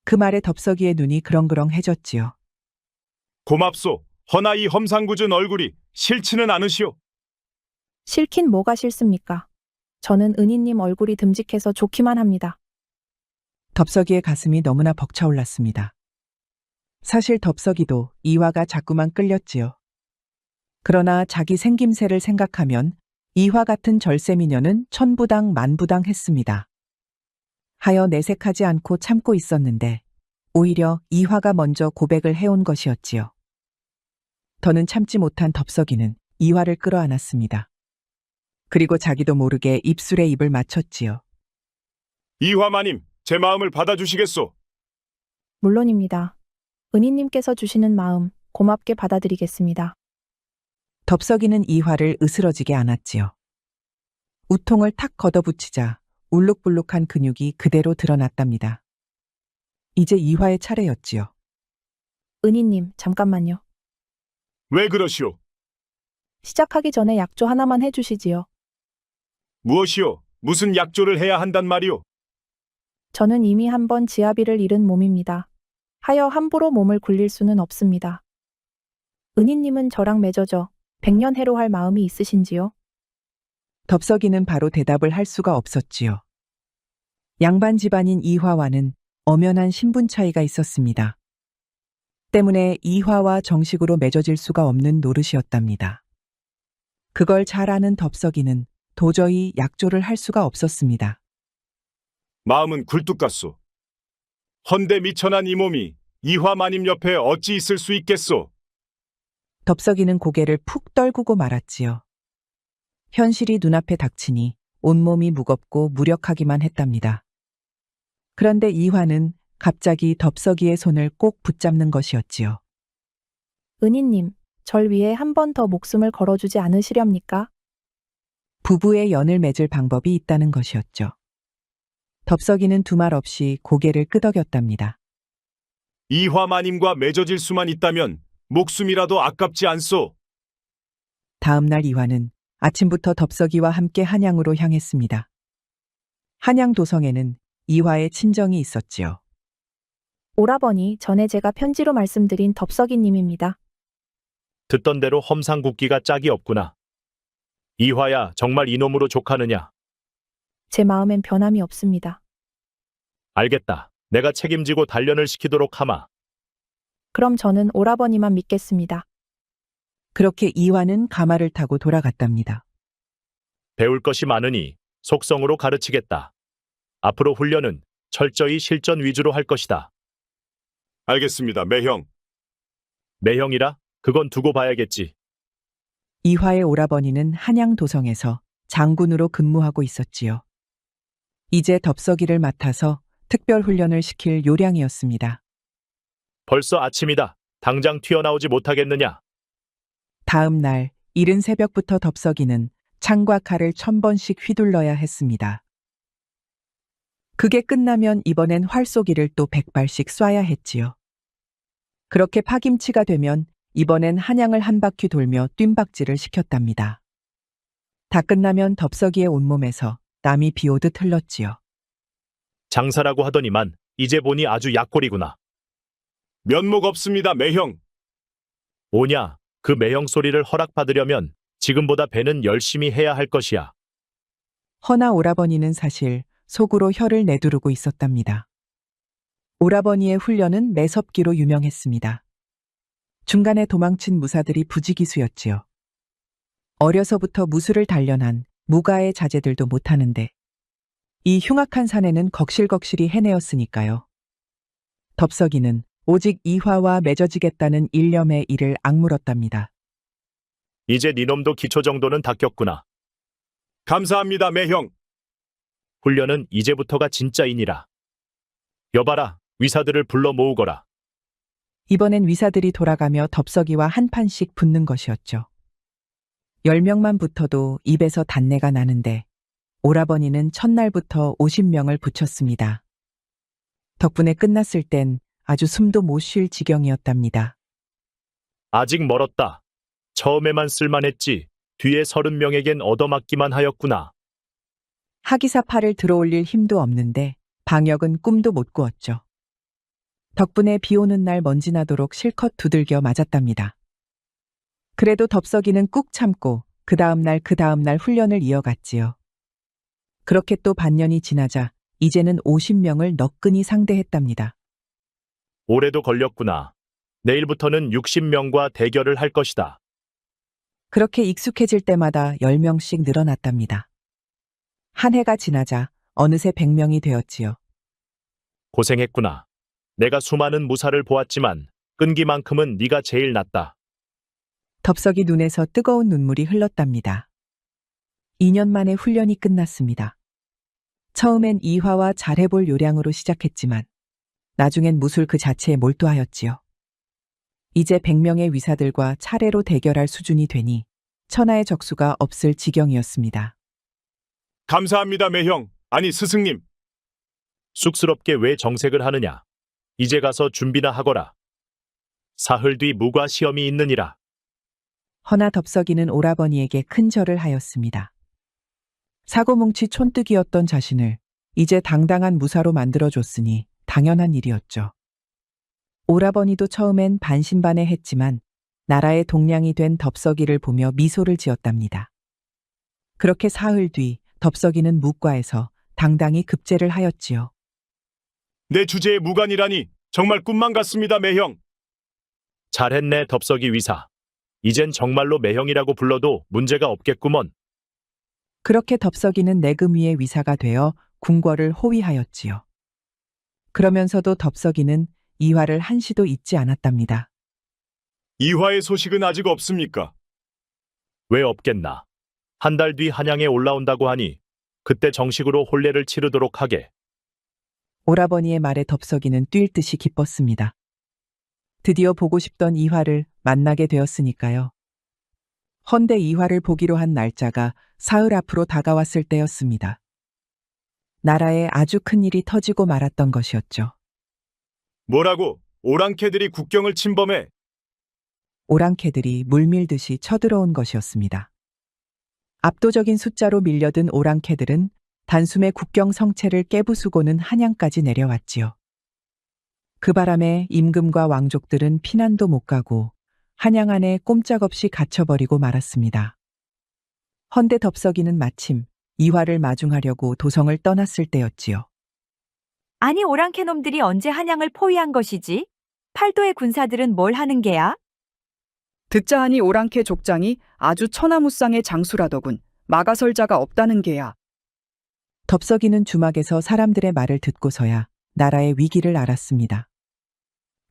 그 말에 덥석이의 눈이 그렁그렁해졌지요. 고맙소. 허나 이 험상궂은 얼굴이 싫지는 않으시오. 싫긴 뭐가 싫습니까? 저는 은희님 얼굴이 듬직해서 좋기만 합니다. 덥석이의 가슴이 너무나 벅차올랐습니다. 사실 덥석이도 이화가 자꾸만 끌렸지요. 그러나 자기 생김새를 생각하면 이화 같은 절세미녀는 천부당 만부당 했습니다. 하여 내색하지 않고 참고 있었는데 오히려 이화가 먼저 고백을 해온 것이었지요. 더는 참지 못한 덥석이는 이화를 끌어안았습니다. 그리고 자기도 모르게 입술에 입을 맞췄지요. 이화마님, 제 마음을 받아주시겠소? 물론입니다. 은희님께서 주시는 마음 고맙게 받아들이겠습니다. 덥석이는 이화를 으스러지게 안았지요. 우통을 탁 걷어붙이자 울룩불룩한 근육이 그대로 드러났답니다. 이제 이화의 차례였지요. 은희님, 잠깐만요. 왜 그러시오? 시작하기 전에 약조 하나만 해주시지요. 무엇이오? 무슨 약조를 해야 한단 말이오? 저는 이미 한 번 지아비를 잃은 몸입니다. 하여 함부로 몸을 굴릴 수는 없습니다. 은희님은 저랑 맺어져 100년 해로할 마음이 있으신지요? 덥석이는 바로 대답을 할 수가 없었지요. 양반 집안인 이화와는 엄연한 신분 차이가 있었습니다. 때문에 이화와 정식으로 맺어질 수가 없는 노릇이었답니다. 그걸 잘 아는 덥석이는 도저히 약조를 할 수가 없었습니다. 마음은 굴뚝 같소. 헌데 미천한 이 몸이 이화마님 옆에 어찌 있을 수 있겠소? 덥석이는 고개를 푹 떨구고 말았지요. 현실이 눈앞에 닥치니 온몸이 무겁고 무력하기만 했답니다. 그런데 이화는 갑자기 덥석이의 손을 꼭 붙잡는 것이었지요. 은희님, 절 위해 한 번 더 목숨을 걸어주지 않으시렵니까? 부부의 연을 맺을 방법이 있다는 것이었죠. 덥석이는 두말 없이 고개를 끄덕였답니다. 이화마님과 맺어질 수만 있다면 목숨이라도 아깝지 않소. 다음 날 이화는 아침부터 덥석이와 함께 한양으로 향했습니다. 한양 도성에는 이화의 친정이 있었지요. 오라버니, 전에 제가 편지로 말씀드린 덥석이님입니다. 듣던 대로 험상궂기가 짝이 없구나. 이화야, 정말 이놈으로 족하느냐? 제 마음엔 변함이 없습니다. 알겠다. 내가 책임지고 단련을 시키도록 하마. 그럼 저는 오라버니만 믿겠습니다. 그렇게 이화는 가마를 타고 돌아갔답니다. 배울 것이 많으니 속성으로 가르치겠다. 앞으로 훈련은 철저히 실전 위주로 할 것이다. 알겠습니다, 매형. 매형이라? 그건 두고 봐야겠지. 이화의 오라버니는 한양도성에서 장군으로 근무하고 있었지요. 이제 덥석이를 맡아서 특별훈련을 시킬 요량이었습니다. 벌써 아침이다. 당장 튀어나오지 못하겠느냐? 다음 날 이른 새벽부터 덥석이는 창과 칼을 1000번씩 휘둘러야 했습니다. 그게 끝나면 이번엔 활쏘기를 또 100발씩 쏴야 했지요. 그렇게 파김치가 되면 이번엔 한양을 한 바퀴 돌며 뜀박질을 시켰답니다. 다 끝나면 덥석이의 온몸에서 땀이 비오듯 흘렀지요. 장사라고 하더니만 이제 보니 아주 약골이구나. 면목 없습니다, 매형. 오냐, 그 매형 소리를 허락받으려면 지금보다 배는 열심히 해야 할 것이야. 허나 오라버니는 사실 속으로 혀를 내두르고 있었답니다. 오라버니의 훈련은 매섭기로 유명했습니다. 중간에 도망친 무사들이 부지기수였지요. 어려서부터 무술을 단련한 무가의 자제들도 못하는데 이 흉악한 사내는 걱실걱실히 해내었으니까요. 덥석이는 오직 이화와 맺어지겠다는 일념의 이를 악물었답니다. 이제 니놈도 기초 정도는 닦였구나. 감사합니다, 매형. 훈련은 이제부터가 진짜이니라. 여봐라, 위사들을 불러 모으거라. 이번엔 위사들이 돌아가며 덥석이와 한 판씩 붙는 것이었죠. 10명만 붙어도 입에서 단내가 나는데 오라버니는 첫날부터 50명을 붙였습니다. 덕분에 끝났을 땐 아주 숨도 못 쉴 지경이었답니다. 아직 멀었다. 처음에만 쓸만했지 뒤에 30명에겐 얻어맞기만 하였구나. 하기사 팔을 들어올릴 힘도 없는데 방역은 꿈도 못 꾸었죠. 덕분에 비 오는 날 먼지 나도록 실컷 두들겨 맞았답니다. 그래도 덥석이는 꾹 참고 그 다음날 훈련을 이어갔지요. 그렇게 또 반년이 지나자 이제는 50명을 너끈히 상대했답니다. 올해도 걸렸구나. 내일부터는 60명과 대결을 할 것이다. 그렇게 익숙해질 때마다 10명씩 늘어났답니다. 한 해가 지나자 어느새 100명이 되었지요. 고생했구나. 내가 수많은 무사를 보았지만 끈기만큼은 네가 제일 낫다. 덥석이 눈에서 뜨거운 눈물이 흘렀답니다. 2년 만에 훈련이 끝났습니다. 처음엔 이화와 잘해볼 요량으로 시작했지만 나중엔 무술 그 자체에 몰두하였지요. 이제 100명의 위사들과 차례로 대결할 수준이 되니 천하의 적수가 없을 지경이었습니다. 감사합니다, 매형. 아니, 스승님. 쑥스럽게 왜 정색을 하느냐. 이제 가서 준비나 하거라. 사흘 뒤 무과 시험이 있느니라. 허나 덥석이는 오라버니에게 큰 절을 하였습니다. 사고뭉치 촌뜨기였던 자신을 이제 당당한 무사로 만들어줬으니 당연한 일이었죠. 오라버니도 처음엔 반신반의했지만 나라의 동량이 된 덥석이를 보며 미소를 지었답니다. 그렇게 사흘 뒤 덥석이는 무과에서 당당히 급제를 하였지요. 내 주제에 무관이라니 정말 꿈만 같습니다, 매형. 잘했네, 덥석이 위사. 이젠 정말로 매형이라고 불러도 문제가 없겠구먼. 그렇게 덥석이는 내금 위의 위사가 되어 궁궐을 호위하였지요. 그러면서도 덥석이는 이화를 한시도 잊지 않았답니다. 이화의 소식은 아직 없습니까? 왜 없겠나. 한 달 뒤 한양에 올라온다고 하니 그때 정식으로 혼례를 치르도록 하게. 오라버니의 말에 덥석이는 뛸 듯이 기뻤습니다. 드디어 보고 싶던 이화를 만나게 되었으니까요. 헌데 이화를 보기로 한 날짜가 사흘 앞으로 다가왔을 때였습니다. 나라에 아주 큰 일이 터지고 말았던 것이었죠. 뭐라고? 오랑캐들이 국경을 침범해? 오랑캐들이 물밀듯이 쳐들어온 것이었습니다. 압도적인 숫자로 밀려든 오랑캐들은 단숨에 국경 성체를 깨부수고는 한양까지 내려왔지요. 그 바람에 임금과 왕족들은 피난도 못 가고 한양 안에 꼼짝없이 갇혀버리고 말았습니다. 헌데 덥석이는 마침 이화를 마중하려고 도성을 떠났을 때였지요. 아니 오랑캐 놈들이 언제 한양을 포위한 것이지? 팔도의 군사들은 뭘 하는 게야? 듣자 하니 오랑캐 족장이 아주 천하무쌍의 장수라더군. 막아설 자가 없다는 게야. 덥석이는 주막에서 사람들의 말을 듣고서야 나라의 위기를 알았습니다.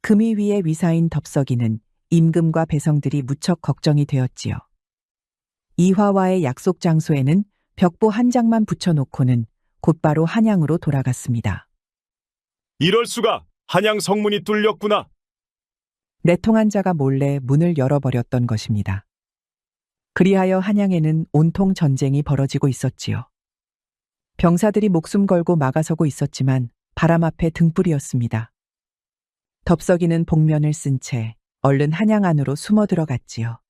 금위 위의 위사인 덥석이는 임금과 배성들이 무척 걱정이 되었지요. 이화와의 약속 장소에는 벽보 한 장만 붙여놓고는 곧바로 한양으로 돌아갔습니다. 이럴 수가! 한양 성문이 뚫렸구나. 내통한 자가 몰래 문을 열어버렸던 것입니다. 그리하여 한양에는 온통 전쟁이 벌어지고 있었지요. 병사들이 목숨 걸고 막아서고 있었지만 바람 앞에 등불이었습니다. 덥석이는 복면을 쓴 채 얼른 한양 안으로 숨어 들어갔지요.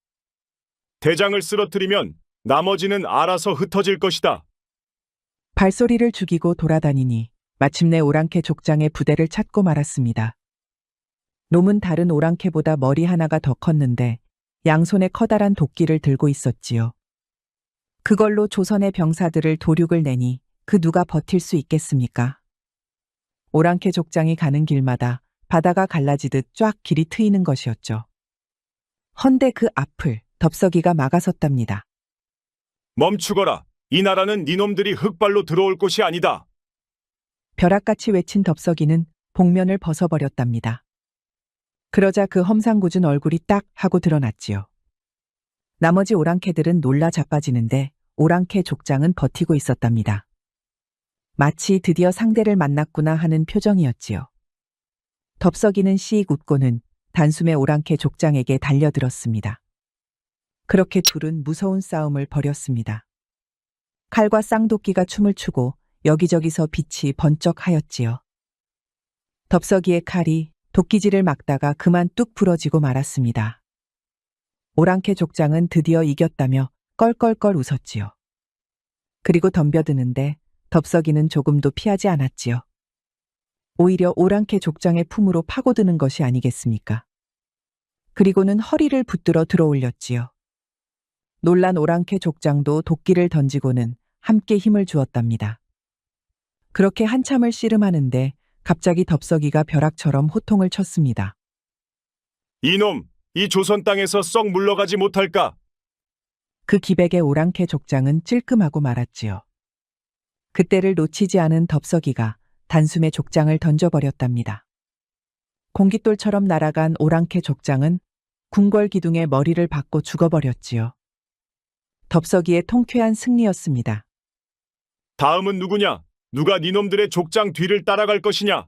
대장을 쓰러뜨리면 나머지는 알아서 흩어질 것이다. 발소리를 죽이고 돌아다니니 마침내 오랑캐 족장의 부대를 찾고 말았습니다. 놈은 다른 오랑캐보다 머리 하나가 더 컸는데 양손에 커다란 도끼를 들고 있었지요. 그걸로 조선의 병사들을 도륙을 내니 그 누가 버틸 수 있겠습니까? 오랑캐 족장이 가는 길마다 바다가 갈라지듯 쫙 길이 트이는 것이었죠. 헌데 그 앞을 덥석이가 막아섰답니다. 멈추거라. 이 나라는 니놈들이 흑발로 들어올 곳이 아니다. 벼락같이 외친 덥석이는 복면을 벗어버렸답니다. 그러자 그 험상궂은 얼굴이 딱 하고 드러났지요. 나머지 오랑캐들은 놀라 자빠지는데 오랑캐 족장은 버티고 있었답니다. 마치 드디어 상대를 만났구나 하는 표정이었지요. 덥석이는 씩 웃고는 단숨에 오랑캐 족장에게 달려들었습니다. 그렇게 둘은 무서운 싸움을 벌였습니다. 칼과 쌍도끼가 춤을 추고 여기저기서 빛이 번쩍하였지요. 덥석이의 칼이 도끼질을 막다가 그만 뚝 부러지고 말았습니다. 오랑캐 족장은 드디어 이겼다며 껄껄껄 웃었지요. 그리고 덤벼드는데 덥석이는 조금도 피하지 않았지요. 오히려 오랑캐 족장의 품으로 파고드는 것이 아니겠습니까? 그리고는 허리를 붙들어 들어올렸지요. 놀란 오랑캐 족장도 도끼를 던지고는 함께 힘을 주었답니다. 그렇게 한참을 씨름하는데 갑자기 덥석이가 벼락처럼 호통을 쳤습니다. 이놈! 이 조선 땅에서 썩 물러가지 못할까? 그 기백에 오랑캐 족장은 찔끔하고 말았지요. 그때를 놓치지 않은 덥석이가 단숨에 족장을 던져버렸답니다. 공깃돌처럼 날아간 오랑캐 족장은 궁궐 기둥에 머리를 박고 죽어버렸지요. 덥석이의 통쾌한 승리였습니다. 다음은 누구냐? 누가 니놈들의 족장 뒤를 따라갈 것이냐?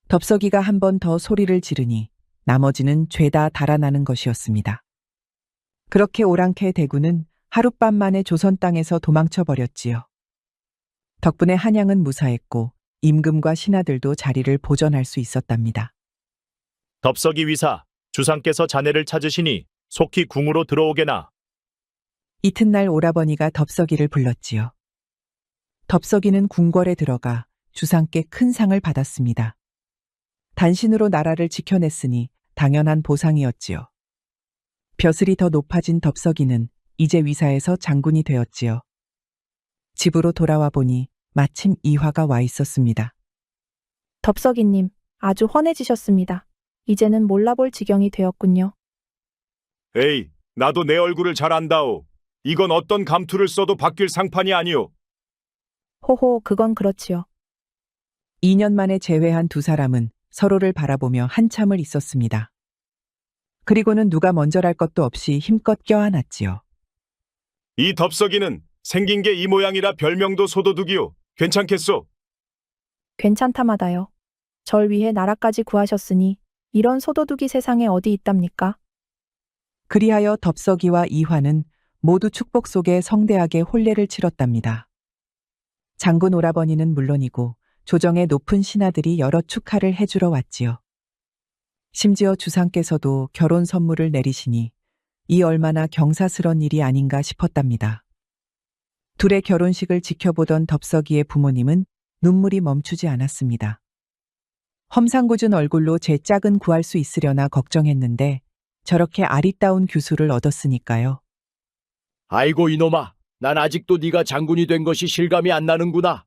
덥석이가 한 번 더 소리를 지르니 나머지는 죄다 달아나는 것이었습니다. 그렇게 오랑캐 대군은 하룻밤 만에 조선 땅에서 도망쳐 버렸지요. 덕분에 한양은 무사했고 임금과 신하들도 자리를 보전할 수 있었답니다. 덥석이 위사, 주상께서 자네를 찾으시니 속히 궁으로 들어오게나. 이튿날 오라버니가 덥석이를 불렀지요. 덥석이는 궁궐에 들어가 주상께 큰 상을 받았습니다. 단신으로 나라를 지켜냈으니 당연한 보상이었지요. 벼슬이 더 높아진 덥석이는 이제 위사에서 장군이 되었지요. 집으로 돌아와 보니 마침 이화가 와 있었습니다. 덥석이님, 아주 훤해지셨습니다. 이제는 몰라볼 지경이 되었군요. 에이, 나도 내 얼굴을 잘 안다오. 이건 어떤 감투를 써도 바뀔 상판이 아니오. 호호, 그건 그렇지요. 2년 만에 재회한 두 사람은 서로를 바라보며 한참을 있었습니다. 그리고는 누가 먼저랄 것도 없이 힘껏 껴안았지요. 이 덥석이는 생긴 게 이 모양이라 별명도 소도둑이오. 괜찮겠소? 괜찮다마다요. 절 위해 나라까지 구하셨으니 이런 소도둑이 세상에 어디 있답니까? 그리하여 덥석이와 이화는 모두 축복 속에 성대하게 혼례를 치렀답니다. 장군 오라버니는 물론이고 조정의 높은 신하들이 여러 축하를 해주러 왔지요. 심지어 주상께서도 결혼 선물을 내리시니 이 얼마나 경사스런 일이 아닌가 싶었답니다. 둘의 결혼식을 지켜보던 덥석이의 부모님은 눈물이 멈추지 않았습니다. 험상궂은 얼굴로 제 짝은 구할 수 있으려나 걱정했는데 저렇게 아리따운 규수를 얻었으니까요. 아이고 이놈아, 난 아직도 네가 장군이 된 것이 실감이 안 나는구나.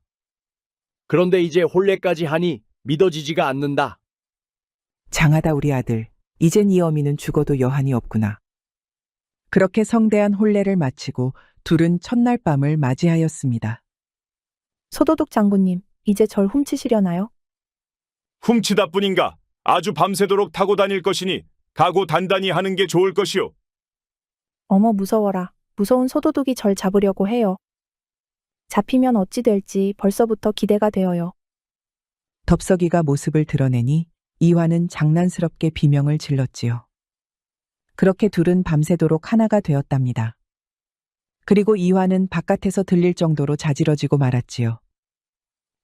그런데 이제 혼례까지 하니 믿어지지가 않는다. 장하다 우리 아들. 이젠 이 어미는 죽어도 여한이 없구나. 그렇게 성대한 혼례를 마치고 둘은 첫날 밤을 맞이하였습니다. 소도둑 장군님, 이제 절 훔치시려나요? 훔치다 뿐인가? 아주 밤새도록 타고 다닐 것이니 각오 단단히 하는 게 좋을 것이오. 어머 무서워라. 무서운 소도둑이 절 잡으려고 해요. 잡히면 어찌 될지 벌써부터 기대가 되어요. 덥석이가 모습을 드러내니 이화는 장난스럽게 비명을 질렀지요. 그렇게 둘은 밤새도록 하나가 되었답니다. 그리고 이화는 바깥에서 들릴 정도로 자지러지고 말았지요.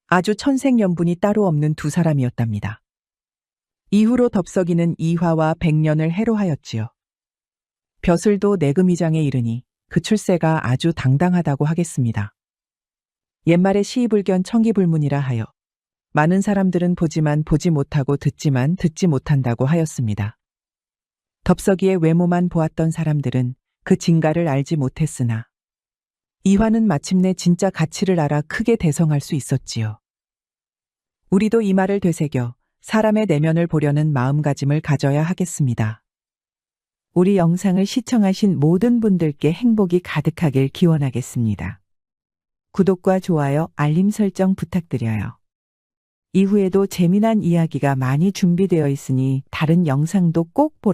아주 천생연분이 따로 없는 두 사람이었답니다. 이후로 덥석이는 이화와 백년을 해로하였지요. 벼슬도 내금이장에 이르니 그 출세가 아주 당당하다고 하겠습니다. 옛말에 시의불견 청기불문이라 하여 많은 사람들은 보지만 보지 못하고 듣지만 듣지 못한다고 하였습니다. 덥석이의 외모만 보았던 사람들은 그 진가를 알지 못했으나 이화는 마침내 진짜 가치를 알아 크게 대성할 수 있었지요. 우리도 이 말을 되새겨 사람의 내면을 보려는 마음가짐을 가져야 하겠습니다. 우리 영상을 시청하신 모든 분들께 행복이 가득하길 기원하겠습니다. 구독과 좋아요, 알림 설정 부탁드려요. 이후에도 재미난 이야기가 많이 준비되어 있으니 다른 영상도 꼭 보러